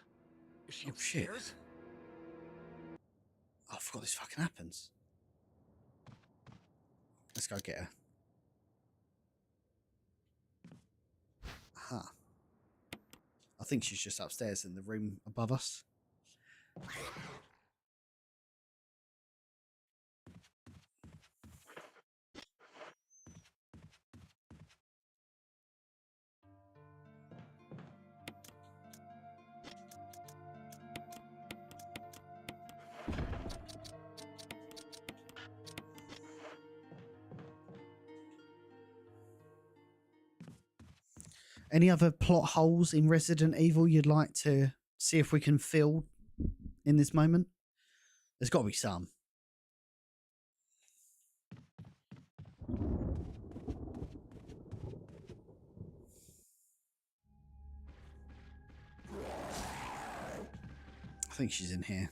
is she shit. upstairs? Oh, I forgot this fucking happens. Let's go get her. Aha. I think she's just upstairs in the room above us. Any other plot holes in Resident Evil you'd like to see if we can fill in this moment? There's got to be some. I think she's in here.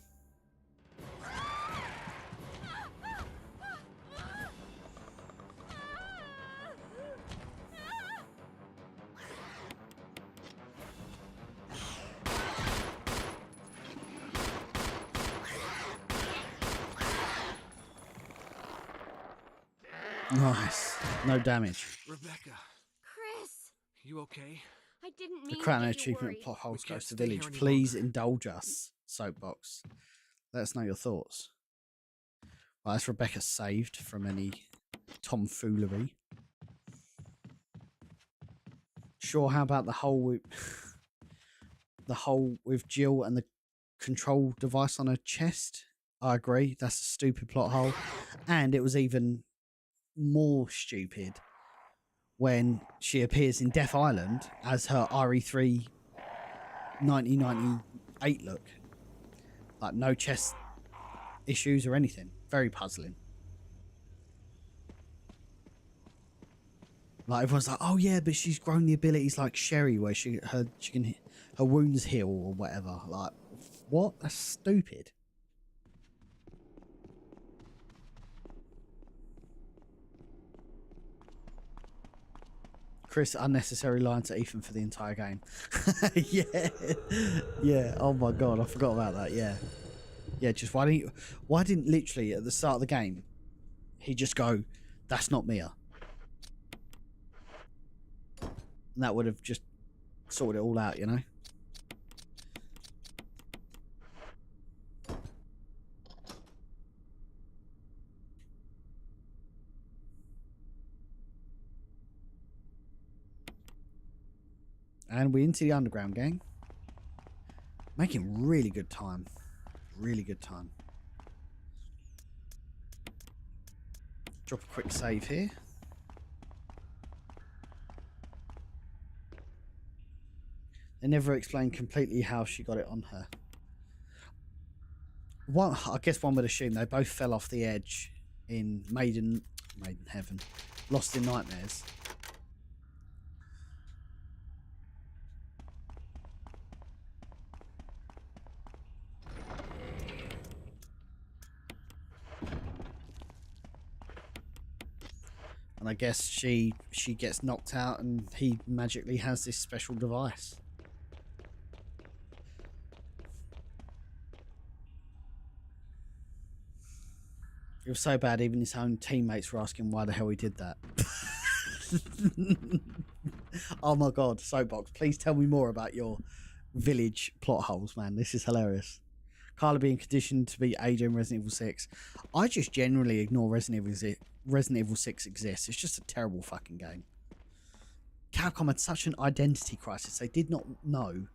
Nice. No damage. Rebecca, Chris, you okay? I didn't The mean crown to and get you achievement worried. plot holes We can't goes to stay here village. any Please longer. indulge us. Soapbox. Let us know your thoughts. Well, that's Rebecca saved from any tomfoolery. Sure, how about the whole with Jill and the control device on her chest? I agree. That's a stupid plot hole. And it was even more stupid when she appears in Death Island as her RE3 1998 look. Like, no chest issues or anything. Very puzzling. Like, everyone's like, oh yeah, but she's grown the abilities like Sherry, where her wounds heal or whatever. Like, what? That's stupid. Chris, unnecessary line to Ethan for the entire game. Yeah. Yeah. Oh my god, I forgot about that. Yeah. Yeah, just why didn't literally at the start of the game he just go, "That's not Mia," and that would have just sorted it all out, you know. And we're into the underground, gang. Making really good time. Really good time. Drop a quick save here. They never explained completely how she got it on her. I guess one would assume they both fell off the edge in Maiden Heaven. Lost in Nightmares. And I guess she gets knocked out and he magically has this special device. It was so bad even his own teammates were asking why the hell he did that. Oh my god, Soapbox, please tell me more about your village plot holes, man. This is hilarious. Carla being conditioned to be AJ in Resident Evil 6. I just generally ignore Resident Evil 6 exists. It's just a terrible fucking game. Capcom had such an identity crisis. They did not know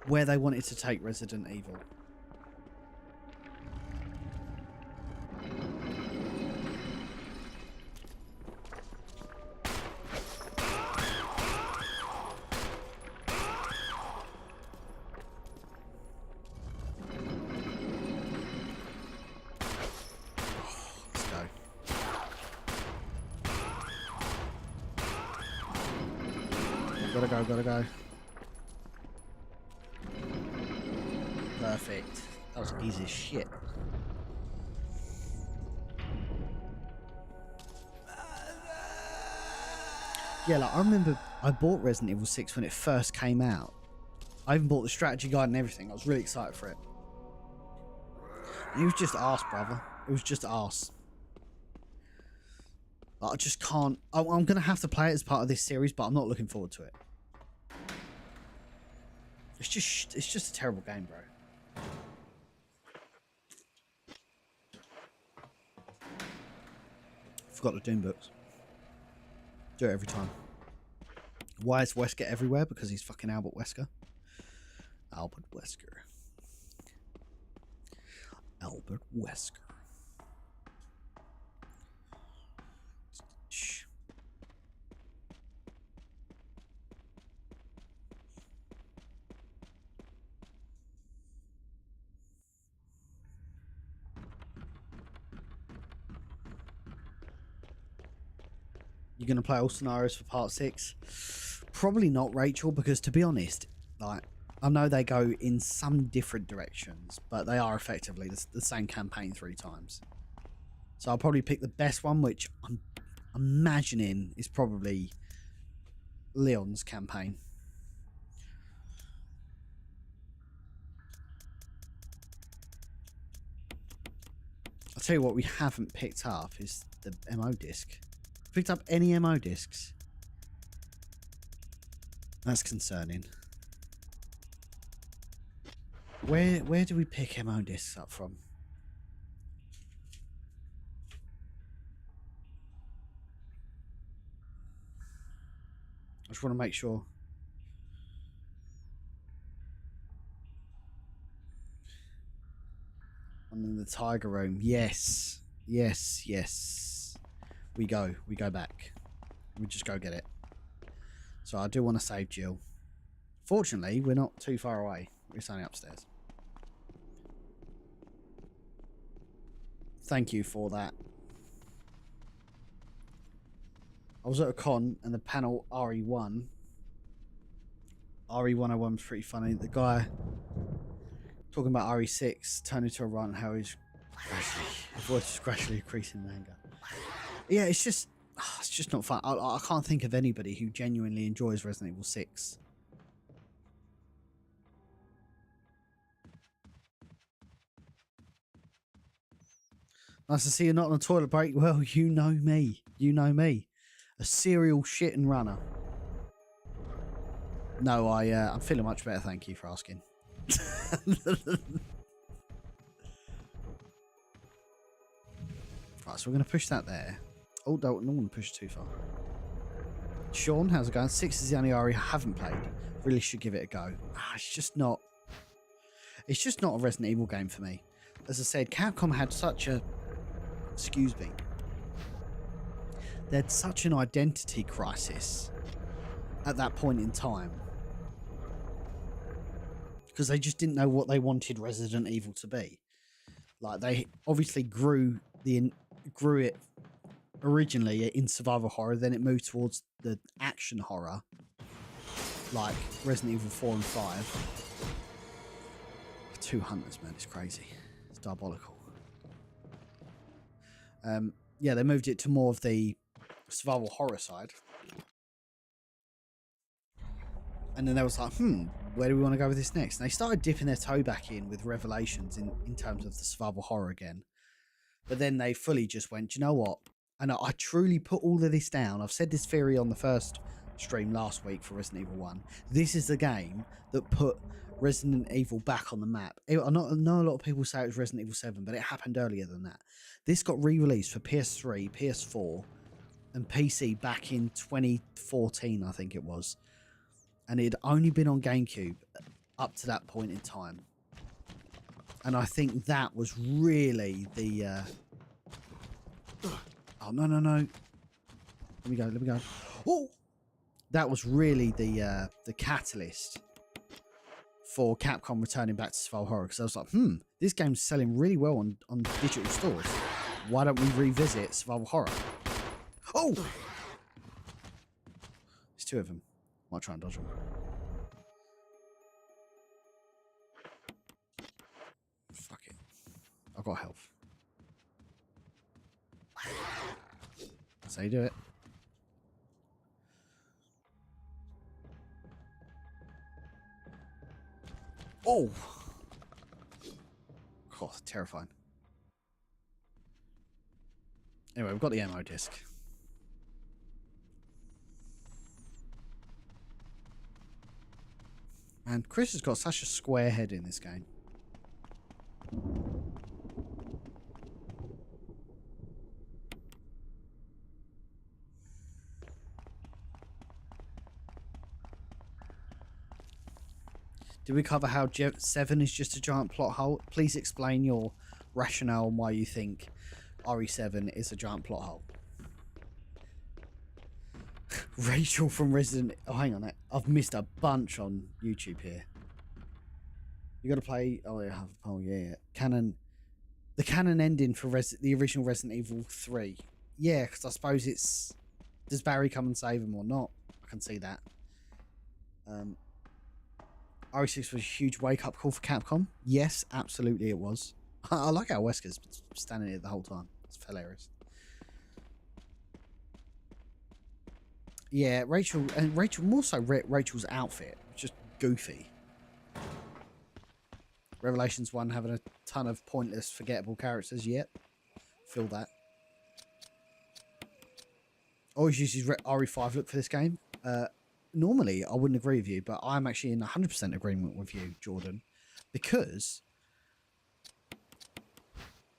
where they wanted to take Resident Evil. Gotta go. Perfect. That was easy as shit. Yeah, like I remember I bought Resident Evil 6 when it first came out. I even bought the strategy guide and everything. I was really excited for it. And it was just arse, brother. It was just arse. I just can't. I'm going to have to play it as part of this series, but I'm not looking forward to it. It's just a terrible game, bro. Forgot the Doom books. Do it every time. Why is Wesker everywhere? Because he's fucking Albert Wesker. Albert Wesker. Albert Wesker. You're going to play all scenarios for part 6? Probably not, Rachel, because to be honest, like, I know they go in some different directions, but they are effectively the same campaign 3 times. So I'll probably pick the best one, which I'm imagining is probably Leon's campaign. I'll tell you what we haven't picked up is the MO disc. Picked up any MO discs? That's concerning. Where do we pick MO discs up from? I just want to make sure. And then the Tiger Room. Yes. Yes, yes. We go back. We just go get it. So I do want to save Jill. Fortunately, we're not too far away. We're only upstairs. Thank you for that. I was at a con and the panel RE1. RE101 was pretty funny. The guy talking about RE6 turned into a run, how his voice is gradually increasing in anger. Yeah, it's just not fun. I can't think of anybody who genuinely enjoys Resident Evil 6. Nice to see you're not on a toilet break. Well, you know me. You know me. A serial shit and runner. No, I'm feeling much better. Thank you for asking. Right, so we're going to push that there. Oh, don't want to push it too far. Sean, how's it going? 6 is the only area I haven't played. Really should give it a go. It's just not a Resident Evil game for me. As I said, Capcom had such a... Excuse me. They had such an identity crisis at that point in time. Because they just didn't know what they wanted Resident Evil to be. Like, they obviously grew it originally in survival horror, then it moved towards the action horror, like Resident Evil 4 and 5. 2 hunters, man, it's crazy. It's diabolical. Yeah, they moved it to more of the survival horror side. And then they was like, where do we want to go with this next? And they started dipping their toe back in with Revelations in terms of the survival horror again. But then they fully just went, you know what? And I truly put all of this down. I've said this theory on the first stream last week for Resident Evil 1. This is the game that put Resident Evil back on the map. I know a lot of people say it was Resident Evil 7, but it happened earlier than that. This got re-released for PS3, PS4, and PC back in 2014, I think it was. And it had only been on GameCube up to that point in time. And I think that was really the... Oh, no. Let me go. Oh! That was really the catalyst for Capcom returning back to survival horror. Because I was like, this game's selling really well on digital stores. Why don't we revisit survival horror? Oh! There's 2 of them. Might try and dodge them. Fuck it. I've got health. That's how you do it. Oh! God, terrifying. Anyway, we've got the ammo disc. Man, Chris has got such a square head in this game. Did we cover how 7 is just a giant plot hole? Please explain your rationale on why you think RE7 is a giant plot hole. Rachel from Resident... Oh, hang on. I've missed a bunch on YouTube here. You got to play... Oh, yeah. Oh, yeah. Canon... The canon ending for the original Resident Evil 3. Yeah, because I suppose it's... Does Barry come and save him or not? I can see that. RE6 was a huge wake-up call for Capcom. Yes, absolutely it was. I like how Wesker's standing here the whole time. It's hilarious. Yeah, Rachel, and Rachel, more so Rachel's outfit, just goofy. Revelations 1 having a ton of pointless, forgettable characters yet. Feel that. Always uses RE5 look for this game. Normally, I wouldn't agree with you, but I'm actually in 100% agreement with you, Jordan, because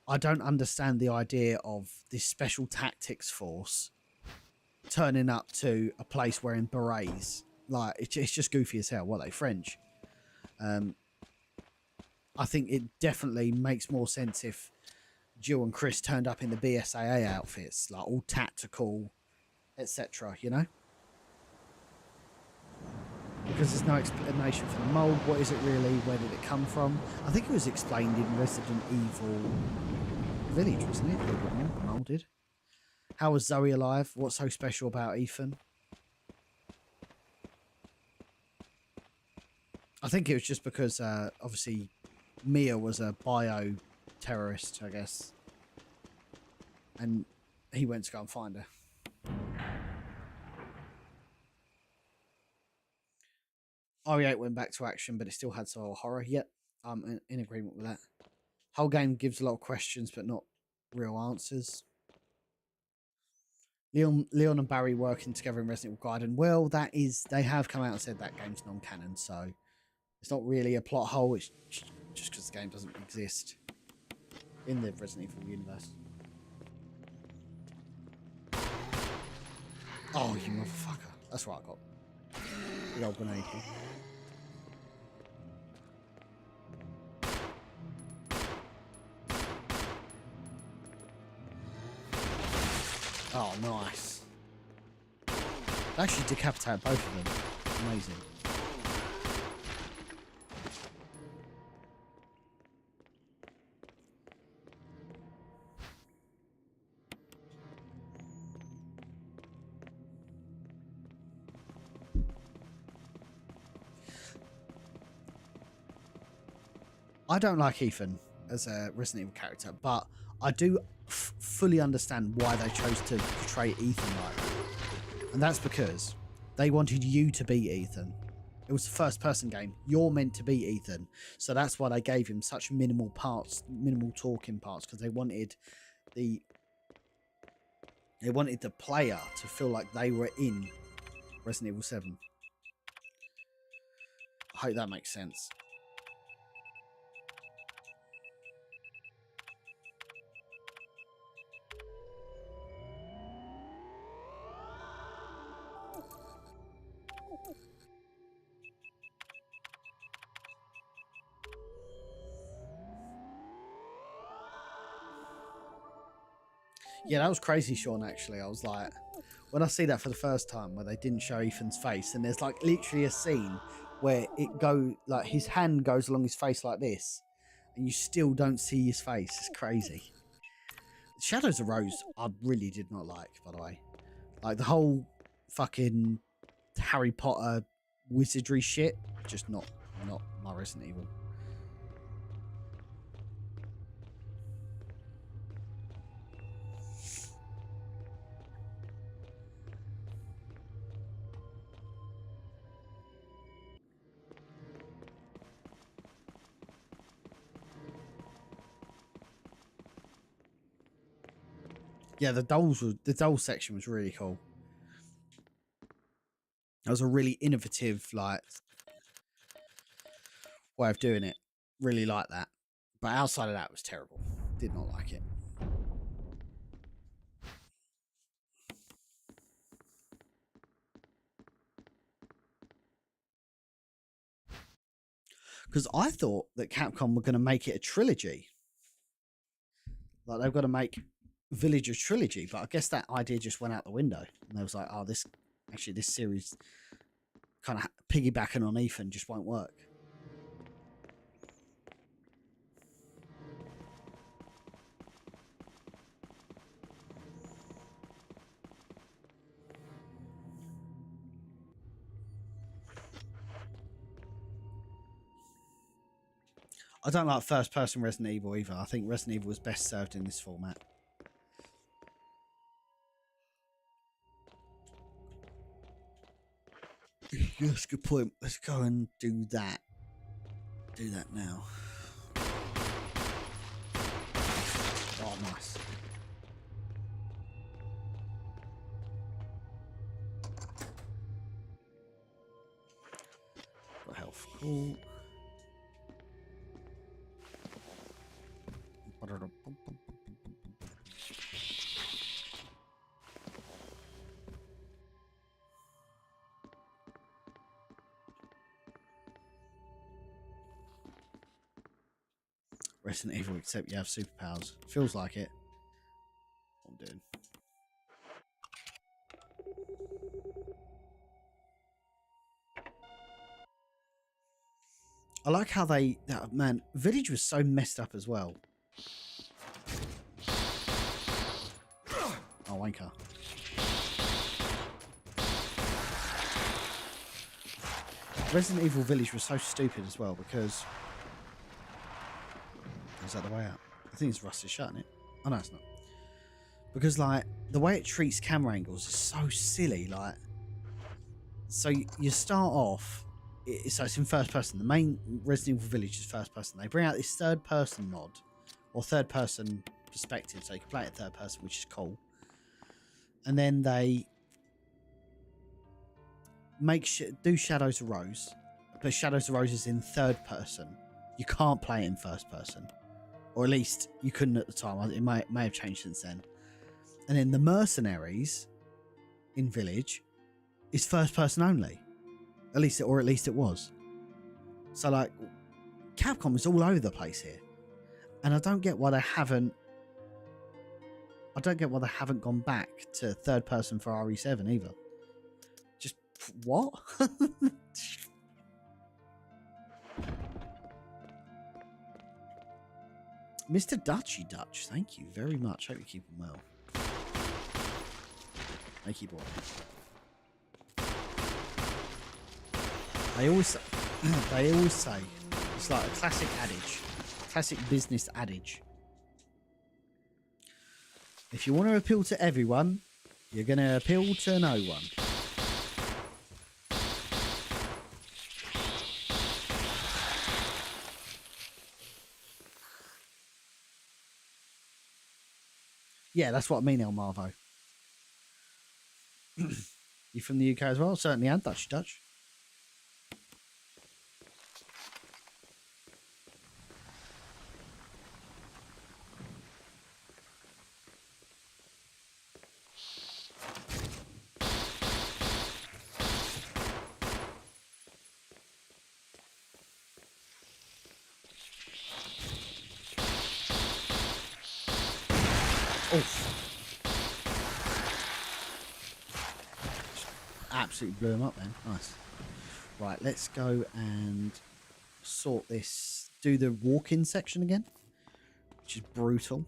I don't understand the idea of this special tactics force turning up to a place wearing berets. Like, it's just goofy as hell. What are they, French? I think it definitely makes more sense if Jill and Chris turned up in the BSAA outfits, like all tactical, etc., you know? Because there's no explanation for the mold. What is it really? Where did it come from? I think it was explained in Resident Evil Village, wasn't it? A little bit more molded. How was Zoe alive? What's so special about Ethan? I think it was just because, obviously, Mia was a bio-terrorist, I guess. And he went to go and find her. RE8 went back to action, but it still had survival horror. Yep, I'm in agreement with that. Whole game gives a lot of questions, but not real answers. Leon and Barry working together in Resident Evil Gaiden. Well, they have come out and said that game's non-canon, so it's not really a plot hole. It's just because the game doesn't exist in the Resident Evil universe. Oh, you motherfucker! That's what I got. Big old grenade here. Oh, nice. They actually decapitate both of them. Amazing. I don't like Ethan as a Resident Evil character, but I do fully understand why they chose to portray Ethan like that. And that's because they wanted you to be Ethan. It was a first-person game. You're meant to be Ethan. So that's why they gave him such minimal talking parts, because they wanted the player to feel like they were in Resident Evil 7. I hope that makes sense. Yeah, that was crazy, Sean, actually. I was like, when I see that for the first time, where they didn't show Ethan's face, and there's like literally a scene where like his hand goes along his face like this, and you still don't see his face. It's crazy. Shadows of Rose, I really did not like, by the way. Like the whole fucking Harry Potter wizardry shit, just not my Resident Evil. Yeah, the dolls section was really cool. That was a really innovative, like, way of doing it. Really like that. But outside of that, it was terrible. Did not like it. Because I thought that Capcom were going to make it a trilogy. Like, they've got to make Village a trilogy, but I guess that idea just went out the window. And they was like, oh, this series kind of piggybacking on Ethan just won't work. I don't like first-person Resident Evil either. I think Resident Evil was best served in this format. That's a good point. Let's go and do that. Do that now. Oh, nice. Got health. Cool. Resident Evil, except you have superpowers. Feels like it. What I'm doing. I like how man, Village was so messed up as well. Oh, wanker. Resident Evil Village was so stupid as well because... Is that the way out? I think it's rusted shut, isn't it? Oh, no, it's not. Because, like, the way it treats camera angles is so silly. Like, so you start off... So it's in first person. The main Resident Evil Village is first person. They bring out this third person mod, or third person perspective, so you can play it third person, which is cool. And then they do Shadows of Rose, but Shadows of Rose is in third person. You can't play it in first person, or at least you couldn't at the time. It may have changed since then. And then the Mercenaries in Village is first person only, at least it was. So like, Capcom is all over the place here, and I don't get why they haven't gone back to third person for RE7 either. Just what? Mr. Dutchy Dutch, thank you very much. Hope you keep him well. Thank you, boy. They always say it's like a classic adage, classic business adage. If you want to appeal to everyone, you're going to appeal to no one. Yeah, that's what I mean, El Marvo. You from the UK as well? Certainly, and Dutch. Absolutely blew him up then. Nice. Right, let's go and sort this. Do the walk-in section again, which is brutal.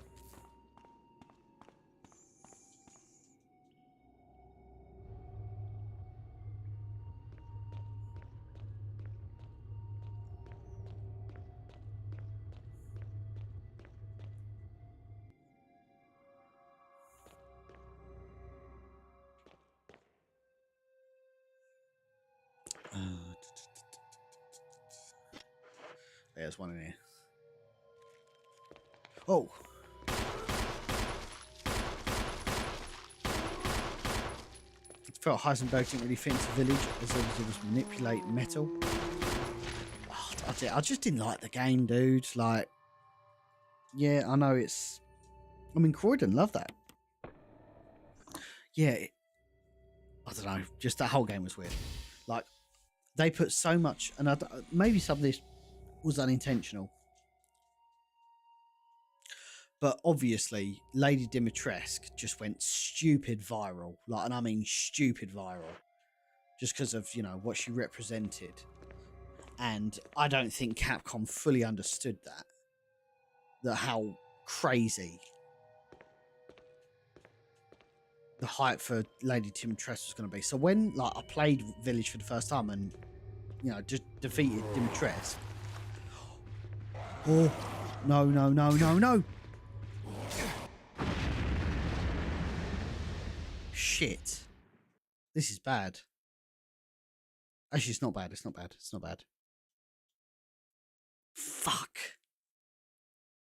There's one in here. Oh. It felt Heisenberg didn't really fit into Village as long as it was manipulate metal. Oh, I just didn't like the game, dude. Like, yeah, I know it's... I mean, Croydon loved that. Yeah, I don't know. Just that whole game was weird. Like, they put so much... And maybe some of this was unintentional, but obviously Lady Dimitrescu just went stupid viral, like, and I mean stupid viral, just because of, you know, what she represented. And I don't think Capcom fully understood that how crazy the hype for Lady Dimitrescu was going to be. So when, like, I played Village for the first time and, you know, just defeated Dimitrescu. Oh, no. Shit. This is bad. Actually, it's not bad. It's not bad. Fuck.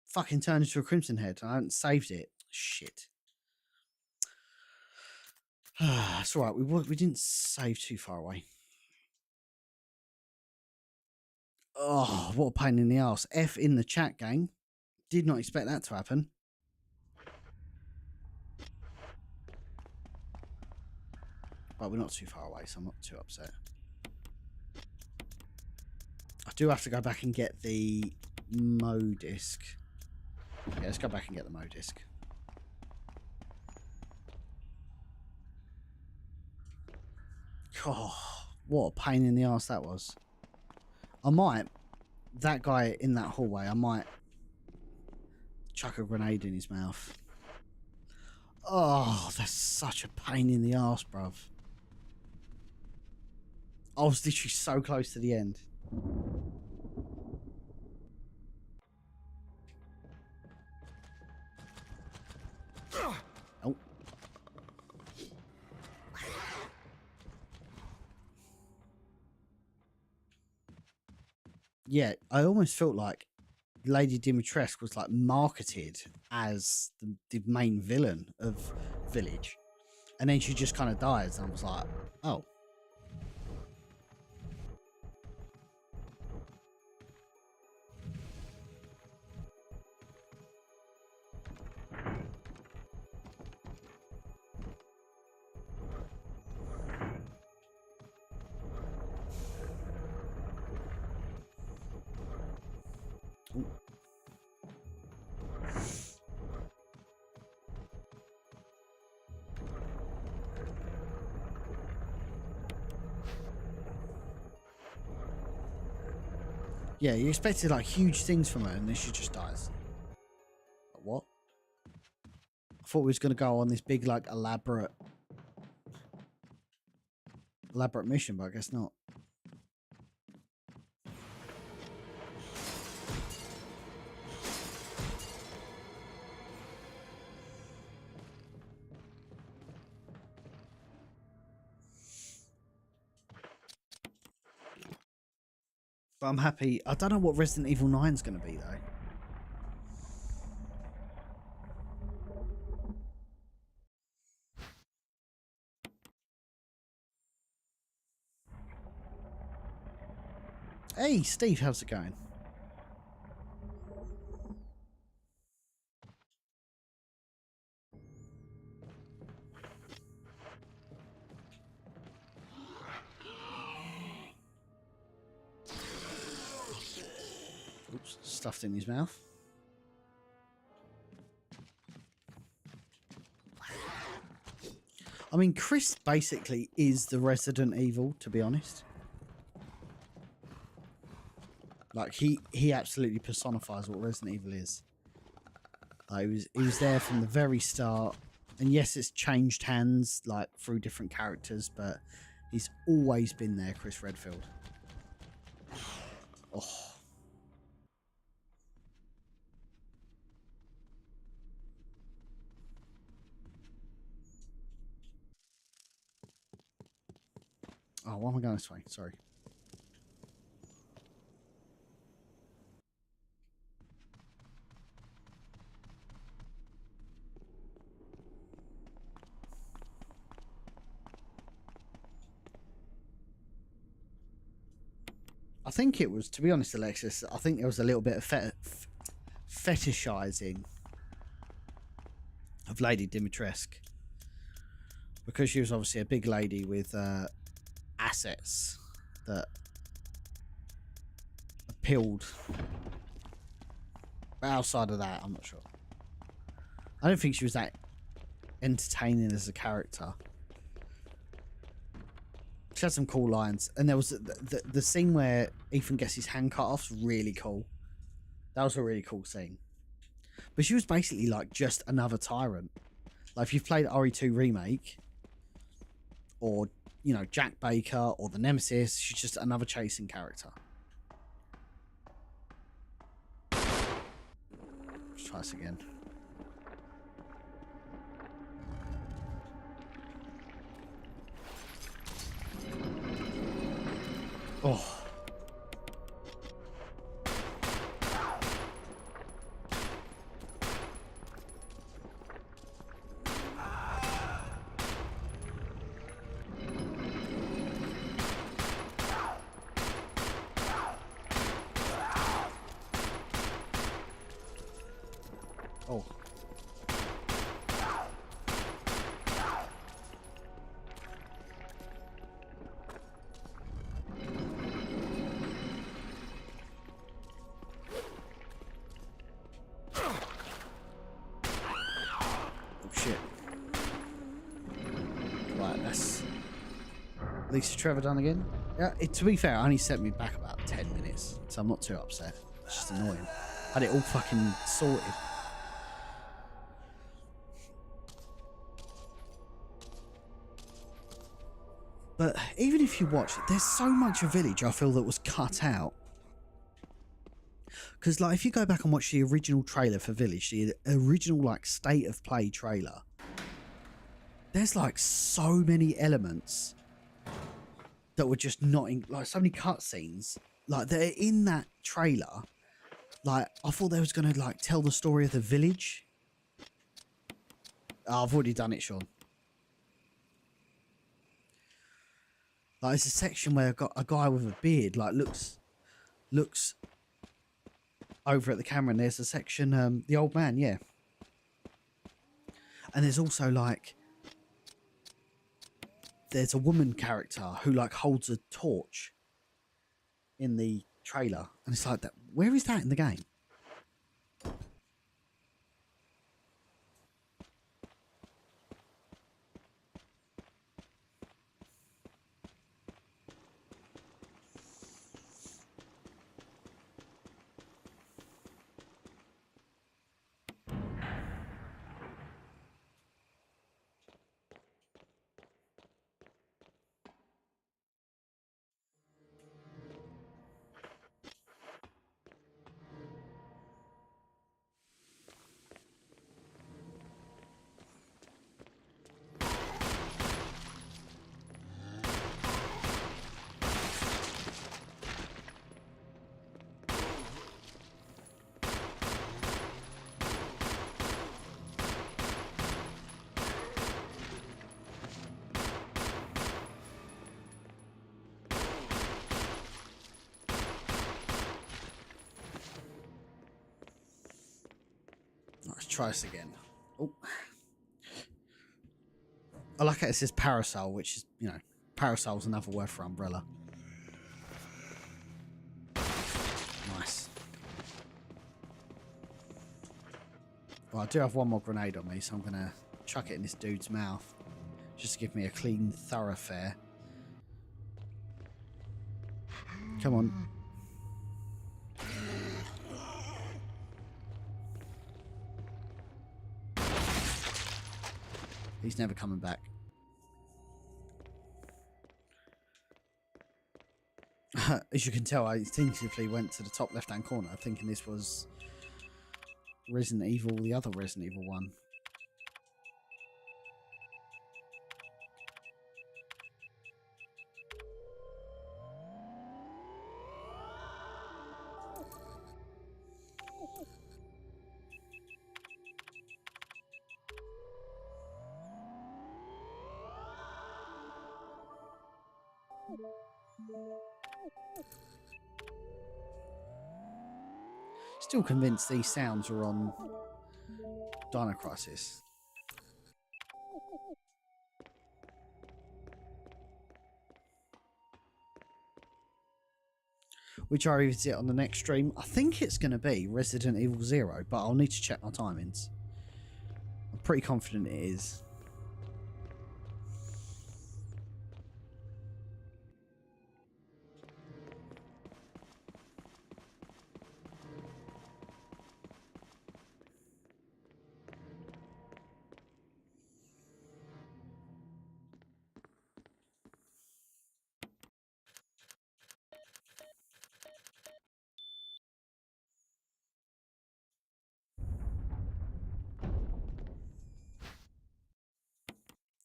Fucking turned into a Crimson Head. I hadn't saved it. Shit. It's alright. We didn't save too far away. Oh, what a pain in the arse. F in the chat, gang. Did not expect that to happen. But we're not too far away, so I'm not too upset. I do have to go back and get the Mo disc. Yeah, let's go back and get the Mo disc. Oh, what a pain in the arse that was. That guy in that hallway, I might chuck a grenade in his mouth. Oh, that's such a pain in the arse, bruv. I was literally so close to the end. Oh. Yeah, I almost felt like Lady Dimitrescu was like marketed as the main villain of Village, and then she just kind of dies, and I was like, oh. Yeah, you expected like huge things from her, and then she just dies. Like, what? I thought we was gonna go on this big, like, elaborate mission, but I guess not. But I'm happy. I don't know what Resident Evil 9 is going to be, though. Hey, Steve, how's it going? Oops, stuffed in his mouth. I mean, Chris basically is the Resident Evil, to be honest. Like, he absolutely personifies what Resident Evil is. Like, he was there from the very start. And yes, it's changed hands, like, through different characters, but he's always been there, Chris Redfield. Oh. Oh, why am I going this way? Sorry. I think it was, to be honest, Alexis, I think there was a little bit of fetishizing of Lady Dimitrescu. Because she was obviously a big lady with assets that appealed. But outside of that, I'm not sure. I don't think she was that entertaining as a character. She had some cool lines, and there was the scene where Ethan gets his hand cut off. Really cool. That was a really cool scene. But she was basically like just another tyrant. Like if you've played RE2 Remake, or you know Jack Baker or the Nemesis, she's just another chasing character. Let's try this again. Oh. Oh. Shit. Right, that's Lisa Trevor done again. Yeah, to be fair, it only set me back about 10 minutes, so I'm not too upset. It's just annoying. I had it all fucking sorted. But even if you watch it, there's so much of Village I feel that was cut out. Because, like, if you go back and watch the original trailer for Village, the original, like, state of play trailer, there's, like, so many elements that were just not in, like, so many cutscenes, like, they're in that trailer Like, I thought they was going to, like, tell the story of the village. Oh, I've already done it, Sean. Like, there's a section where a guy with a beard, like, looks over at the camera, and there's a section, the old man, yeah. And there's also, like, there's a woman character who, like, holds a torch in the trailer. And it's like, that. Where is that in the game? Let's try this again. Oh. I like how it says parasol, which is, you know, parasol's another word for umbrella. Nice. Well, I do have one more grenade on me, so I'm going to chuck it in this dude's mouth. Just to give me a clean thoroughfare. Come on. He's never coming back. As you can tell, I instinctively went to the top left-hand corner, thinking this was Resident Evil, the other Resident Evil one. Still convinced these sounds are on Dino Crisis. Which I revisit on the next stream. I think it's going to be Resident Evil 0, but I'll need to check my timings. I'm pretty confident it is.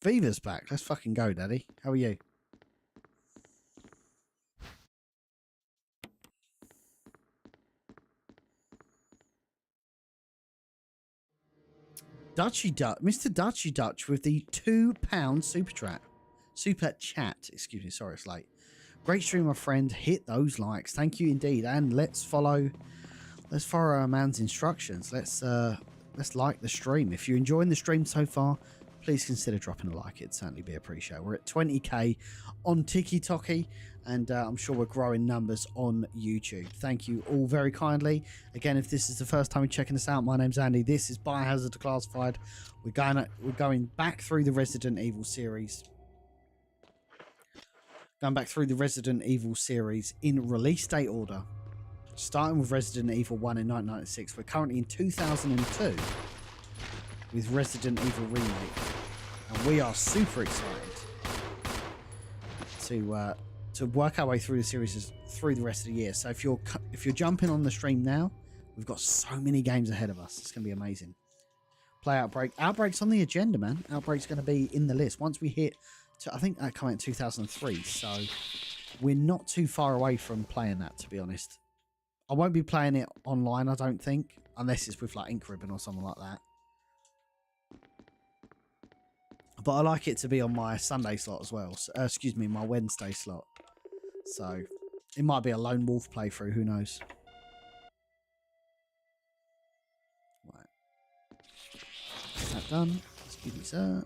Viva's back. Let's fucking go, Daddy. How are you? Mr. Dutchy Dutch with the £2 super chat. Excuse me, sorry, it's late. Great stream, my friend. Hit those likes. Thank you indeed. And let's follow our man's instructions. Let's like the stream. If you're enjoying the stream so far, please consider dropping a like. It'd certainly be appreciated. We're at 20k on TikTok, and I'm sure we're growing numbers on YouTube. Thank you all very kindly. Again, if this is the first time you're checking us out, my name's Andy. This is Biohazard Declassified. We're going back through the Resident Evil series. Going back through the Resident Evil series in release date order. Starting with Resident Evil 1 in 1996. We're currently in 2002 with Resident Evil Remake. And we are super excited to work our way through the series through the rest of the year. So if you're jumping on the stream now, we've got so many games ahead of us. It's going to be amazing. Play Outbreak. Outbreak's on the agenda, man. Outbreak's going to be in the list. Once we hit, I think that came out in 2003. So we're not too far away from playing that, to be honest. I won't be playing it online, I don't think, unless it's with like Ink Ribbon or something like that. But I like it to be on my Sunday slot as well. So, excuse me, my Wednesday slot. So it might be a lone wolf playthrough, who knows. Right. Is that done? Excuse me, sir.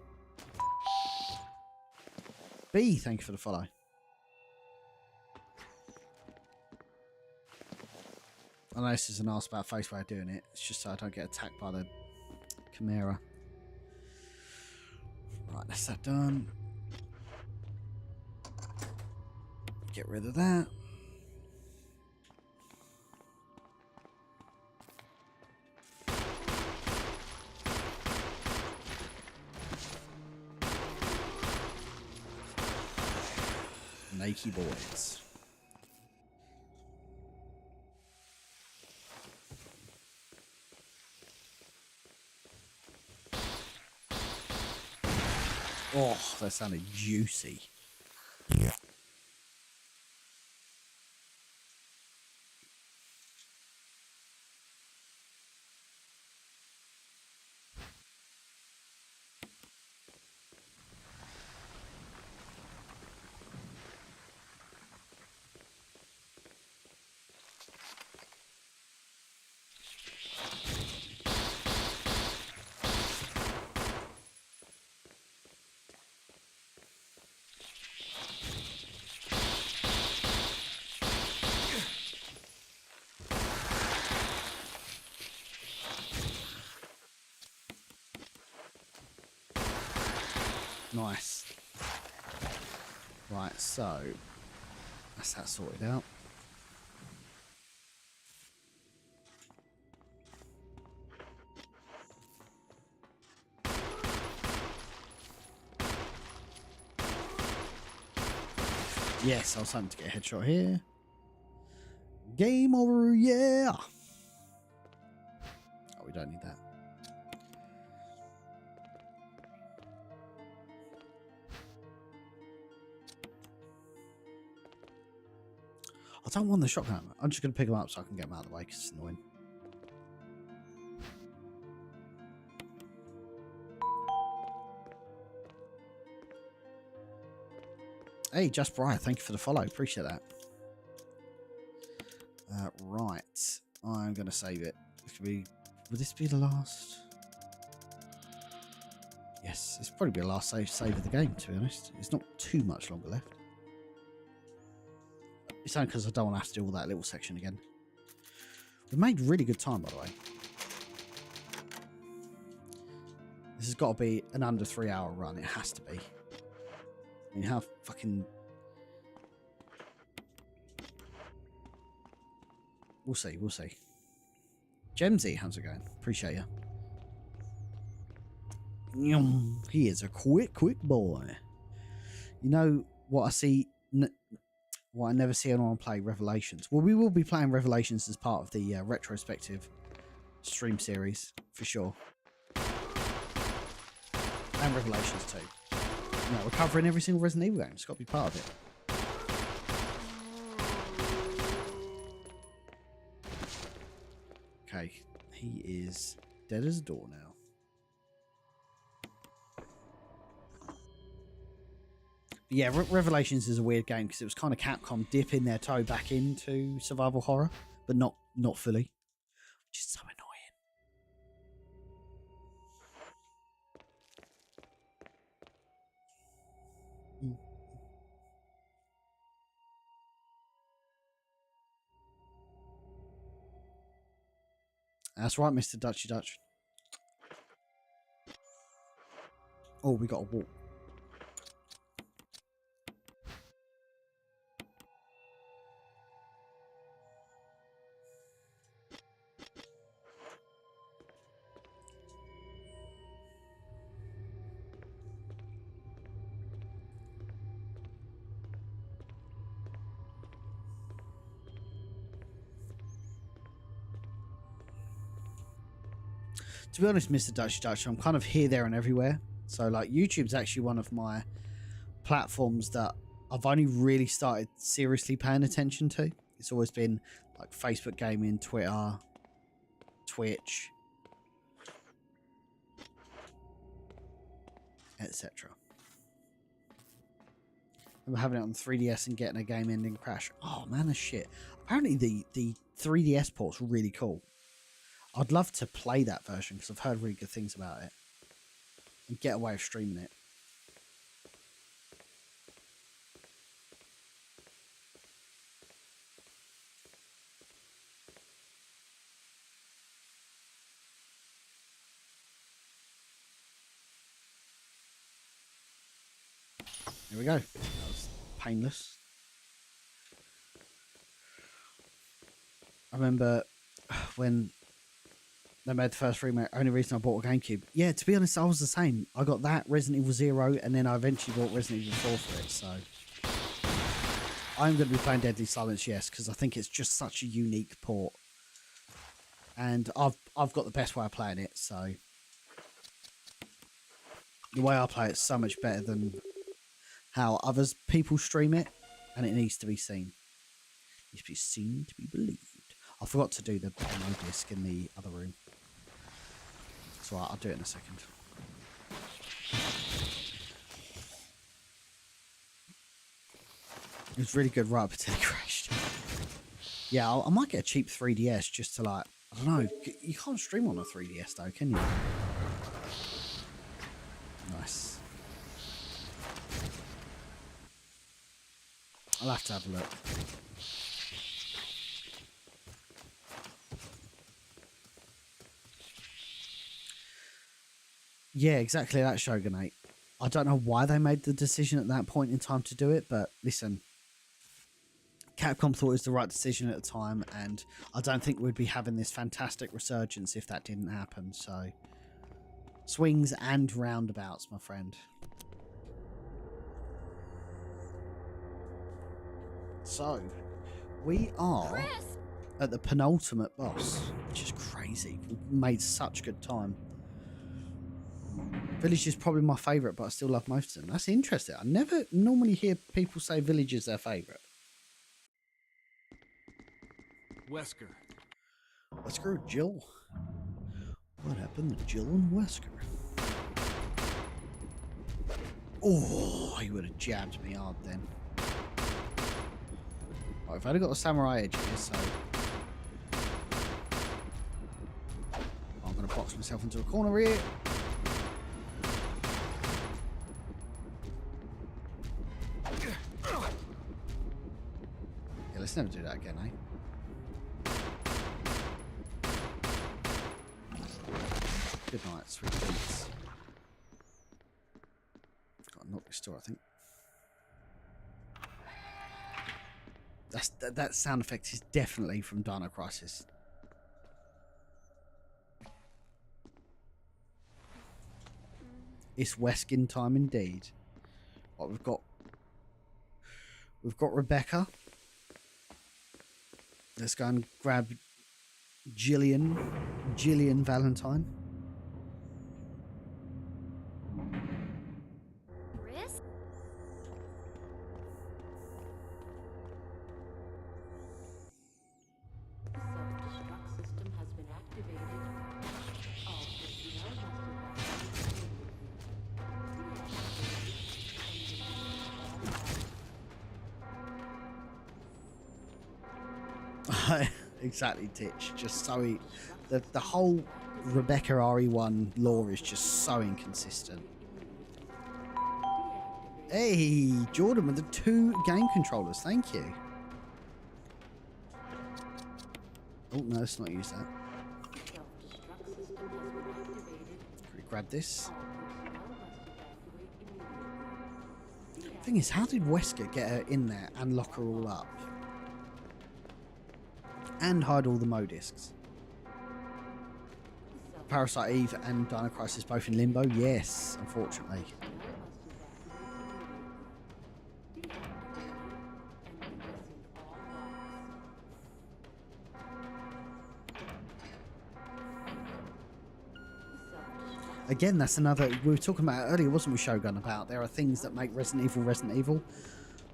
B, thank you for the follow. I know this is an arse about face way of doing it. It's just so I don't get attacked by the Chimera. Right, that's that done. Get rid of that. Nakey boys. Oh, that sounded juicy. Nice. Right, so that's that sorted out. Yes, I was hoping to get a headshot here. Game over, yeah. Oh, we don't need that. I don't want the shotgun. I'm just going to pick them up so I can get them out of the way because it's annoying. Hey, Just Brian, thank you for the follow. Appreciate that. Right. I'm going to save it. Would this be the last? Yes, it's probably be the last save of the game, to be honest. It's not too much longer left. It's only because I don't want to have to do all that little section again. We've made really good time, by the way. This has got to be an under 3 hour run. It has to be. I mean, how fucking... We'll see, we'll see. Gemsy, how's it going? Appreciate you. He is a quick boy. You know what I see... What I never see anyone play, Revelations. Well, we will be playing Revelations as part of the retrospective stream series, for sure. And Revelations too. No, we're covering every single Resident Evil game. It's got to be part of it. Okay, he is dead as a door now. But yeah, Revelations is a weird game because it was kind of Capcom dipping their toe back into survival horror, but not fully, which is so annoying. That's right, Mr. Dutchy Dutch. Oh, we got a walk. To be honest, Mr. Dutch, I'm kind of here, there, and everywhere. So, like, YouTube's actually one of my platforms that I've only really started seriously paying attention to. It's always been like Facebook gaming, Twitter, Twitch, etc. Remember having it on 3DS and getting a game ending crash. Oh man, that's shit. Apparently the 3DS port's really cool. I'd love to play that version because I've heard really good things about it. And get away with streaming it. Here we go. That was painless. I remember when they made the first remake, only reason I bought a GameCube. Yeah, to be honest, I was the same. I got that, Resident Evil 0, and then I eventually bought Resident Evil 4 for it, so... I'm going to be playing Deadly Silence, yes, because I think it's just such a unique port. And I've got the best way of playing it, so... The way I play it's so much better than how others people stream it, and it needs to be seen. It needs to be seen to be believed. I forgot to do the demo disc in the other room. It's alright, I'll do it in a second. It was really good right up until it crashed. Yeah, I might get a cheap 3DS just to like, I don't know, you can't stream on a 3DS though, can you? Nice. I'll have to have a look. Yeah, exactly that, Shogunate. I don't know why they made the decision at that point in time to do it, but listen, Capcom thought it was the right decision at the time, and I don't think we'd be having this fantastic resurgence if that didn't happen, so... Swings and roundabouts, my friend. So, we are at the penultimate boss, which is crazy. We've made such good time. Village is probably my favourite, but I still love most of them. That's interesting. I never normally hear people say Village is their favourite. Wesker. Wesker or Jill? What happened to Jill and Wesker? Oh, he would have jabbed me hard then. Right, I've only got the samurai edge here, so... I'm going to box myself into a corner here. Yeah, let's never do that again, eh? Good night, sweet beats. Got to knock this door, I think. That sound effect is definitely from Dino Crisis. It's Weskin time indeed. What we've got Rebecca. Let's go and grab Gillian Valentine. Risk? Self-destruct system has been activated. All personnel must evacuate. Exactly, Titch. Just so the whole Rebecca RE1 lore is just so inconsistent. Hey, Jordan with the 2 game controllers. Thank you. Oh no, let's not use that. Can we grab this? Thing is, how did Wesker get her in there and lock her all up? And hide all the modiscs. Parasite Eve and Dino Crisis both in limbo? Yes, unfortunately. Again, that's another... We were talking about it earlier, wasn't we, Shogun? About there are things that make Resident Evil Resident Evil.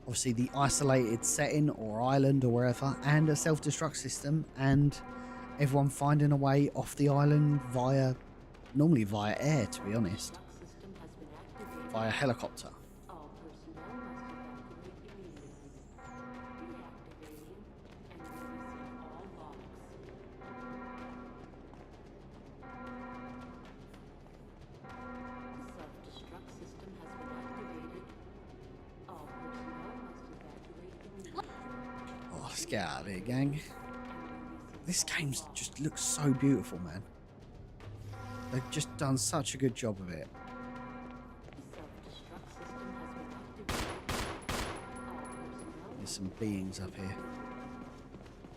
obviously the isolated setting or island or wherever, and a self-destruct system, and everyone finding a way off the island normally via air, to be honest, System has been activated. via helicopter. All personnel must evacuate immediately. Deactivating and releasing all logs. Self-destruct system has been activated. All personnel must evacuate immediately. Oh, let's get out of here, gang. This game just looks so beautiful, man. They've just done such a good job of it. Self-destruct system has been activated. All personnel There's some beings up here.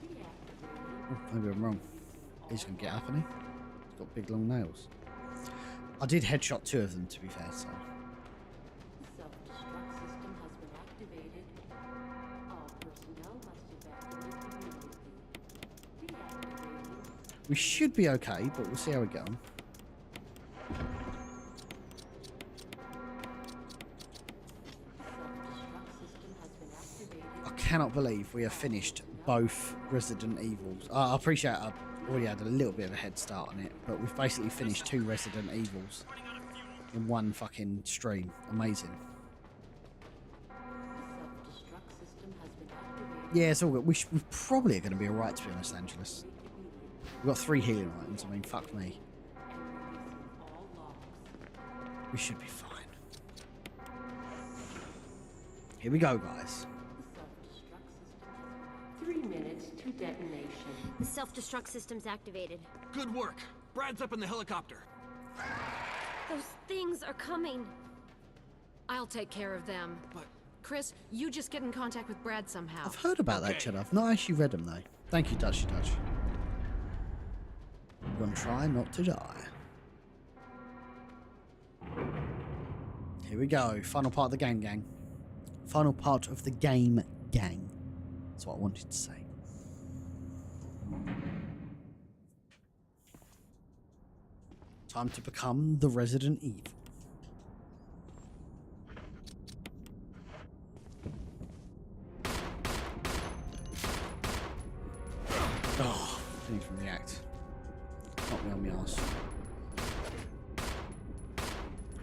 deactivating. Oh, maybe I'm wrong. He's gonna get up, isn't he? He's got big long nails. I did headshot 2 of them, to be fair, so. Self-destruct system has been activated. All personnel must evacuate immediately. Deactivating. We should be okay, but we'll see how we go on. Self-destruct system has been activated. I cannot believe we have finished both Resident Evils. I appreciate I already had a little bit of a head start on it, but we've basically finished 2 Resident Evils in one fucking stream. Amazing. Self-destruct system has been activated. Yeah, it's all good. We probably are going to be alright, to be honest, Angelus. We've got 3 healing items. I mean, fuck me. And releasing all logs. We should be fine. Here we go, guys. Self-destruct system has been 3 minutes to detonation. The self-destruct system's activated. Good work. Brad's up in the helicopter. Those things are coming. I'll take care of them. But Chris, you just get in contact with Brad somehow. I've heard about that, Okay. Chad. I've not actually read them, though. Thank you, Dutchy Dutch. I'm going to try not to die. Here we go. Final part of the game, gang. Final part of the game, gang. That's what I wanted to say. Time to become the Resident Evil. Oh, didn't even react. Knock me on the arse.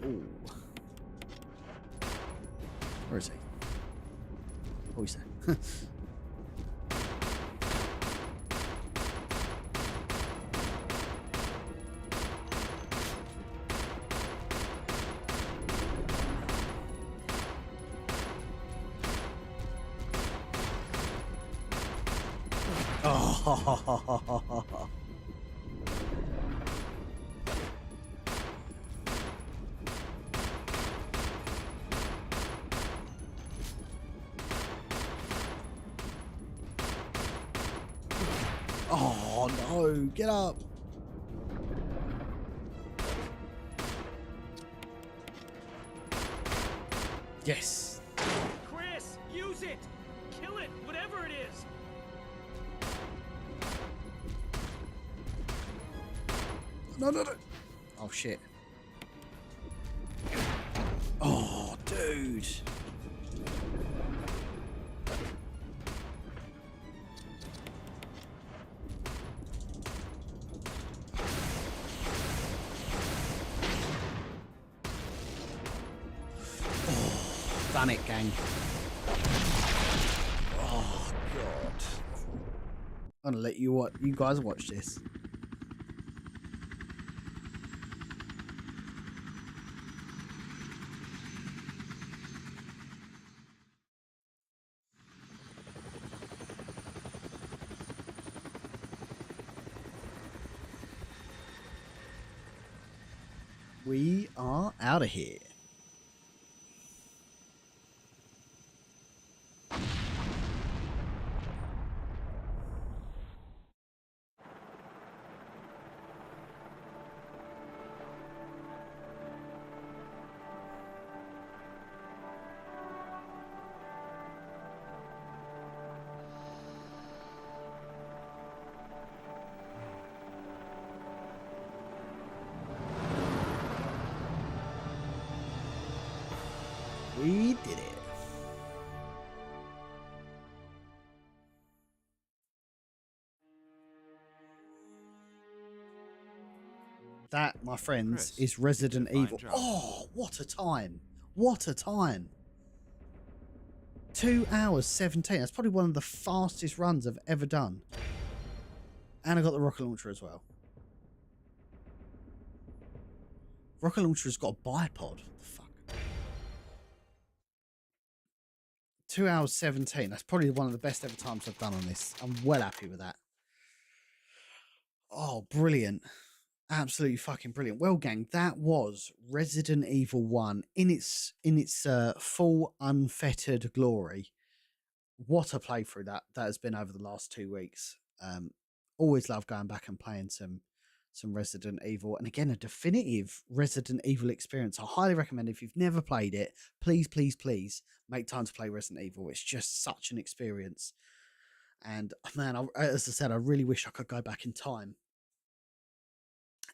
Ooh. Where is he? Oh, he's there. Oh. Oh no, get up. Yes. Chris, use it! Kill it, whatever it is! No, no, no. Oh shit. Oh, dude. Done it, gang. Oh god. I'm gonna let you guys watch this. We are out of here. That, my friends, Chris, is Resident you did a fine Evil. job. Oh, what a time. What a time. 2 hours 17. That's probably one of the fastest runs I've ever done. And I got the rocket launcher as well. Rocket launcher's got a bipod. What the fuck? 2 hours 17. That's probably one of the best ever times I've done on this. I'm well happy with that. Oh, brilliant. Absolutely fucking brilliant. Well, gang, that was Resident Evil 1 in its full unfettered glory. What a playthrough that has been over the last 2 weeks. Always love going back and playing some Resident Evil, and again, a definitive Resident Evil experience. I highly recommend, if you've never played it, please make time to play Resident Evil. It's just such an experience. And man, as I said, I really wish I could go back in time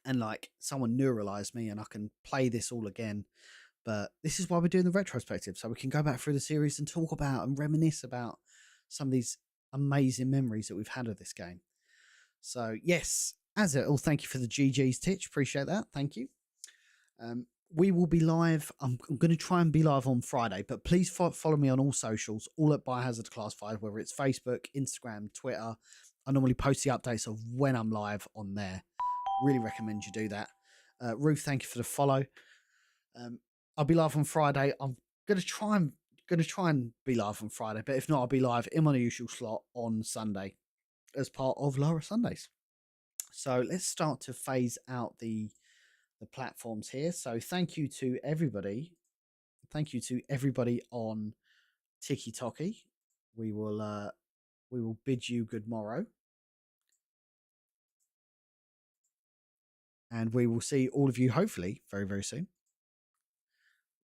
and like someone neuralize me and I can play this all again. But this is why we're doing the retrospective, so we can go back through the series and talk about and reminisce about some of these amazing memories that we've had of this game. So yes, as it all, thank you for the GG's, Titch. Appreciate that. Thank you. We will be live. I'm going to try and be live on Friday, but please follow me on all socials, all at Biohazard Declassified, whether it's Facebook, Instagram, Twitter. I normally post the updates of when I'm live on there. Really recommend you do that. Ruth, thank you for the follow. I'll be live on Friday. I'm going to try and be live on Friday, but if not, I'll be live in my usual slot on Sunday as part of Laura Sundays. So let's start to phase out the platforms here. So thank you to everybody. Thank you to everybody on Tiki Toki. We will bid you good morrow. And we will see all of you hopefully very, very soon.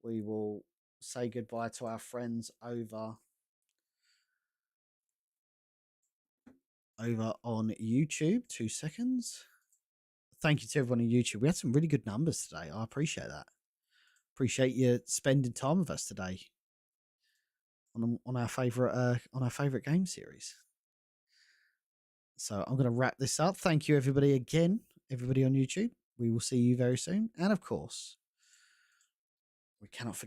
We will say goodbye to our friends over on YouTube. 2 seconds. Thank you to everyone on YouTube. We had some really good numbers today. I appreciate that. Appreciate you spending time with us today on our favorite game series. So I'm going to wrap this up. Thank you everybody again, everybody on YouTube. We will see you very soon. And of course, we cannot forget